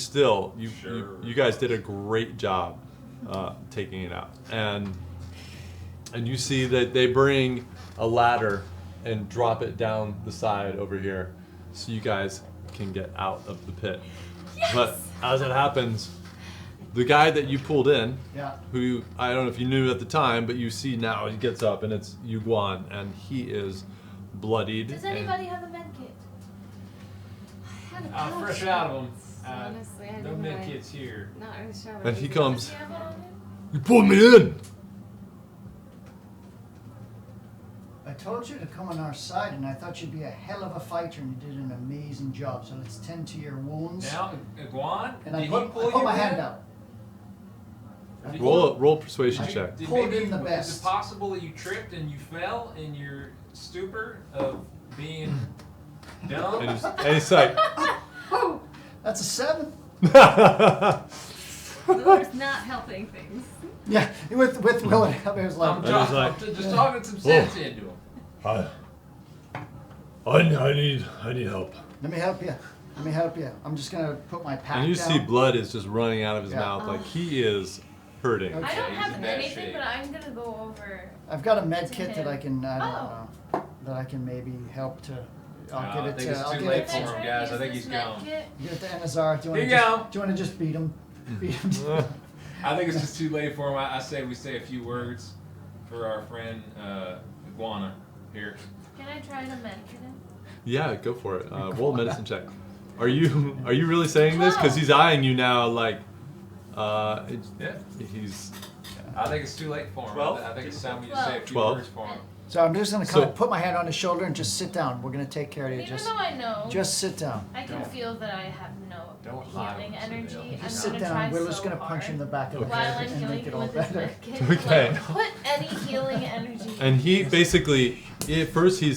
guys did a great job taking it out. And you see that they bring a ladder and drop it down the side over here, so you guys can get out of the pit. Yes! But as it happens, the guy that you pulled in, Yeah. who I don't know if you knew at the time, but you see now he gets up and it's Yuguan, and he is bloodied. Does and- anybody have a med kit? I had a Fresh potion. out of them. Honestly, I No didn't med know. kits here. Not really sure. what And I he did. comes. Does he have one on him? You pulled me in. I told you to come on our side, and I thought you'd be a hell of a fighter, and you did an amazing job. So let's tend to your wounds. Now, Iguan, And I did put, he pull I put you my in? hand out. Did he Roll persuasion I- check. Pulled in the Is best. it possible that you tripped and you fell in your stupor of being dumb? And he's like, That's a 7. Miller's not helping things. Yeah, with Will and Abby, it was like, I'm like- just talking some sense into him. I need help. let me help you. Let me help you. I'm just gonna put my pack and you down. see blood is just running out of his Yeah. mouth, like he is hurting. Okay. I don't he's have in bad anything, shape. but I'm gonna go over. I've got a med To kit that him. I can. I don't Oh. know that I can maybe help to. I'll No, give I it think to. it's I'll too give late it for to. him, guys. I think he's gone. Give it to Anazar. Do you Here want you to go. just? Do you want to just beat him? Beat him. I think it's just too late for him. I say we say a few words for our friend Iguana here. Can I try to medicate him? Yeah, go for it. Roll a medicine check. Are you really saying this? Because he's eyeing you now, like, Yeah. he's. I think it's too late for him. 12? I think it's time we just say a few 12. words for him. So I'm just gonna So- put my hand on his shoulder and just sit down. We're gonna take care of you. Even Just, though I know, just sit down. I can feel that I have no Don't lie healing to him, energy. Cynthia. I'm Just gonna sit down. try Willow's so gonna punch you in the back of the while head I'm and healing make it you all with this better. med kit. Okay. Like, put any healing energy. And he basically, at first he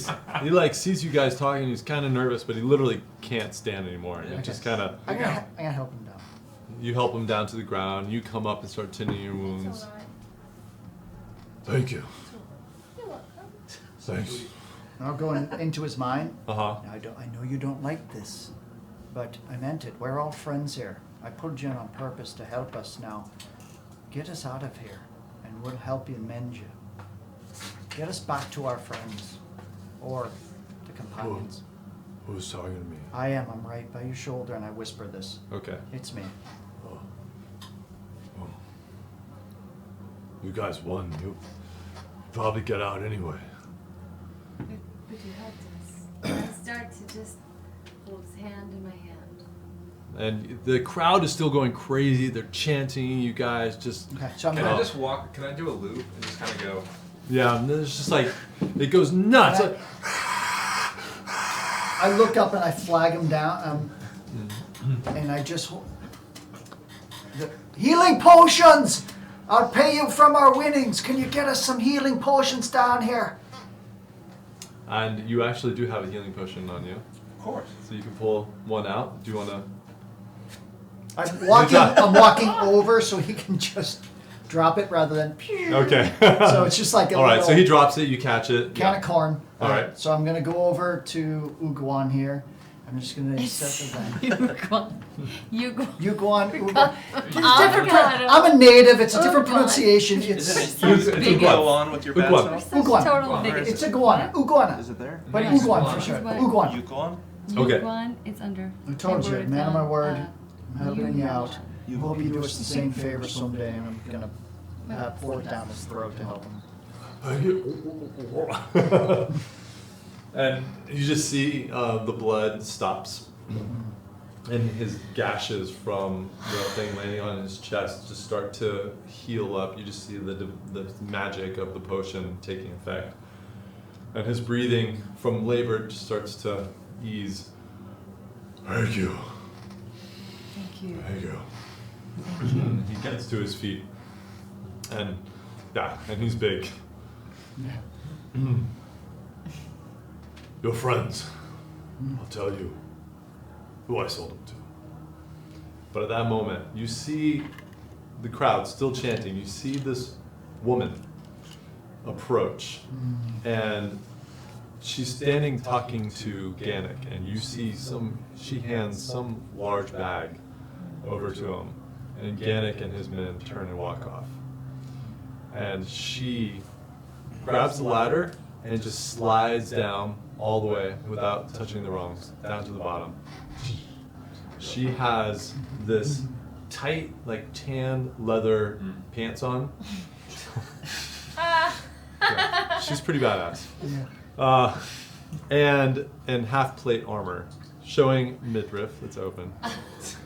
like sees you guys talking. He's kind of nervous, but he literally can't stand anymore. And Yeah. he just kind of. I'm gonna help him down. You help him down to the ground. You come up and start tending your It's wounds. alright. Thank you. You're welcome. Thanks. I'll go into his mind. Uh huh. Now, I know you don't like this, but I meant it. We're all friends here. I pulled you in on purpose to help us. Now, get us out of here, and we'll help you mend you. Get us back to our friends, or the companions. Who's talking to me? I am. I'm right by your shoulder, and I whisper this. Okay. It's me. Oh. You guys won. You probably get out anyway. But you helped us. I start to just hold his hand in my hand. And the crowd is still going crazy. They're chanting. You guys just. Okay, so I'm Can gonna. I just walk? Can I do a loop and just kind of go? Yeah. And it's just like it goes nuts. Can I look up and I flag him down, and I just the healing potions. I'll pay you from our winnings. Can you get us some healing potions down here? And you actually do have a healing potion on you, Of course. so you can pull one out. Do you want to? I'm walking over so he can just drop it rather than. Okay. So it's just like a All right. So little he drops it. You catch it. can of corn. All right. So I'm gonna go over to Uguan here. I'm just gonna settle down. You go. Uguan. Uguan. It's different. I'm a native. It's a different pronunciation. It's Go on with your Good bad one. self? Uguan. Total bigots. It's iguana. Uguana. Is it there? But Nice. Uguan for sure. Uguan. Uguan. You go on? Okay. Yuguan, it's under. I told you, man of my word. I'm helping you Yuguan. out. You hope you do us the same favor someday, and I'm gonna pour it down his throat to help him. And you just see the blood stops, and his gashes from the thing landing on his chest just start to heal up. You just see the magic of the potion taking effect, and his breathing from labor just starts to ease. Thank you. Thank you. Thank you. He gets to his feet, and and he's big. Your friends. I'll tell you who I sold them to. But at that moment, you see the crowd still chanting, you see this woman approach, and she's standing talking to Ganek, and you see she hands some large bag over to him, and Ganek and his men turn and walk off. And she grabs the ladder and just slides down all the way without touching the rungs, down to the bottom. She has this tight, like tan leather pants on. Yeah, she's pretty badass. Yeah. And half plate armor, showing midriff that's open.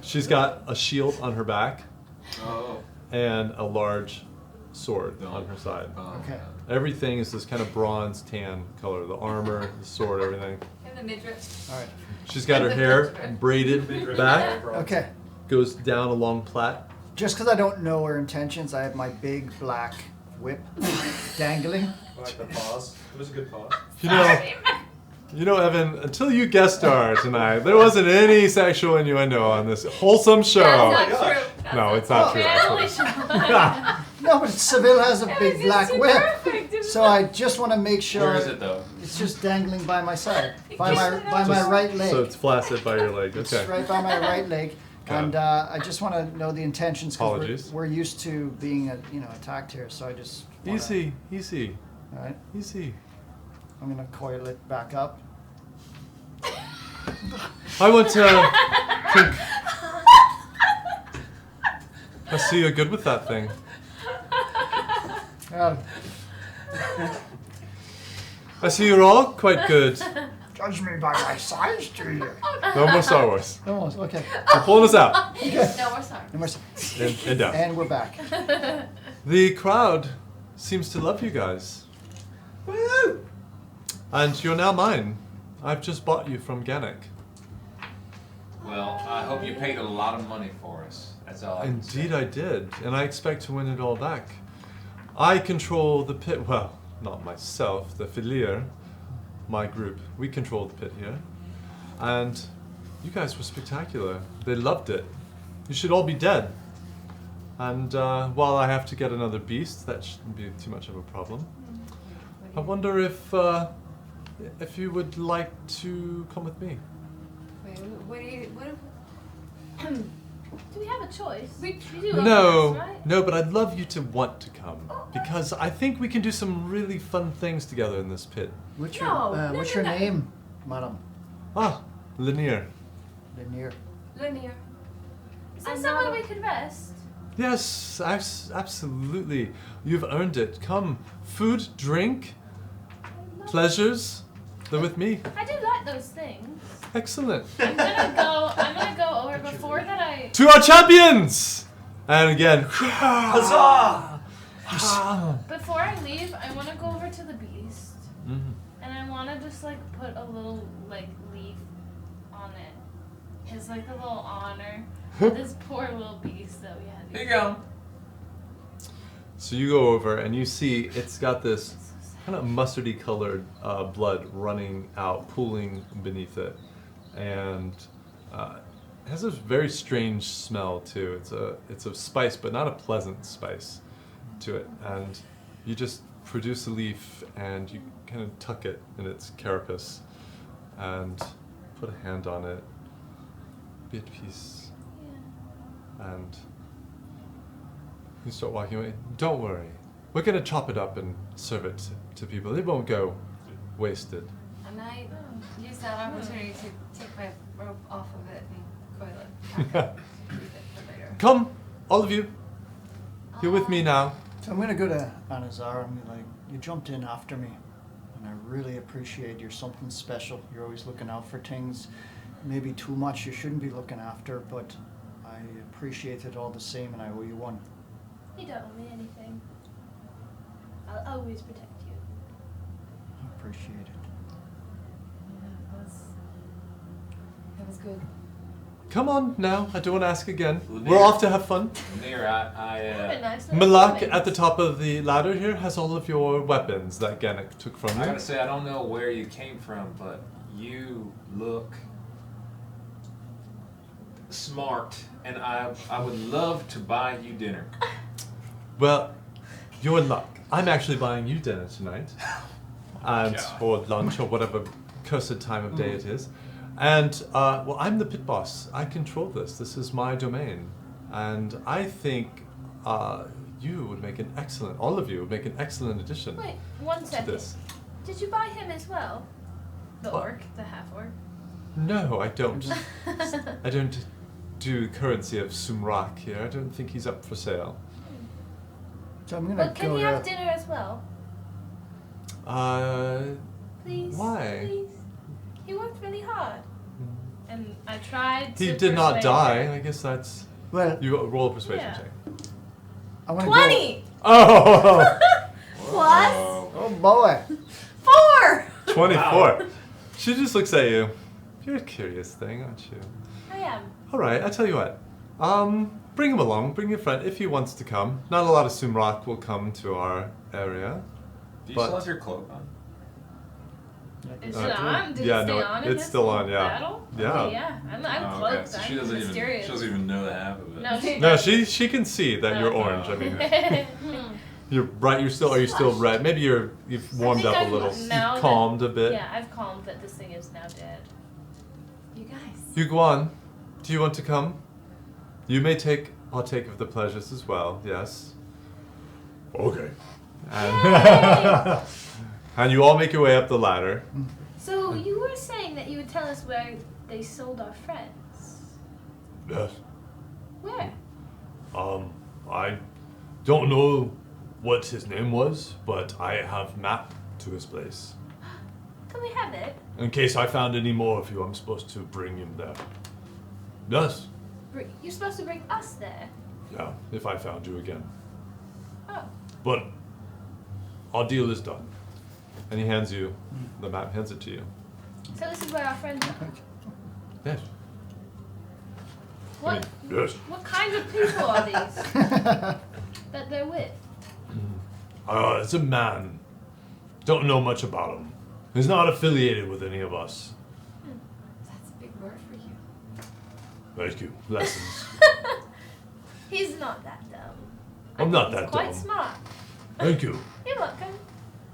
She's got a shield on her back and a large sword on her side. Okay. Everything is this kind of bronze tan color. The armor, the sword, everything. And the midriff. All right. She's got her hair braided back, Okay. goes down a long plait. Just because I don't know her intentions, I have my big black whip dangling. I like the pause. It was a good pause. You know, Evan, until you guest star tonight, there wasn't any sexual innuendo on this wholesome show. That's not true. That's No, it's not true. Family actually. show. No, but Seville has a It big was black just whip. perfect. It was So I just want to make sure Where is it though? it's just dangling by my side, by Just- my right leg. So it's flaccid by your leg. It's Okay. right by my right leg. Got And it. I just want to know the intentions Apologies. because we're used to being attacked here. So I just wanna, Easy. All right, Easy. I'm gonna coil it back up. I want to. I see you're good with that thing. Uh, I see you're all quite good. judge me by my size, do you? No more Star Wars. Almost. Okay. You're pulling us out. No, we're sorry. And we're, And down. and we're back. The crowd seems to love you guys. Woo! And you're now mine. I've just bought you from Ganek. Well, I hope you paid a lot of money for us. That's all I can say. Indeed I did, and I expect to win it all back. I control the pit, well, not myself, the Filier, my group. We control the pit here. And you guys were spectacular. They loved it. You should all be dead. And while I have to get another beast, that shouldn't be too much of a problem. I wonder if you would like to come with me. Wait, what Do we have a choice? We do own No, this, right? no, but I'd love you to want to come because I think we can do some really fun things together in this pit. What's No, your no, what's no, your no. name, madam? Ah, Lanier. Lanier. linear? Is there I'm somewhere not- we could rest? Yes, absolutely. You've earned it. Come, food, drink, pleasures. They're with me. I do like those things. Excellent. I'm gonna go over before that I To our champions! And again, Huzzah! before I leave, I wanna go over to the beast. Mhm. And I wanna just like put a little like leaf on it. As like a little honor for this poor little beast that we had. Here you go. So you go over and you see it's got this kind of mustardy colored blood running out, pooling beneath it. And it has a very strange smell too. It's a spice, but not a pleasant spice to it. And you just produce a leaf and you kind of tuck it in its carapace and put a hand on it. Be at peace. And you start walking away. Don't worry. We're going to chop it up and serve it to people. It won't go wasted. And I use that opportunity to take my rope off of it and coil it back up. Keep it for later. Come, all of you. You're with me now. So I'm gonna go to Anazar. I'm like, you jumped in after me, and I really appreciate you're something special. You're always looking out for things. Maybe too much you shouldn't be looking after, but I appreciate it all the same, and I owe you one. You don't owe me anything. I'll always protect you. I appreciate it. Yeah, that was good. Come on now. I don't want to ask again. Lanier. We're off to have fun. Lanier, Have a nice little Malak moment. at the top of the ladder here has all of your weapons that Ganek took from I you. gotta say, I don't know where you came from, but you look smart, and I would love to buy you dinner. Well, you're in luck. I'm actually buying you dinner tonight. And or lunch or whatever cursed time of day it is. And, well, I'm the pit boss. I control this. This is my domain. And I think you would make an excellent, all of you would make an excellent addition Wait, one to second. this. Did you buy him as well? The What? orc, the half orc. No, I don't. I don't do currency of Sumrak here. I don't think he's up for sale. So I'm gonna Well, can go he have to. dinner as well? Please. Why? Please. He worked really hard. And I tried to He did not persuade die. him. I guess that's. Well, You roll a persuasion Yeah. check. I want to 20! Oh! Plus Oh boy. 4! 24. She just looks at you. You're a curious thing, aren't you? I am. All right, I'll tell you what. Bring him along. Bring your friend if he wants to come. Not a lot of Sumrak will come to our area. Do you But- still have your cloak on? Is Uh, it on? Did yeah, it stay no, on in it's this still on, yeah. battle? Yeah. Okay, yeah. I'm Oh, cloaked. okay. So she I'm doesn't mysterious. even know the half of it. No, she No, she can see that you're Oh. orange. I mean, you're bright. You're still. Are you still red? Maybe you've warmed up a little. Now You've calmed a bit. Yeah, I've calmed that this thing is now dead. You guys. Yuguan, do you want to come? You may partake of the pleasures as well. Yes. Okay. And, and you all make your way up the ladder. So you were saying that you would tell us where they sold our friends. Yes. Where? I don't know what his name was, but I have map to his place. Can we have it? In case I found any more of you, I'm supposed to bring him there. Yes. You're supposed to bring us there. Yeah, if I found you again. Oh. But our deal is done. And he hands you the map. Hands it to you. So this is where our friends are. Yes. What Yes. what kind of people are these that they're with? It's a man. Don't know much about him. He's not affiliated with any of us. That's a big word for you. Thank you. Lessons. He's not that dumb. I'm I not think that he's quite dumb. smart. Thank you. You're welcome.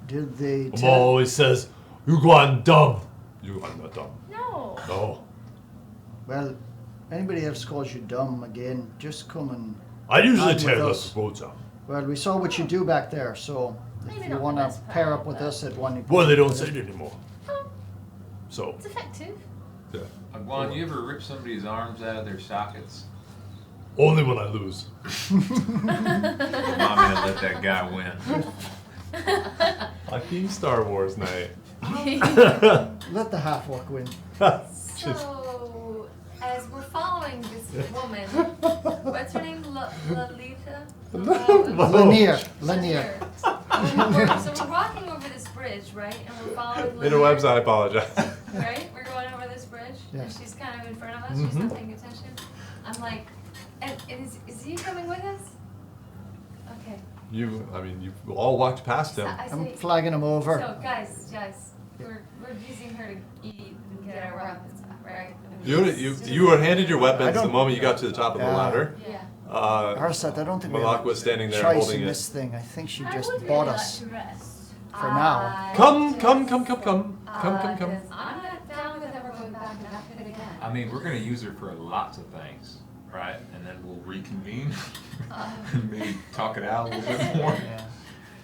Did they Mom tell? always says, Yuguan dumb. Yuguan not dumb. No. No. Well, anybody else calls you dumb again, just come and. I usually Not tear with those us. roads up. Well, we saw what you do back there, so Maybe if you not the want to best pair part, up with but- us at one. Well, they don't say it anymore. Oh, So, it's effective. Yeah. Agwan, you ever rip somebody's arms out of their sockets? only when I lose. I'm not gonna let that guy win. Lucky Star Wars night. Let the half orc win. So, as we're following this woman, what's her name? Lolita? Lanier. Lanier. So we're walking over this bridge, right? And we're following Lanier. Interwebs, I apologize. Right? We're going over this bridge. Yes. And she's kind of in front of us. She's not paying attention. I'm like, and is he coming with us? Okay. You all walked past So him. I I'm say, flagging him over. so guys, we're using her to eat and get our weapons back, right? You were handed your I weapons the don't- moment you got to the top of the Yeah. ladder. Yeah. Arsat, I don't think we Malak have was standing a there choice holding in it. this thing. I think she I just would bought really us like to rest. for now. Come. Because I'm not down with ever going back to that pit again. I mean, we're gonna use her for lots of things, right? And then we'll reconvene and maybe talk it out a little bit more. Yeah.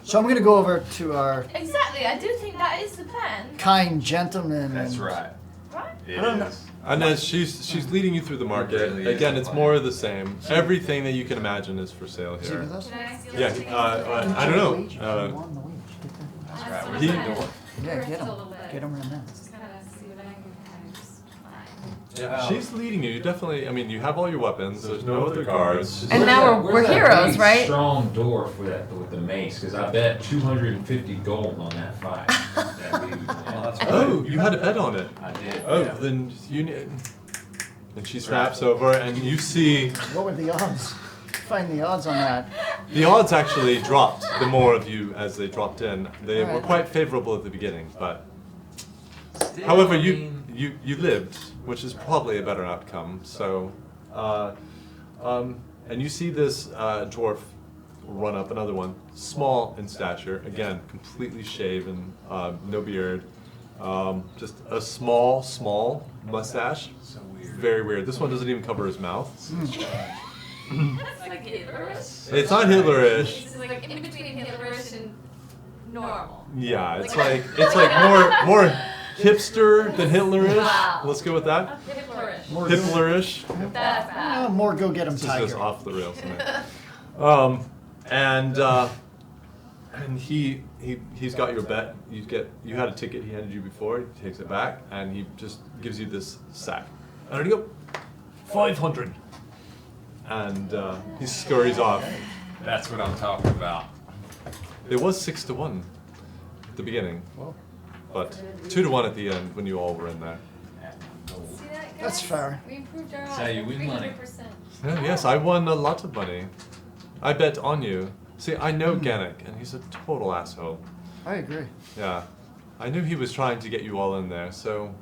So I'm going to go over to our Exactly. I do think that is the plan. kind gentleman. That's and- right. Right? It I don't know. is. And as she's leading you through the market. Really is Again, a it's plan. more of the same. Everything that you can imagine is for sale Is he here. with us? Can I steal Yeah, something? I don't know. Wage? You won the wage. Get That's I right. just We're wanna He- kinda Yeah, drift get a him. little bit. Get him right now. Just kind of see what I can kind of just find. Yeah, she's leading you. You definitely. I mean, you have all your weapons. There's no other guards. And now we're Where's that heroes, big, right? Strong dwarf with the mace, because I bet 250 gold on that fight. That dude, yeah. Oh, you had a bet on it. I did. Oh, yeah. then you. And she snaps over, and you see What were the odds? Find the odds on that. the odds actually dropped. The more of you as they dropped in, they were Alright. quite favorable at the beginning. But Still, however, I you mean, you lived, which is probably a better outcome. So And you see this dwarf run up, another one, small in stature, again, completely shaven, no beard, just a small mustache. So weird. Very weird. This one doesn't even cover his mouth. That's like Hitlerish. It's not Hitlerish. It's like in between Hitlerish and normal. Yeah, it's like more hipster than Hitlerish. Wow. Let's go with that. Hitlerish. More Hitlerish. That's bad. more go get him, This is tiger. just off the rails. Isn't it? And he's got your bet. You had a ticket he handed you before. He takes it back and he just gives you this sack. And there you go, 500. And he scurries off. That's what I'm talking about. It was 6-1 at the beginning, but 2-1 at the end when you all were in there. See that, guys? That's fair. We improved our That's odds how you by win money. 300%. Yeah, yes, I won a lot of money. I bet on you. See, I know Gannick, and he's a total asshole. I agree. Yeah, I knew he was trying to get you all in there, so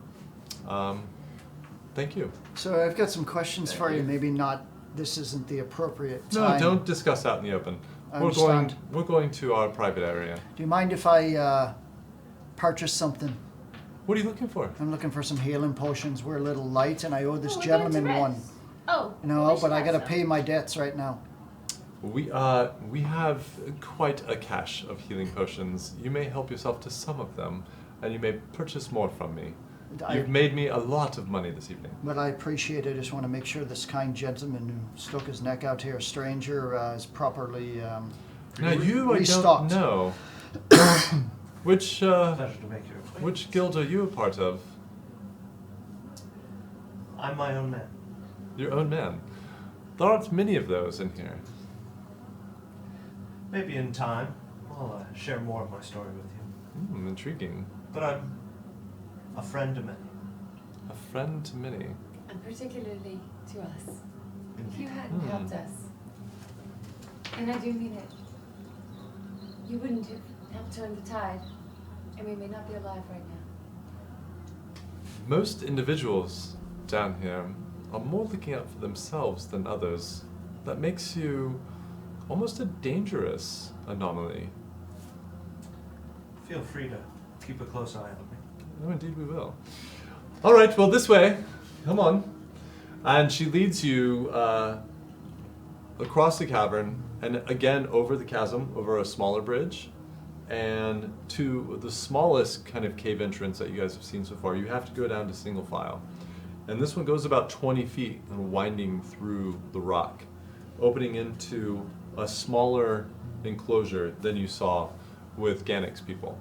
thank you. So I've got some questions for you. Maybe not. This isn't the appropriate No, time. don't discuss out in the open. I We're going. understand. We're going to our private area. Do you mind if I purchase something? What are you looking for? I'm looking for some healing potions. We're a little light, and I owe this Oh, we're gentleman going to one. Ritz. Oh. No, well, we but should I have gotta some. pay my debts right now. We have quite a cache of healing potions. You may help yourself to some of them, and you may purchase more from me. You've made me a lot of money this evening. But I appreciate it. I just want to make sure this kind gentleman who stuck his neck out here, a stranger, is properly Now you, I restocked. don't know. Which Pleasure to make your acquaintance. which guild are you a part of? I'm my own man. Your own man. There aren't many of those in here. Maybe in time, I'll share more of my story with you. Intriguing. But I'm a friend to many. A friend to many. And particularly to us. If you Indeed. hadn't helped us, and I do mean it, you wouldn't have helped turn the tide, and we may not be alive right now. Most individuals down here are more looking out for themselves than others. That makes you almost a dangerous anomaly. Feel free to keep a close eye on me. Oh, indeed we will. All right, well, this way. Come on. And she leads you across the cavern, and again over the chasm, over a smaller bridge, and to the smallest kind of cave entrance that you guys have seen so far. You have to go down to single file. And this one goes about 20 feet and winding through the rock, opening into a smaller enclosure than you saw with Gannick's people.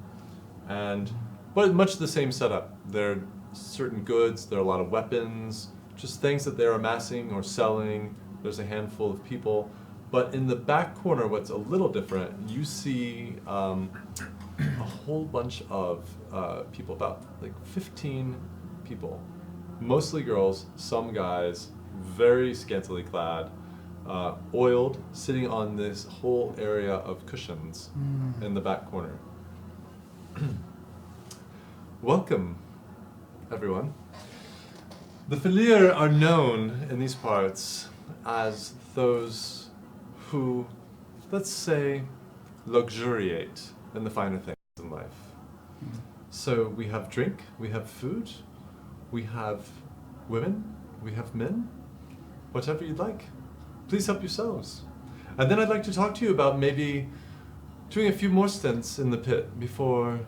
But much the same setup. There are certain goods, there are a lot of weapons, just things that they're amassing or selling. There's a handful of people. But in the back corner, what's a little different, you see a whole bunch of people, about like 15 people. Mostly girls, some guys, very scantily clad, oiled, sitting on this whole area of cushions in the back corner. Welcome, everyone. The FERRARI are known in these parts as those who, let's say, luxuriate in the finer things in life. So we have drink, we have food, we have women, we have men, whatever you'd like. Please help yourselves. And then I'd like to talk to you about maybe doing a few more stints in the pit before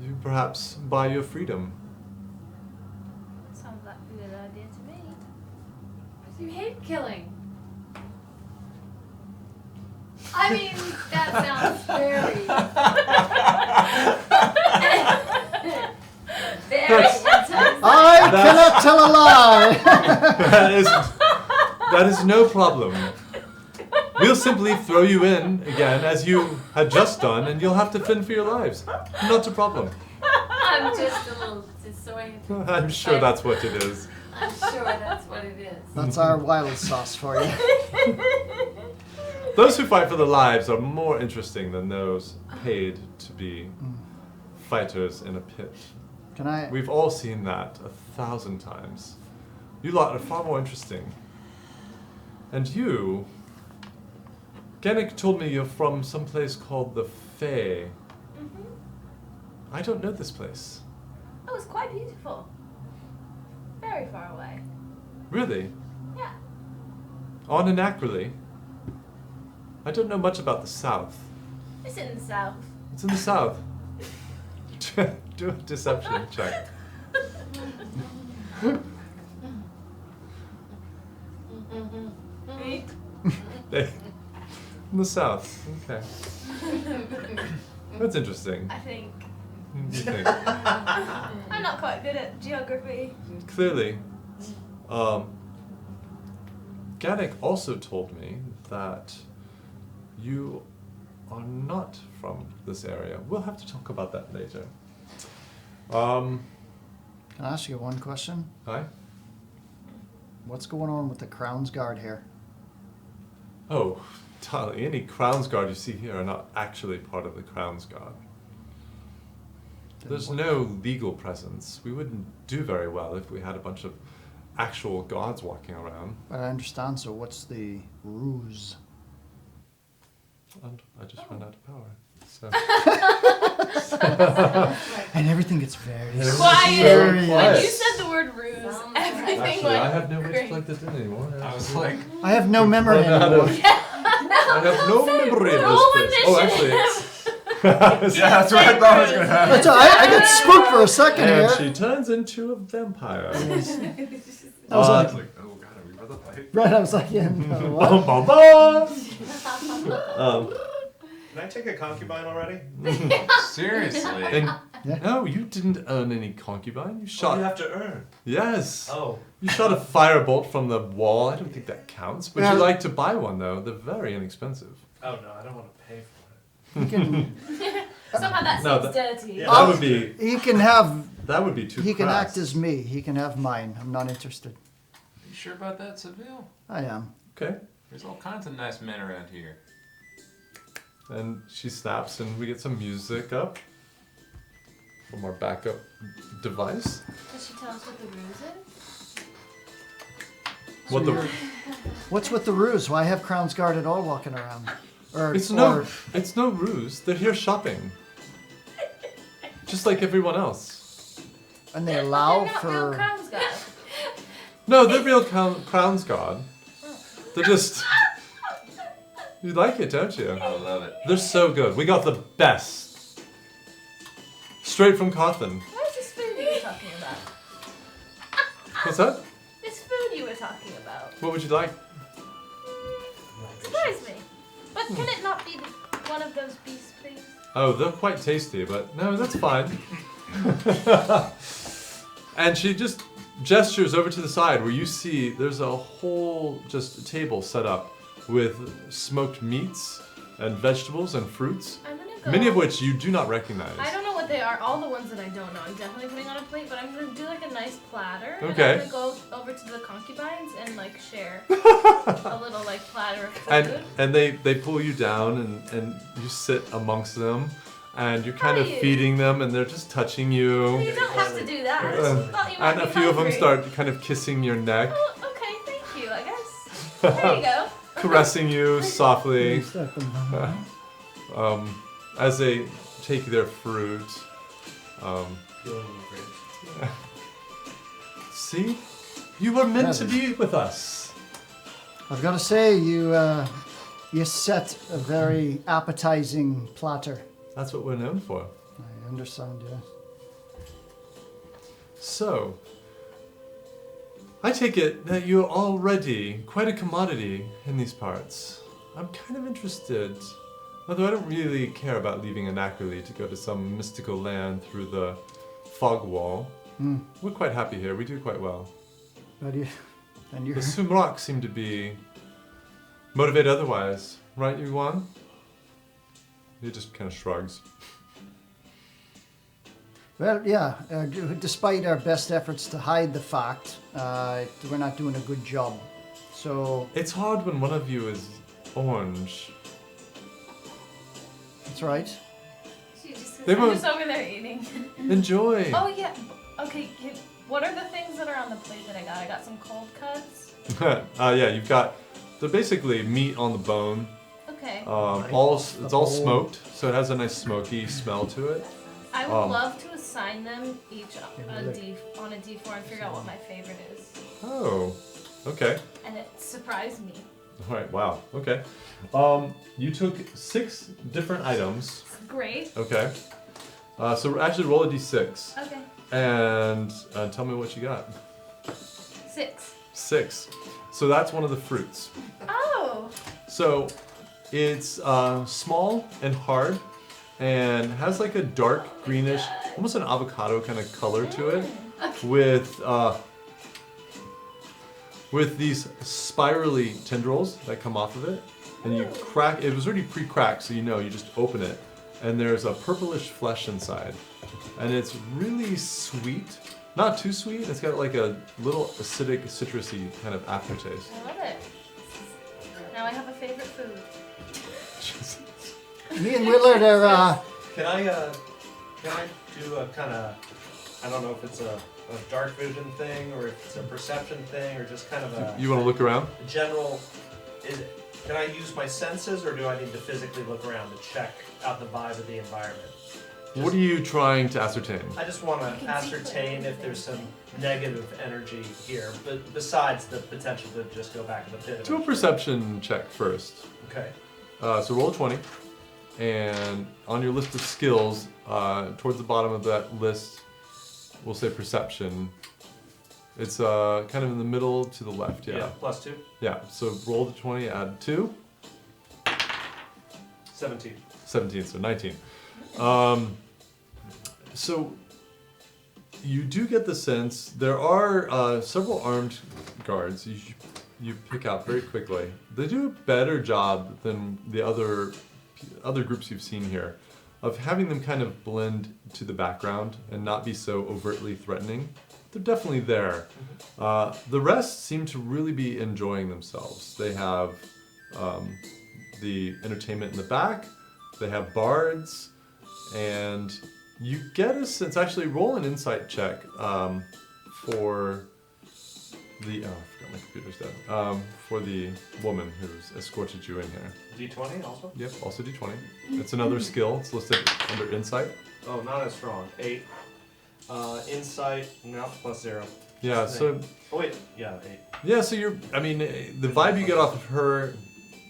you perhaps buy your freedom. Sounds like a good idea to me. You hate killing. I mean, that sounds very, very intense. I cannot tell a lie. That is no problem. We'll simply throw you in again, as you had just done, and you'll have to fend for your lives. Not a problem. I'm just a little disoriented. I'm sure that's what it is. I'm sure that's what it is. That's our wild sauce for you. Those who fight for their lives are more interesting than those paid to be fighters in a pit. Can I? We've all seen that 1,000 times. You lot are far more interesting. And you, Ganek told me you're from some place called the Fae. I don't know this place. Oh, it's quite beautiful. Very far away. Really? Yeah. On Anacroli? I don't know much about the South. It's in the south. It's in the South. Do a deception check. Me? In the South. Okay. That's interesting. I think. You think? I'm not quite good at geography. Clearly. Ganek also told me that you are not from this area. We'll have to talk about that later. Can I ask you one question? Hi? What's going on with the Crown's Guard here? Oh, darling, any Crown's Guard you see here are not actually part of the Crown's Guard. There's no legal presence. We wouldn't do very well if we had a bunch of actual guards walking around. But I understand, so what's the ruse? And I just ran out of power. So. And everything gets very Quiet. serious. When you said the word ruse, everything Actually, went I have no way to great. plug this in anymore. I was like, I have no memory Run out anymore. of- I have no memory of Roll this place. Oh, actually, it's... yeah, that's what I thought was gonna happen. That's all- I got spooked for a second And here. she turns into a vampire. I was I was like, like, oh god, are we about to fight? right, I was like, yeah, no, Bum, what? bum, bum. Can I take a concubine already? Seriously. And Yeah. no, you didn't earn any concubine. You shot. You have to earn. Yes. Oh. You shot a firebolt from the wall. I don't think that counts. Would Yeah. you like to buy one though? They're very inexpensive. Oh no, I don't want to pay for it. He can, Somehow that No, seems dirty. Yeah. That would be he can have, that would be too. he can crass. act as me. He can have mine. I'm not interested. You sure about that, Seville? I am. Okay. There's all kinds of nice men around here. And she snaps, and we get some music up from our backup device. Does she tell us what the ruse is? What the? What's with the ruse? Why have Crown's Guard at all walking around? Or, It's or no ruse. They're here shopping, just like everyone else. and they allow They're not real for. Crown's Guard. No, they're real Crown's Guard. They're just. You like it, don't you? I love it. They're so good. We got the best. Straight from Cawthon. Where's this food you were talking about? What's that? This food you were talking about. What would you like? Surprise me. But can it not be one of those beasts, please? Oh, they're quite tasty, but no, that's fine. And she just gestures over to the side where you see there's a whole just table set up with smoked meats and vegetables and fruits, I'm gonna go. many of which you do not recognize. I don't know what they are. All the ones that I don't know, I'm definitely putting on a plate. But I'm gonna do like a nice platter. Okay. And I'm gonna go over to the concubines and like share a little like platter of food. And they pull you down and you sit amongst them and you're kind of How are you? feeding them and they're just touching you. You don't have to do that. I just thought you might And be a few of them hungry. start kind of kissing your neck, Oh, okay, thank you. I guess. There you go. caressing you softly. As they take their fruit. See? You were meant to be with us. I've got to say, you set a very appetizing platter. That's what we're known for. I understand, yeah. So, I take it that you're already quite a commodity in these parts. I'm kind of interested, although I don't really care about leaving Anacroli to go to some mystical land through the fog wall. We're quite happy here. We do quite well. But you, and you're The Sumrak seem to be motivated otherwise, right, Yuan? He just kind of shrugs. well, yeah. Despite our best efforts to hide the fact, we're not doing a good job. So It's hard when one of you is orange. that's right. They I'm were- just over there eating. Enjoy. Oh yeah. Okay. What are the things that are on the plate that I got? I got some cold cuts. Yeah, you've got they're basically meat on the bone. Okay. It's all smoked, so it has a nice smoky smell to it. I would love to assign them each on a D4 and figure out what my favorite is. Oh, okay. And it surprised me. All right. Wow. Okay. You took 6 different items. Great. Okay. So actually roll a d6 Okay. and tell me what you got. 6. 6. So that's one of the fruits. Oh. So it's small and hard and has like a dark greenish, almost an avocado kind of color to it, with these spirally tendrils that come off of it. And you crack, it was already pre-cracked, so you just open it. And there's a purplish flesh inside. And it's really sweet. Not too sweet, it's got like a little acidic, citrusy kind of aftertaste. I love it. Now I have a favorite food. Me and Willard are. Can I do a kind of, I don't know if it's a dark vision thing or if it's a perception thing or just kind of a You want to look around? general, can I use my senses or do I need to physically look around to check out the vibe of the environment? What are you trying to ascertain? I just want to ascertain if there's some negative energy here, but besides the potential to just go back in the pit. Do a perception check first. Okay. So roll a 20. And on your list of skills, towards the bottom of that list, we'll say perception. It's kind of in the middle to the left, yeah. +2. Yeah, so roll the 20, add 2. 17. 17, so 19. So you do get the sense there are several armed guards you pick out very quickly. They do a better job than the other groups you've seen here of having them kind of blend to the background and not be so overtly threatening. They're definitely there. The rest seem to really be enjoying themselves. They have the entertainment in the back, they have bards, and you get a sense, actually roll an insight check for the, oh, I forgot my computer's dead, for the woman who's escorted you in here. D20 also? Yep, also D20. It's another skill, it's listed under insight. Oh, not as strong. 8. Insight, no, +0. Yeah, so, Oh wait, yeah, 8. yeah, so the vibe you get off of her,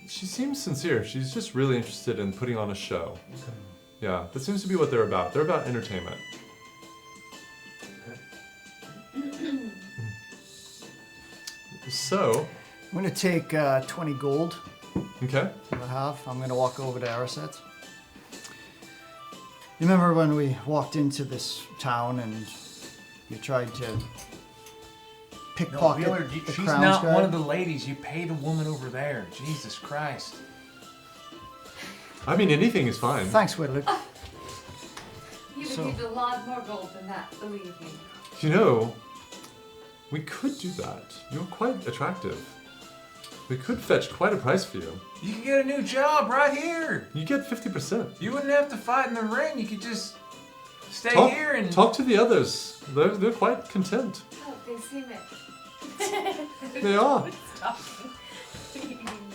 she seems sincere. She's just really interested in putting on a show. Okay. Yeah, that seems to be what they're about. They're about entertainment. So, I'm going to take 20 gold. okay. I have. I'm going to walk over to Ariset. You remember when we walked into this town and you tried to pickpocket Willard, the she's Crown's not guard? one of the ladies. You paid a woman over there. Jesus Christ. I mean, anything is fine. Thanks, Willard. You would So- need a lot more gold than that, believe me. You know, we could do that. You're quite attractive. We could fetch quite a price for you. You could get a new job right here. You get 50%. You wouldn't have to fight in the ring. You could just stay here and Talk to the others. They're quite content. Oh, they seem it. They are. Stop.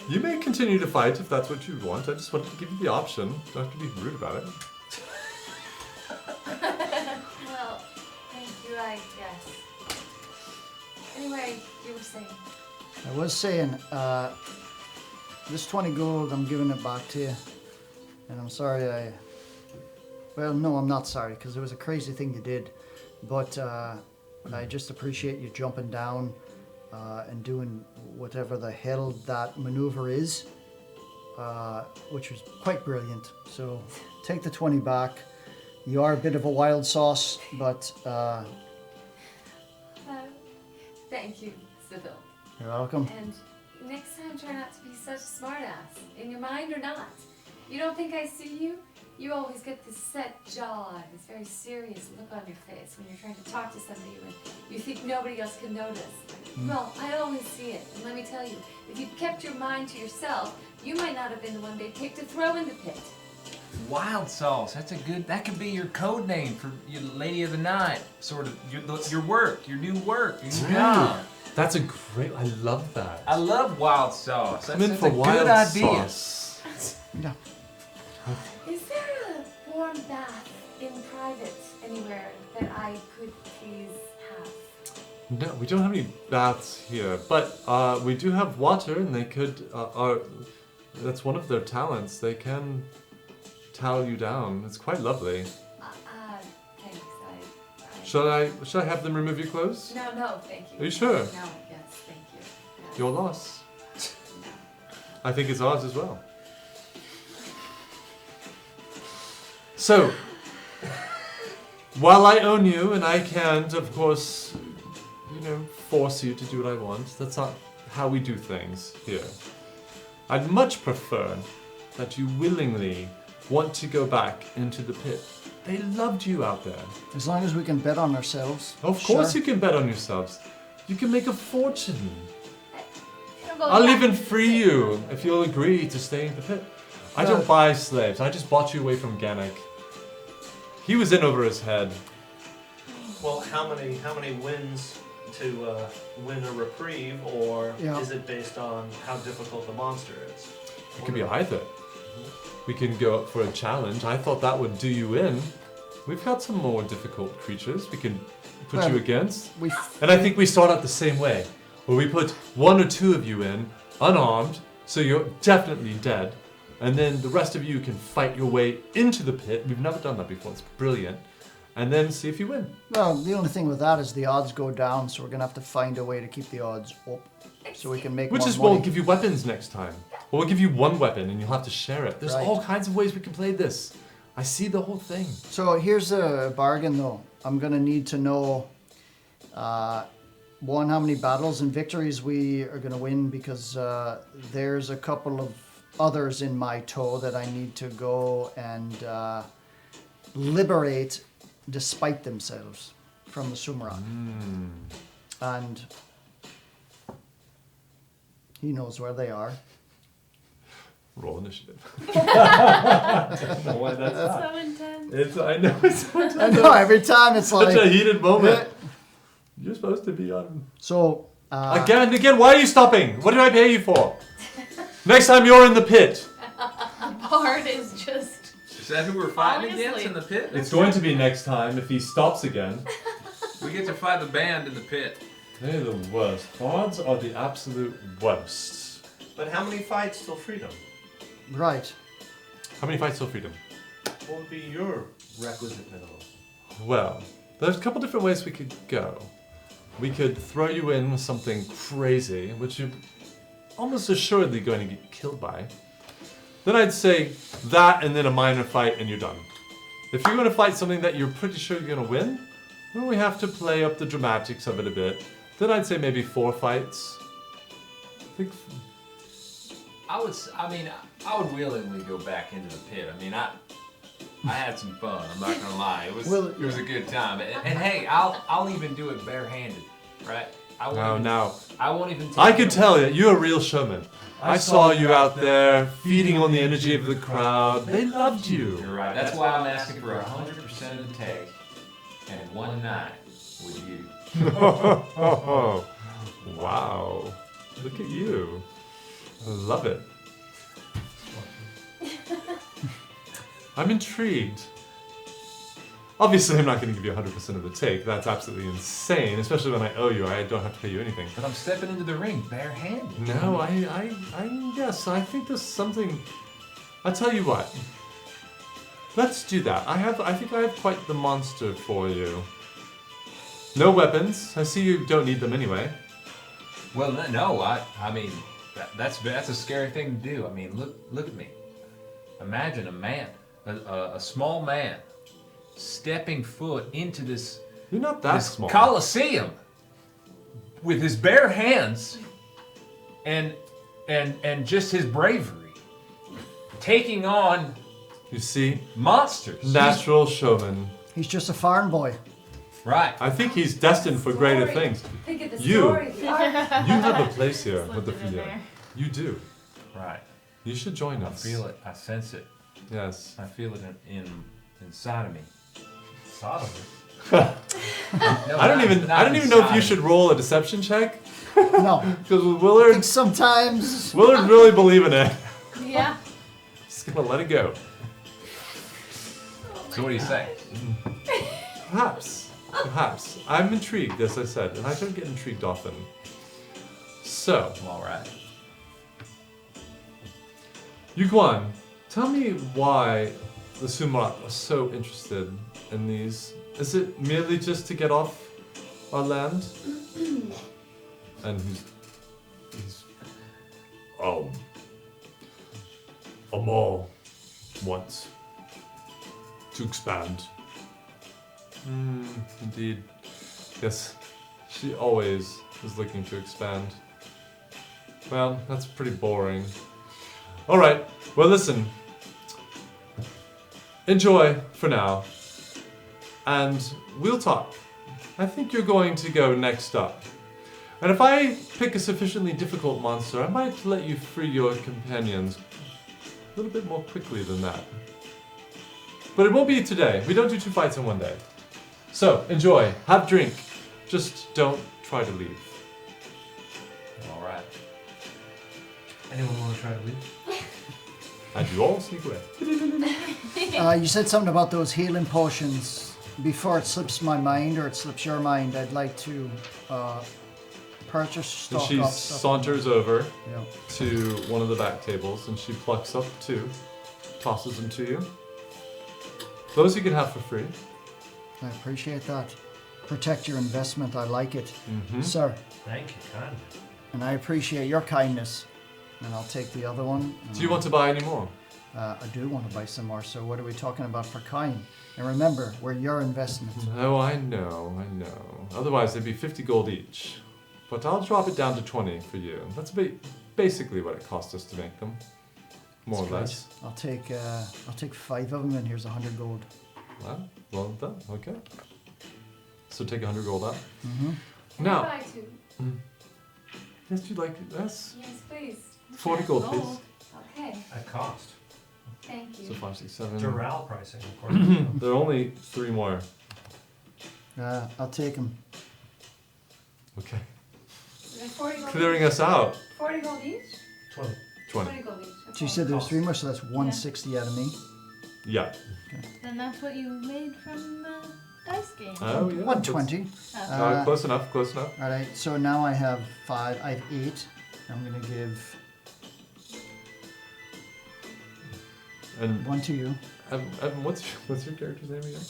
You may continue to fight if that's what you want. I just wanted to give you the option. You don't have to be rude about it. Well, thank you, I guess. Anyway, you were saying. I was saying, this 20 gold, I'm giving it back to you. And I'm sorry well, no, I'm not sorry, because it was a crazy thing you did. But I just appreciate you jumping down and doing whatever the hell that maneuver is, which was quite brilliant. So take the 20 back. You are a bit of a wild sauce, but Thank you, Sybil. you're welcome. And next time, try not to be such a smartass, in your mind or not. You don't think I see you? You always get this set jaw and this very serious look on your face when you're trying to talk to somebody when you think nobody else can notice. Well, I always see it, and let me tell you, if you kept your mind to yourself, you might not have been the one they picked to throw in the pit. wild sauce. That could be your code name for your lady of the night. Sort of your work, your new work, your new job. That's a great. I love that. I love wild sauce. I'm in That's for a good wild idea. sauce. Yeah. Is there a warm bath in private anywhere that I could please have? No, we don't have any baths here, but we do have water, and they could. That's one of their talents. They can towel you down. It's quite lovely. Thanks. Shall I have them remove your clothes? No, thank you. Are you sure? No, yes, thank you. Yes. Your loss. I think it's ours as well. So, while I own you, and I can't, of course, force you to do what I want, that's not how we do things here. I'd much prefer that you willingly want to go back into the pit. They loved you out there. As long as we can bet on ourselves. Of course Sure. you can bet on yourselves. You can make a fortune. It'll go I'll back even to free the you if you'll agree to stay in the pit. I don't buy slaves. I just bought you away from Ganek. He was in over his head. Well, how many wins to win a reprieve, or Yeah. is it based on how difficult the monster is? It could be either. We can go up for a challenge. I thought that would do you in. We've got some more difficult creatures we can put you Well, against. We And I think we start out the same way, where we put one or two of you in, unarmed, so you're definitely dead, and then the rest of you can fight your way into the pit. We've never done that before. It's brilliant. And then see if you win. Well, the only thing with that is the odds go down, so we're gonna have to find a way to keep the odds up, so we can make Which more is money. we'll give you weapons next time. Or we'll give you one weapon and you'll have to share it. There's Right. all kinds of ways we can play this. I see the whole thing. So here's a bargain, though. I'm gonna need to know, one, how many battles and victories we are gonna win, because there's a couple of others in my tow that I need to go and liberate despite themselves from the Sumarak. And he knows where they are. Roll initiative. Boy, that's not. So intense. I know it's I know, every time it's such a like... heated moment. You're supposed to be on. So, Again, why are you stopping? What did I pay you for? Next time you're in the pit. Bard is just. Is that who we're fighting Honestly. against in the pit? It's going to be next time if he stops again. We get to fight the band in the pit. They're the worst. Bards are the absolute worst. But how many fights till freedom? right. How many fights till freedom? What would be your requisite minimum? Well, there's a couple different ways we could go. We could throw you in with something crazy, which you're almost assuredly going to get killed by. Then I'd say that and then a minor fight and you're done. If you're going to fight something that you're pretty sure you're going to win, well, we have to play up the dramatics of it a bit. Then I'd say maybe 4 fights. I would willingly go back into the pit. I mean, I had some fun. I'm not gonna lie. It was a good time. And hey, I'll even do it barehanded, right? I won't even. I could tell you, you're a real showman. I saw you out there feeding on the energy of the crowd. They loved you. You're right. That's why I'm asking for 100% of the take and one night with you. Oh, wow. Look at you. I love it. I'm intrigued. Obviously, I'm not going to give you 100% of the take. That's absolutely insane, especially when I owe you. I don't have to pay you anything. But I'm stepping into the ring barehanded. No, yes, I think there's something. I'll tell you what. Let's do that. I think I have quite the monster for you. No weapons. I see you don't need them anyway. Well, no, I mean, that's a scary thing to do. I mean, look at me. Imagine a man, a small man, stepping foot into this. You're not that small. Coliseum with his bare hands and just his bravery, taking on. You see, monsters. Natural showman. He's just a farm boy. Right. I think he's destined for greater things. Think of the You. story. The arc. You have a place here with the Slipped it in Filia. there. You do. Right. You should join I us. feel it. I sense it. Yes. I feel it inside of me. Sodom. No, I don't even know if you should roll a deception check. No. Because I Willard, think sometimes. Willard's really believing it. Yeah. Just gonna let it go. So what do you say? Perhaps. Perhaps. I'm intrigued, as I said, and I don't get intrigued often. So, All right. Yuguan, tell me why the Sumac was so interested in these. Is it merely just to get off our land? And he's Amal wants to expand. Indeed. Yes, she always is looking to expand. Well, that's pretty boring. Alright, well listen. Enjoy for now. And we'll talk. I think you're going to go next up. And if I pick a sufficiently difficult monster, I might let you free your companions a little bit more quickly than that. But it won't be today. We don't do 2 fights in one day. So, enjoy. Have drink. Just don't try to leave. All right. Anyone want to try to leave? And you all sneak away. You said something about those healing potions. Before it slips my mind or it slips your mind, I'd like to purchase And stock she up stuff. saunters over Yeah. to one of the back tables and she plucks up 2, tosses them to you. Those you can have for free. I appreciate that. Protect your investment. I like it. Mm-hmm. Sir, Thank you, kindly. and I appreciate your kindness. And I'll take the other one. Do you want to buy any more? I do want to buy some more. So what are we talking about for kind? And remember, we're your investment. Oh, I know. Otherwise, they'd be 50 gold each. But I'll drop it down to 20 for you. That's basically what it cost us to make them. More or less. I'll take 5 of them, and here's 100 gold. Well done. Okay. So take 100 gold out. Mm-hmm. Now, Buy 2. yes, you'd like yes. Yes, please. 40 gold, please. Okay. At cost. Thank you. So 5, 6, 7. Doral pricing, of course. There are only 3 more. I'll take them. Okay. And 40 gold Clearing each? us out. 40 gold each? 20. 20. 40 gold each. So Okay. you said there's 3 more, so that's 160 out of me. Yeah. Then that's what you made from dice game. Oh, yeah. 120. Close enough. All right. So now I have 5. I have 8. I'm gonna give And 1 to you. Evan, what's your character's name again?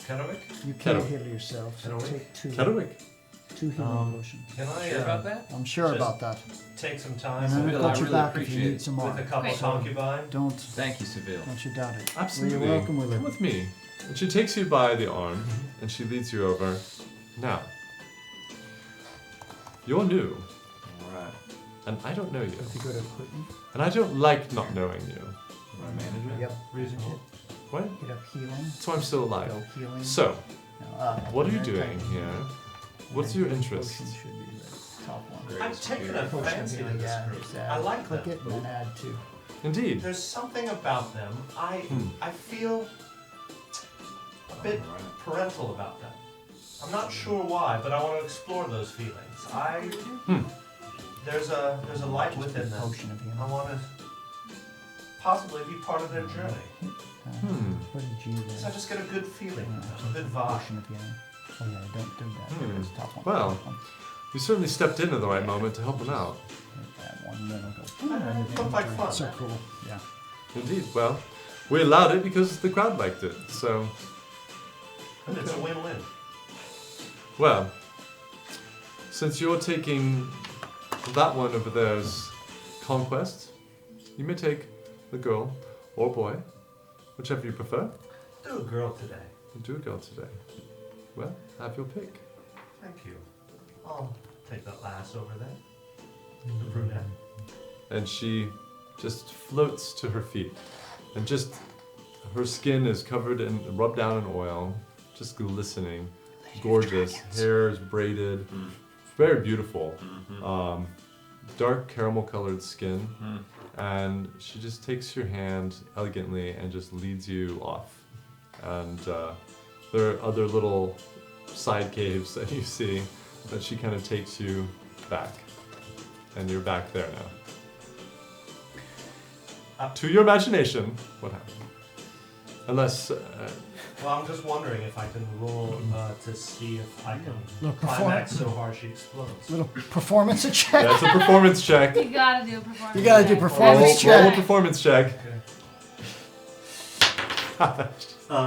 Kedwick? You can't Kettle. heal yourself, so Kettle. take 2. Kedwick. 2 healing potions. Can I Sure about that? I'm sure Just- about that. take some time And then Seville, I've got I you really back if you appreciate need it. some more. with a couple Great. concubine? Don't Thank you, Seville. you doubt it. Absolutely. Well, you're welcome, Come Willard. with me. And she takes you by the arm and she leads you over. Now, you're new, All right. and I don't know you, If you go to equipment. and I don't like not knowing you. My management. Yep. Reasonable. What? Hit up healing. So I'm still alive. Go healing. So, No, what are you right doing there. here? What's your Healing interest? potion should be the top one. Great. I've taken a Potion of fancy to healing, this yeah, group. just I like click them. it and then add 2. Indeed. There's something about them. I feel a bit parental about them. I'm not sure why, but I want to explore those feelings. There's a light within them. Potion of healing. I want to possibly be part of their journey. Put a G there. So I just get a good feeling, Yeah, a good vibe. Potion of healing. Oh yeah, don't do that. Hmm. It's the top one. Well. Top one. You certainly stepped in at the right moment to help him out. That one, then I'll go. It looked like fun. So cool. Yeah. Indeed. Well, we allowed it because the crowd liked it. So, And it's a win-win. well, since you're taking that one over there's conquest, you may take the girl or boy, whichever you prefer. Do a girl today. Do a girl today. Well, have your pick. Thank you. I'll take that lass over there. The brunette. And she just floats to her feet. And just her skin is covered and rubbed down in oil, just glistening, gorgeous. Hair is braided, very beautiful. Dark caramel colored skin. And she just takes your hand elegantly and just leads you off. And there are other little side caves that you see that she kind of takes you back. And you're back there now. To your imagination, what happened? Unless... well, I'm just wondering if I can roll to see if I can Little climax so hard she explodes. Little performance check. That's a performance check. You gotta do a performance. You gotta do check. performance Roll a check. performance check.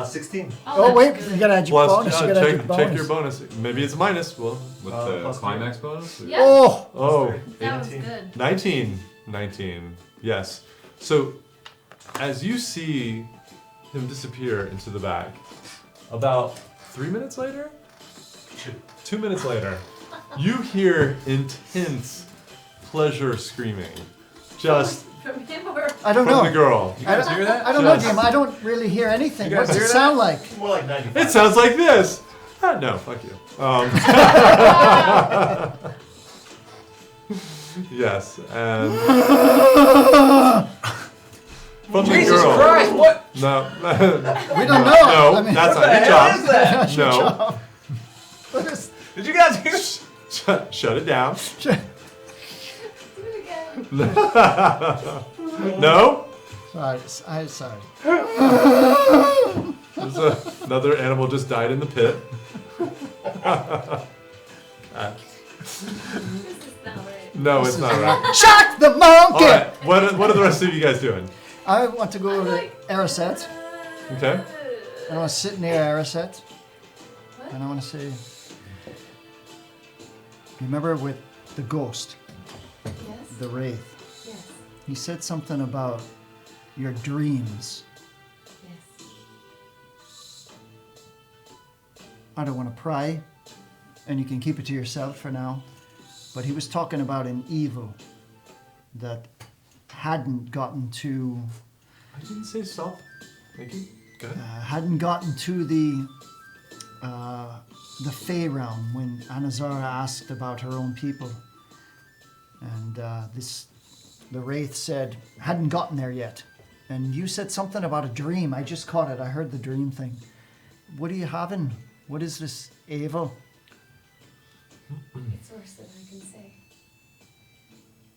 16. Oh wait, you gotta add your Plus, bonus. You gotta add your check bonus. your bonus. Maybe it's minus. Well, With the plus climax bonus? Yeah. Oh, oh, That was 18. good. 19. Yes. So, as you see him disappear into the bag, about 3 minutes later? 2 minutes later, you hear intense pleasure screaming. Just From him or I don't from know. the girl. You guys hear that? I don't know, Just- Jim. I don't really hear anything. You What guys does it hear sound like? More like 95. It sounds like this. Ah, no, fuck you. Yes, and from the Jesus girl. Christ, what? No. We don't know. No, I mean, that's What not the your hell job. is that? No. What is- Did you guys hear? Shut it down. do it again. No. Sorry, I'm sorry. There's another animal just died in the pit. This is not right. No, it's not right. Shock the All monkey! right. What are the rest of you guys doing? I want to go over to Araset. Okay. I want to sit near Araset. What? And I want to say, remember with the ghost, Yes. the wraith, Yes. he said something about your dreams. Yes. I don't want to pry, and you can keep it to yourself for now, but he was talking about an evil that hadn't gotten to I didn't say stop. Thank you. Go ahead. hadn't gotten to the Fey realm when Anazara asked about her own people, and the wraith said hadn't gotten there yet. And you said something about a dream. I just caught it. I heard the dream thing. What are you having? What is this evil? It's worse than I can say.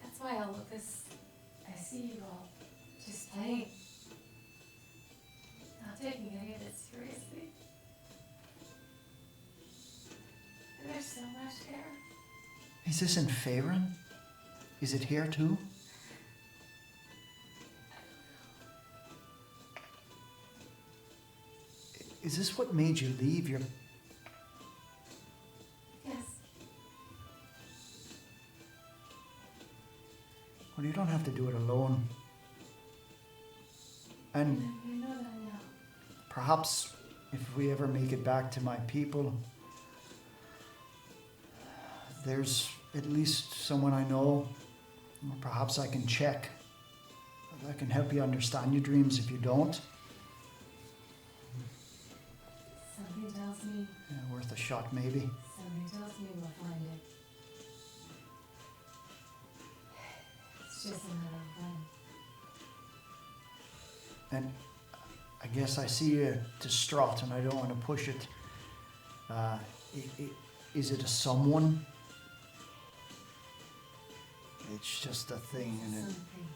That's why all of this, I see you all just playing. Not taking any of it seriously. And there's so much there. Is this in Faerun? Is it here too? Is this what made you leave your... Yes. Well, you don't have to do it alone. And I know that now. perhaps if we ever make it back to my people, there's at least someone I know. Perhaps I can check. I can help you understand your dreams if you don't. Something tells me, Yeah, worth a shot, maybe. something tells me we'll find it. It's just a matter of when. And I guess I see you distraught, and I don't want to push it. Is it a someone? It's just a thing, and it, Something.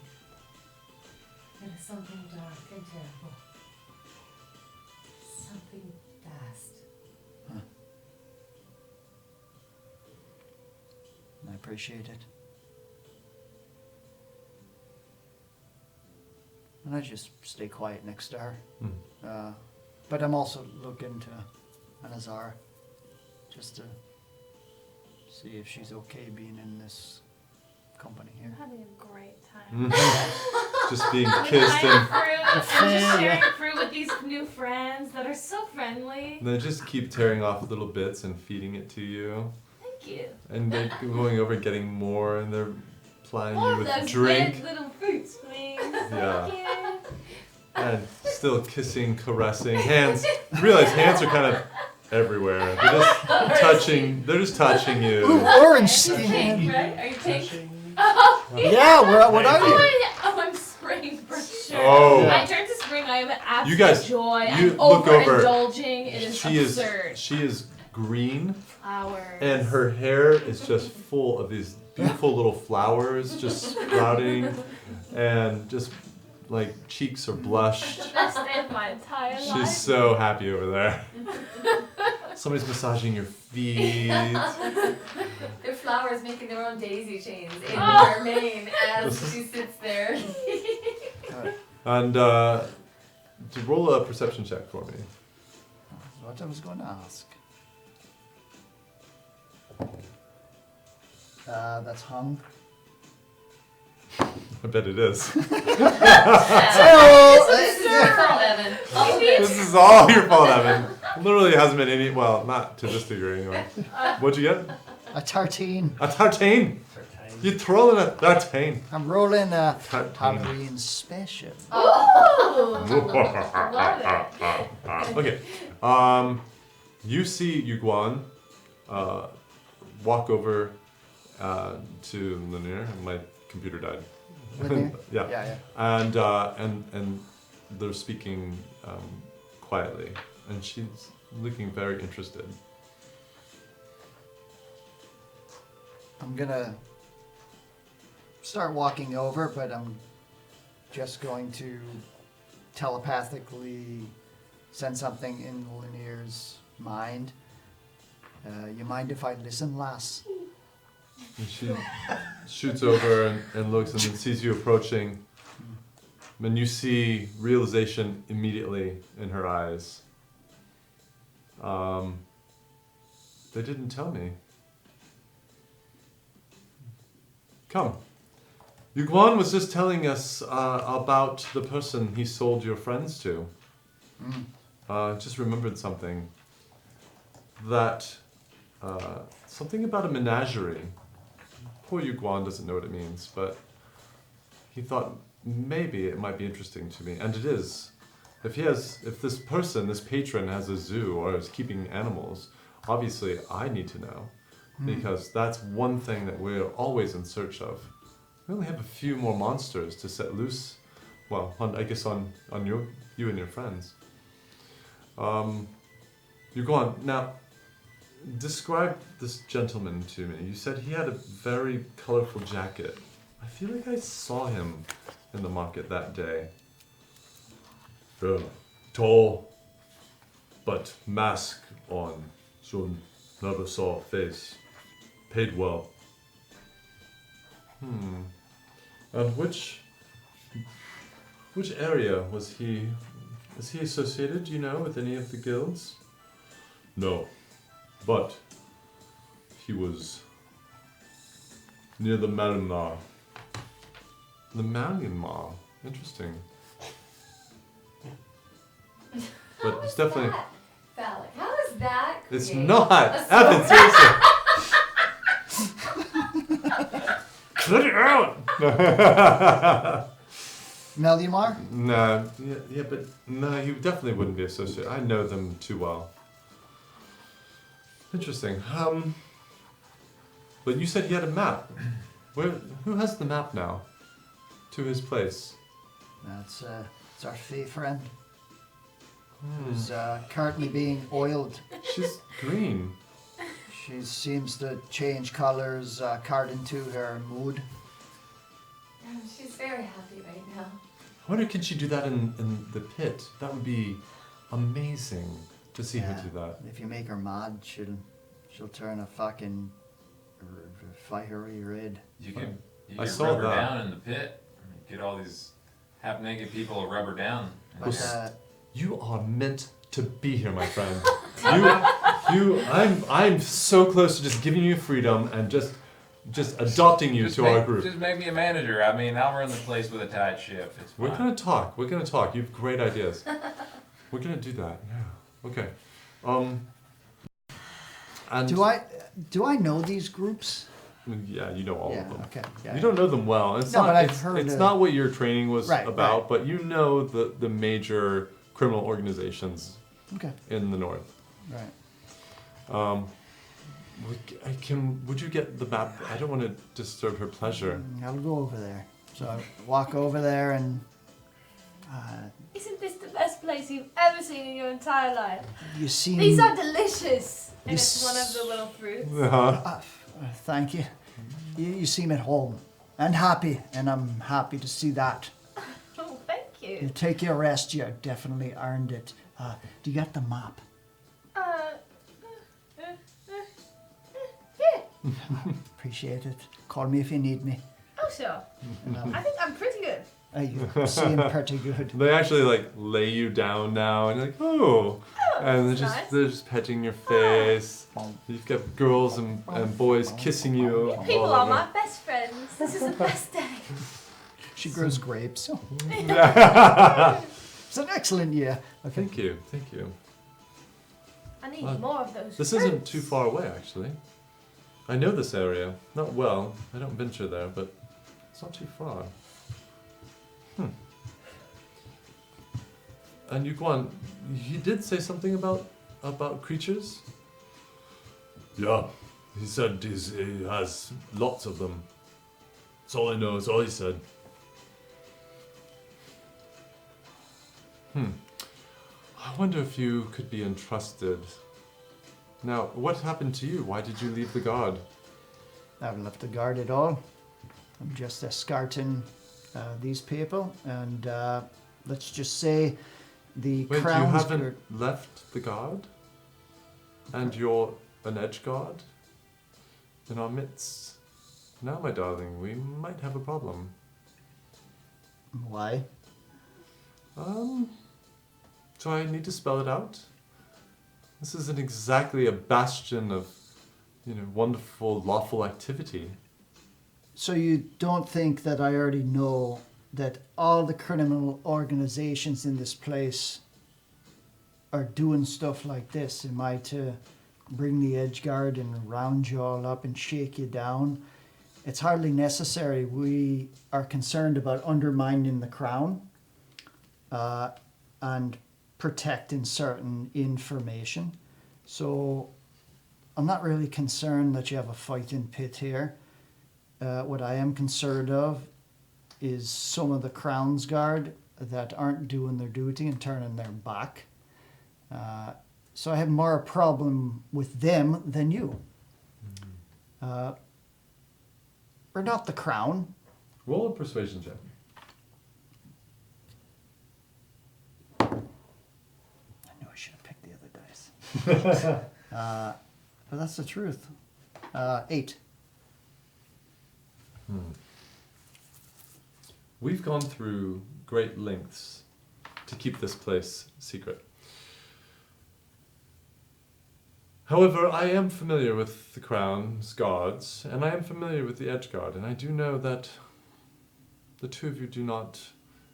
It is something dark and terrible. Something vast. I appreciate it. And I just stay quiet next to her. But I'm also looking to Anazar, just to see if she's okay being in this company here. I'm having a great time. Just being kissed I'm and just sharing fruit with these new friends that are so friendly. they just keep tearing off little bits and feeding it to you. Thank you. And they're going over getting more, and they're plying More you of with those drink. red little fruits, please. Yeah. Thank you. And still kissing, caressing. Hands. You realize hands are kind of everywhere. They're just touching. They're just touching Ooh, you. orange Are you pink, skin! right? Are you pink? Touching. Oh, Yeah, what are you? Oh, I'm spring for sure. Oh. I turned to spring. I am an absolute You guys, joy. you I'm look over. overindulging. It is She absurd. is. She is green, Flowers. and her hair is just full of these beautiful little flowers just sprouting, and just like cheeks are blushed. Best day of my entire life. She's so happy over there. Somebody's massaging your feet. Their flowers making their own daisy chains in her mane as she sits there. And to roll a perception check for me. What I was going to ask. That's hung. I bet it is. This is your fault, Evan. All of This is all your fault, Evan. Literally hasn't been any, well, not to this degree anyway. What'd you get? A tartine. A tartane. You're throwing a tartane. I'm rolling a Tartine. Halloween special. Oh, love it. Okay. You see Yuguan walk over to Linear. My computer died. Linear? Yeah. Yeah. And they're speaking quietly, and she's looking very interested. I'm gonna start walking over, but I'm just going to telepathically send something in Linear's mind. You mind if I listen, lass? And she shoots over and looks and then sees you approaching. And you see realization immediately in her eyes. They didn't tell me. Come. Yuguan was just telling us about the person he sold your friends to. Just remembered something. That, something about a menagerie. Poor Yuguan doesn't know what it means, but he thought maybe it might be interesting to me, and it is. If this person, this patron has a zoo or is keeping animals, obviously I need to know, because that's one thing that we're always in search of. We only have a few more monsters to set loose, well, I guess on you and your friends. Yuguan, now, describe this gentleman to me. You said he had a very colorful jacket. I feel like I saw him in the market that day. Tall, but mask on, so never saw face. Paid well. And which area was he? Is he associated, do you know, with any of the guilds? No, but he was near the Marimar. The Marimar, interesting. But it's definitely. Phallic. How is that? It's create not. a Evan, seriously. Cut it out. Meliamar? No, yeah, but no, he definitely wouldn't be associated. I know them too well. Interesting. But you said he had a map. Who has the map now? To his place. That's it's our fey friend. Who's currently being oiled. She's green. She seems to change colors according to her mood. She's very happy right now. I wonder, can she do that in the pit? That would be amazing to see her do that. If you make her mad, she'll turn a fucking fiery red. You can I get saw rubber that. down in the pit. Get all these half-naked people to rubber down. But, You are meant to be here, my friend. I'm so close to just giving you freedom and just adopting you to our group. Just make me a manager. I mean, I'll run the place with a tight ship. It's fine. We're gonna talk. You have great ideas. We're gonna do that. Yeah. Okay. And do I know these groups? yeah, you know all of them. Okay. Yeah, You don't know them well. It's No, not. but I've it's heard it's of- not what your training was Right, about, right. but you know the major criminal organizations Okay. in the north. Right. Would you get the map? I don't want to disturb her pleasure. I'll go over there. So I walk over there and Isn't this the best place you've ever seen in your entire life? you seem These are delicious. And it's one of the little fruits. Thank you. You seem at home and happy, and I'm happy to see that. Oh, thank You you. take your rest. You definitely earned it. Do you get the map? Yeah. Appreciate it. Call me if you need me. Oh, sure. I think I'm pretty good. You seem pretty good. They actually like lay you down now, and you're like, oh, and that's they're nice. just petting your face. You've got girls and boys kissing you. People all are over. my best friends. This is the best day. She grows grapes. So. It's an excellent year. Okay. Thank you, thank you. I need more of those. This fruits. isn't too far away, actually. I know this area. Not well. I don't venture there, but it's not too far. And Yuguan, he did say something about creatures? Yeah, he said he has lots of them. That's all I know, that's all he said. I wonder if you could be entrusted. Now, what happened to you? Why did you leave the guard? I haven't left the guard at all. I'm just escorting these people, and let's just say the Wait, you crown's haven't left the guard? And you're an edge guard? In our midst? Now, my darling, we might have a problem. Why? So I need to spell it out? This isn't exactly a bastion of, wonderful, lawful activity. So you don't think that I already know that all the criminal organizations in this place are doing stuff like this? Am I to bring the edge guard and round you all up and shake you down? It's hardly necessary. We are concerned about undermining the crown and protecting certain information. So I'm not really concerned that you have a fighting pit here. What I am concerned of is some of the Crown's Guard that aren't doing their duty and turning their back. So I have more a problem with them than you. We're not the Crown. Roll a persuasion check. I knew I should have picked the other dice. But that's the truth. 8. We've gone through great lengths to keep this place secret. However, I am familiar with the Crown's guards, and I am familiar with the Edge Guard, and I do know that the two of you do not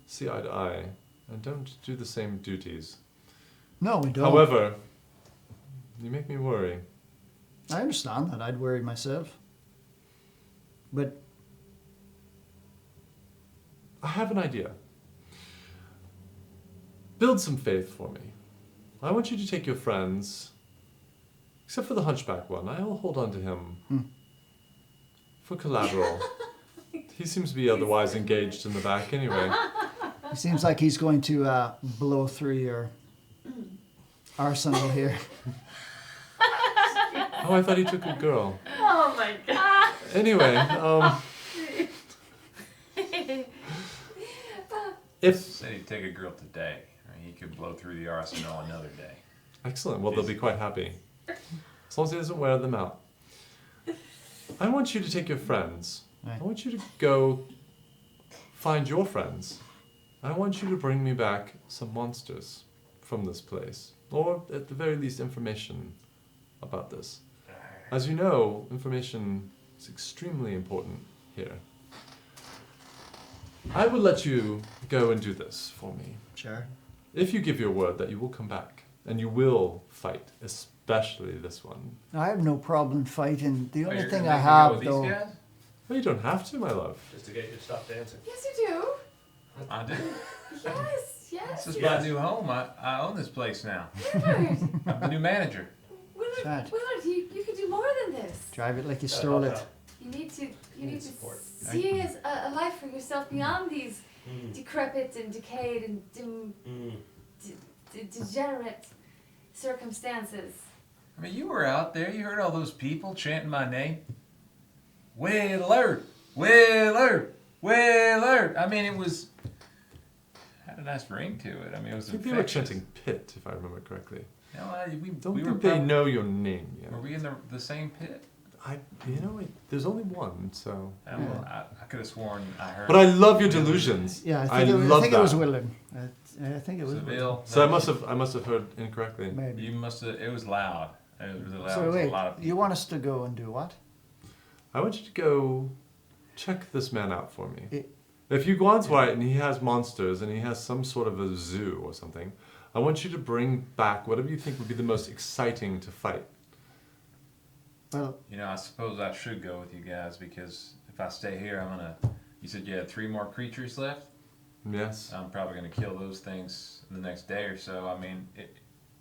see eye to eye and don't do the same duties. No, we don't. However, you make me worry. I understand that. I'd worry myself. But I have an idea. Build some faith for me. I want you to take your friends, except for the hunchback one. I'll hold on to him for collateral. He seems to be otherwise engaged in the back anyway. he seems like he's going to blow through your arsenal here. Oh, I thought he took a girl. Oh my god. Anyway, if Said he'd take a girl today. Right? He could blow through the arsenal another day. excellent, well, they'll be quite happy. As long as he doesn't wear them out. I want you to take your friends. Right. I want you to go find your friends. I want you to bring me back some monsters from this place. Or, at the very least, information about this. As you know, information is extremely important here. I will let you go and do this for me. Sure. If you give your word that you will come back, and you will fight, especially this one. I have no problem fighting. The Oh, only you're thing gonna I make me go have, with these though... guys? Well, you don't have to, my love. Just to get you to stop dancing. Yes, you do. I do. Yes, yes. This is my new home. I own this place now. Willard, I'm the new manager. Willard, Sad. Willard, you could do more than this. Drive it like you stole it. You need to need to support. see as a life for yourself beyond these decrepit and decayed and degenerate circumstances. I mean, you were out there. You heard all those people chanting my name. Willard, Willard, Willard. I mean, it had a nice ring to it. I mean, it was I think they were infectious. chanting Pit, if I remember correctly. No, Don't we were think they prob- know your name yet. Were we in the same pit? There's only one, so. Well, I could have sworn I heard. But I love your delusions. Yeah, I I love think that. it was Willard. I think it was Willard. Seville. So I must have heard incorrectly. Maybe. You must have. It was loud. It was loud. So It was wait, a lot of you want us to go and do what? I want you to go check this man out for me. It- If you go onto it and he has monsters and he has some sort of a zoo or something, I want you to bring back whatever you think would be the most exciting to fight. Well, You know, I suppose I should go with you guys because if I stay here, I'm gonna. You said you had 3 more creatures left. Yes. I'm probably gonna kill those things the next day or so. I mean,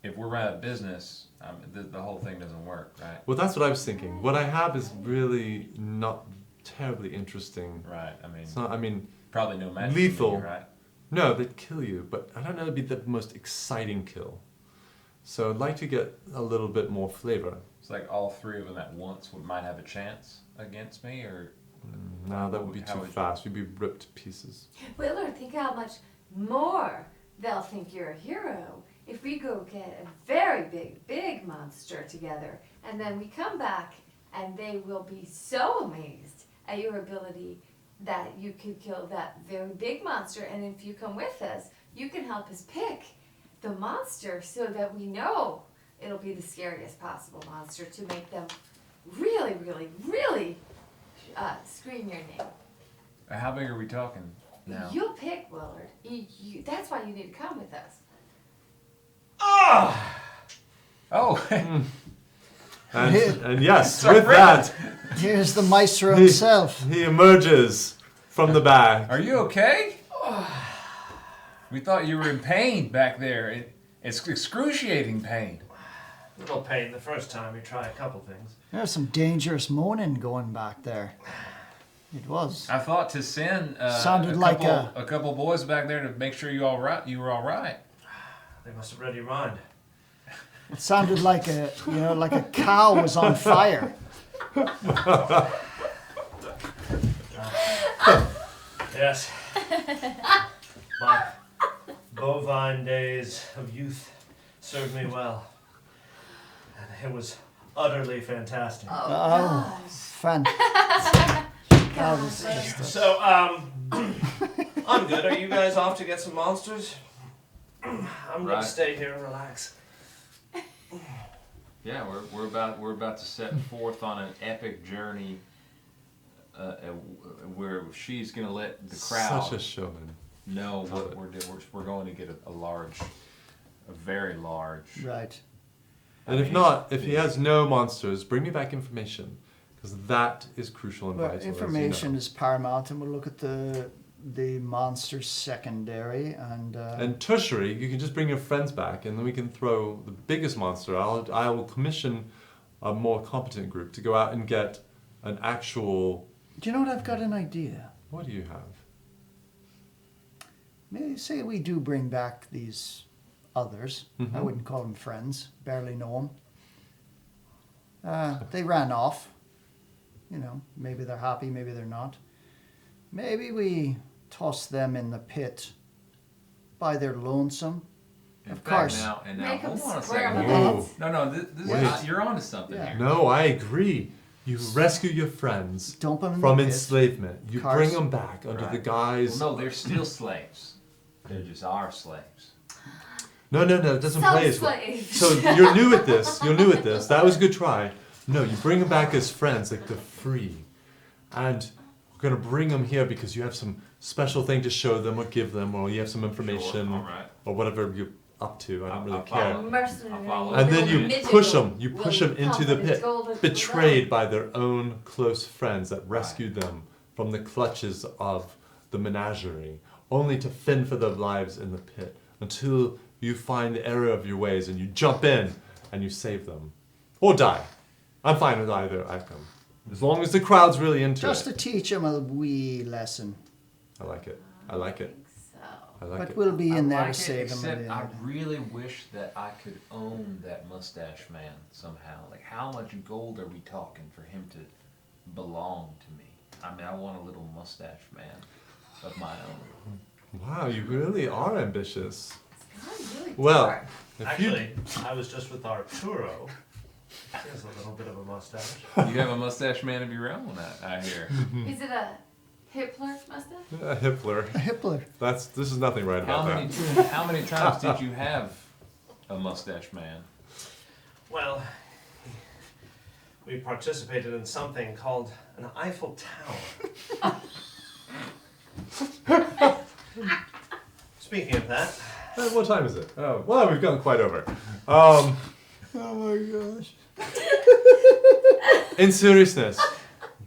if we're out of business, the whole thing doesn't work, right? Well, that's what I was thinking. What I have is really not terribly interesting. Right. I mean, It's not, I mean, probably no magic. lethal. in me, right? no, they'd kill you, but I don't know, it'd be the most exciting kill. So I'd like to get a little bit more flavor. It's like all 3 of them at once might have a chance against me, or No, that would be How too would- fast. We'd be ripped to pieces. Willard, think how much more they'll think you're a hero if we go get a very big monster together, and then we come back and they will be so amazed at your ability that you could kill that very big monster, and if you come with us, you can help us pick the monster so that we know it'll be the scariest possible monster to make them really, really, really scream your name. how big are we talking now? You'll pick, Willard. That's why you need to come with us. Oh, And yes, Sorry. with that, here's the maestro himself. he emerges from the bag. are you okay? We thought you were in pain back there. It's excruciating pain. Little pain the first time you try a couple things. There's some dangerous moaning going back there. It was. I thought to send Sounded like a couple boys back there to make sure you were all right. They must have read your mind. It sounded like a cow was on fire. Yes. My bovine days of youth served me well. And it was utterly fantastic. Oh, fantastic. That was just So, I'm good. Are you guys off to get some monsters? I'm Right. gonna stay here and relax. Yeah, we're about to set forth on an epic journey where she's gonna let the crowd Such a showman. know what we're going to get a very large. right. And if not, if he has no monsters, bring me back information, because that is crucial and Well, vital. information is paramount, and we'll look at the monsters secondary And tertiary, you can just bring your friends back, and then we can throw the biggest monster. I will commission a more competent group to go out and get an actual. do you know what? I've got an idea. What do you have? Maybe say we do bring back these others. I Mhm. wouldn't call them friends. Barely know them. They ran off. You know, maybe they're happy, maybe they're not. Maybe we toss them in the pit by their lonesome. In Of fact, course. Now, Make hold them on a square second. them Whoa. up. No, this Wait. is, you're onto something Yeah. here. No, I agree. You rescue your friends Dump them in from the pit. enslavement. You Cars. bring them back under the Right. guise. Well, no, they're still slaves. They're just our slaves. No, it doesn't Some play as well. slaves. So you're new at this. That was a good try. No, you bring them back as friends, like they're free. And we're going to bring them here because you have some special thing to show them or give them, or you have some information, All right. or whatever you're up to. I don't really I'll care. follow. Mercenary. follow. And then you Midget push will- them. You will push them into come the with his pit, golden betrayed by their own close friends that rescued them from the clutches of the menagerie, only to fend for their lives in the pit until you find the error of your ways and you jump in and you save them, or die. I'm fine with either outcome, as long as the crowd's really into Just it. to teach them a wee lesson. I like it. I like it. So. I like But it. we'll be in I there like to it, save him. except at the I end. really wish that I could own that mustache man somehow. Like, how much gold are we talking for him to belong to me? I mean, I want a little mustache man of my own. Wow, you really are ambitious. Really Well, dark. if you Actually, I was just with Arturo. He has a little bit of a mustache. You have a mustache man of your own, I hear. Is it a Hitler mustache? a Hitler. A Hitler. This is nothing right How about many that. how many times did you have a mustache man? Well, we participated in something called an Eiffel Tower. Speaking of that, What time is it? Oh, well, we've gone quite over. Oh my gosh. In seriousness,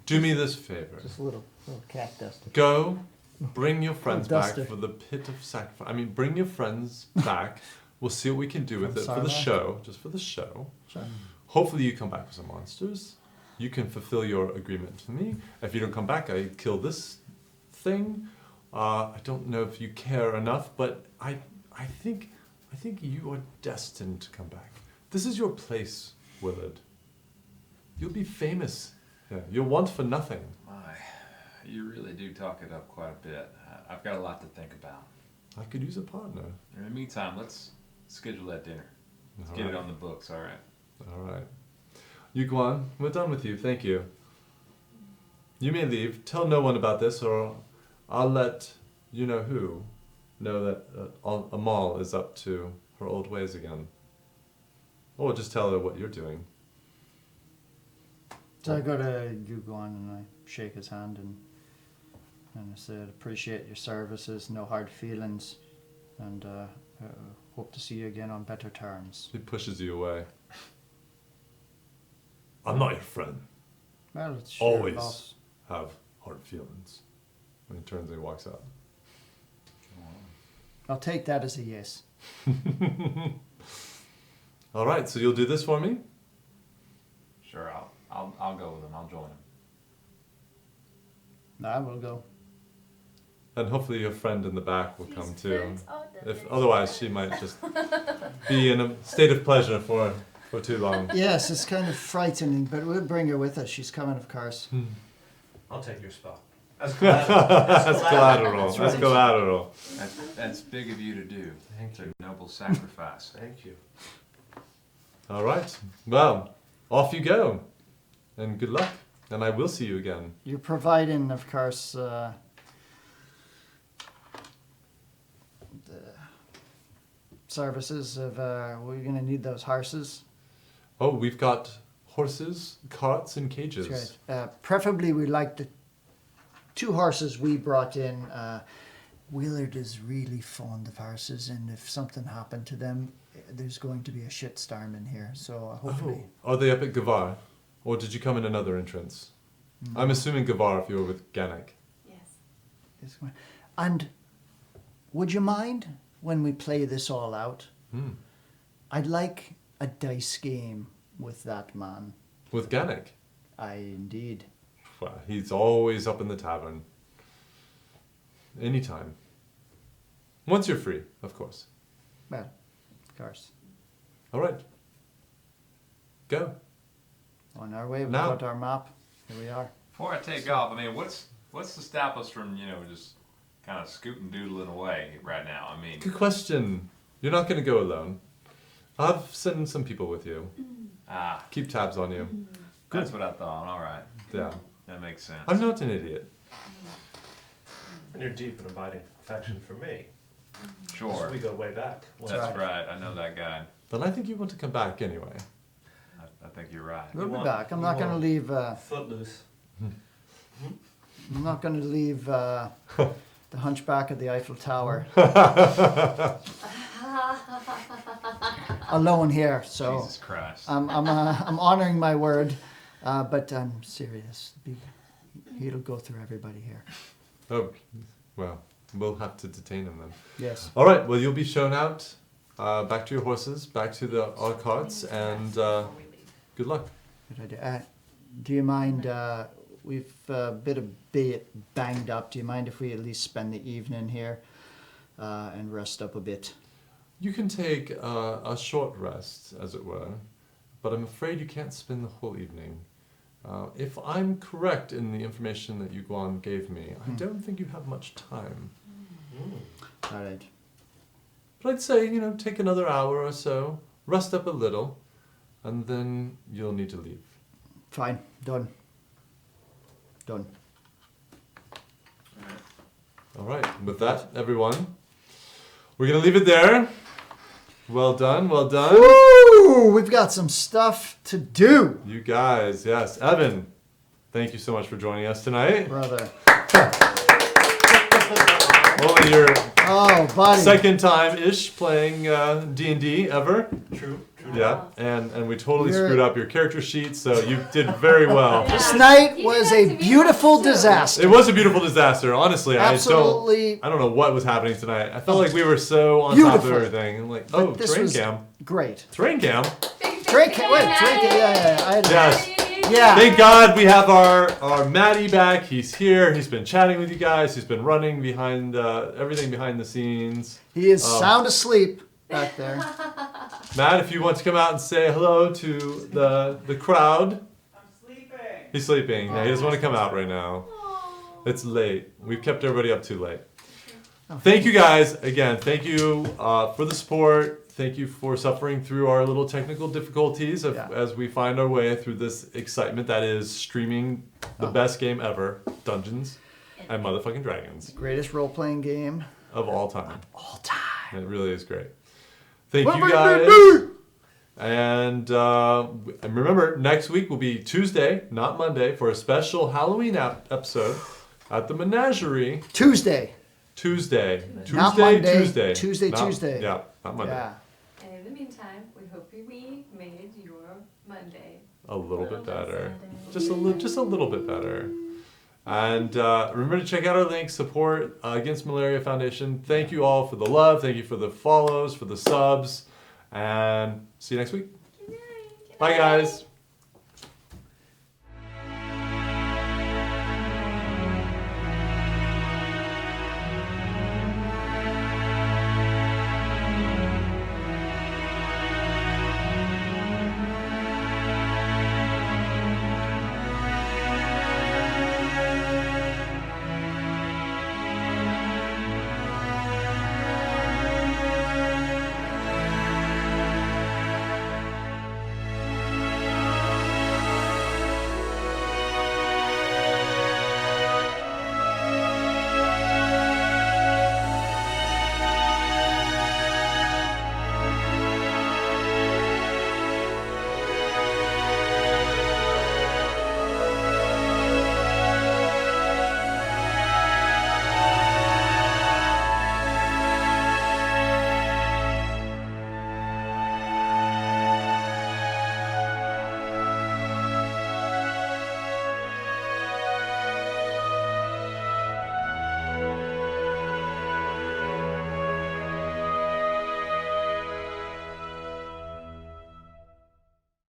do me this favor. Just a little cat duster. Go, bring your friends back duster. for the pit of sacrifice. I mean, bring your friends back. We'll see what we can do with From it for the Sarlacc? show, just for the show. Sure. Hopefully you come back with some monsters. You can fulfill your agreement to me. If you don't come back, I kill this thing. I don't know if you care enough, but I think you are destined to come back. This is your place, Willard. You'll be famous. Yeah, you'll want for nothing. My, you really do talk it up quite a bit. I've got a lot to think about. I could use a partner. In the meantime, let's schedule that dinner. Let's All get it right. on the books, all right? All right. You go on. We're done with you. Thank you. You may leave. Tell no one about this, or I'll let you know who know that Amal is up to her old ways again. Or just tell her what you're doing. So I go to Yugon and I shake his hand and I said, appreciate your services, no hard feelings, and hope to see you again on better terms. He pushes you away. I'm not your friend. Well, it's sure, Always boss. have hard feelings. And he turns and he walks out. I'll take that as a yes. All right, so you'll do this for me? Sure, I'll go with him. I'll join him. I will go. And hopefully your friend in the back will come too. Friends are the If best. otherwise, she might just be in a state of pleasure for too long. Yes, it's kind of frightening, but we'll bring her with us. She's coming, of course. I'll take your spot. As collateral. That's collateral. That's right. collateral. That's big of you to do. Thank It's a you. noble sacrifice. Thank you. All right. Well, off you go. And good luck. And I will see you again. You're providing, of course, the services of, we're going to need those horses. Oh, we've got horses, carts, and cages. That's right. Preferably, we like the 2 horses we brought in. Willard is really fond of horses, and if something happened to them, there's going to be a shitstorm in here. So hopefully, Are they up at Gavaar? Or did you come in another entrance? I'm assuming Gavaar if you were with Ganek. Yes. it's going. And would you mind when we play this all out? Hmm. I'd like a dice game with that man. With Ganek? Indeed. Well, he's always up in the tavern. Anytime. Once you're free, of course. Well, of course. All right. Go. On our way, we've Now. got our map. Here we are. Before I take off, I mean, what's to stop us from, just kind of scooting doodling away right now? I mean, Good question. You're not going to go alone. I'll send some people with you. Keep tabs on you. that's what I thought. All right, Yeah. that makes sense. I'm not an idiot. And your deep and abiding affection for me. Sure, We go way back. that's right. I know that guy. But I think you want to come back anyway. I think you're right. We'll be want- back. I'm you not going to want- leave. Footloose. I'm not going to leave the Hunchback of the Eiffel Tower alone here. So Jesus Christ. I'm honoring my word, but I'm serious. He'll go through everybody here. Oh, well, we'll have to detain him then. Yes. All right, well, you'll be shown out. Back to your horses, back to our carts, and good luck. Good idea. Do you mind? We've a bit of bait banged up. Do you mind if we at least spend the evening here? and rest up a bit. You can take a short rest, as it were, but I'm afraid you can't spend the whole evening. If I'm correct in the information that Yuguan gave me, I don't think you have much time. All right. But I'd say, take another hour or so, rest up a little, and then you'll need to leave. Fine. Done. Done. All right. With that, everyone, we're going to leave it there. Well done. Well done. Woo! We've got some stuff to do. You guys, yes. Evan, thank you so much for joining us tonight. Brother. Only your buddy. second time-ish playing D&D ever. True. Yeah, and we totally screwed up your character sheet, so you did very well. This night was a beautiful disaster. It was a beautiful disaster, honestly. Absolutely. I don't know what was happening tonight. I felt like we were so on top of everything. And like, But this terrain was cam. Great. Terrain cam. Drink it. Wait, drink it. Yeah. I had Yes. Yeah. Thank God we have our Maddie back. He's here. He's been chatting with you guys. He's been running behind everything behind the scenes. He is sound asleep back there. Matt, if you want to come out and say hello to the crowd. I'm sleeping. He's sleeping. Yeah, he doesn't want to come out right now. It's late. We've kept everybody up too late. Thank you guys again. Thank you for the support. Thank you for suffering through our little technical difficulties as we find our way through this excitement that is streaming the best game ever, Dungeons and Motherfucking Dragons. Greatest role-playing game of all time. All time. It really is great. Thank you guys. And remember, next week will be Tuesday, not Monday, for a special Halloween episode at the Menagerie. Tuesday. Not Monday. Tuesday. Tuesday. Yeah, not Monday. Yeah. And in the meantime, we hope we made your Monday A little bit better. Just a little bit better. And remember to check out our links, support Against Malaria Foundation. Thank you all for the love. Thank you for the follows, for the subs. And see you next week. Bye, guys.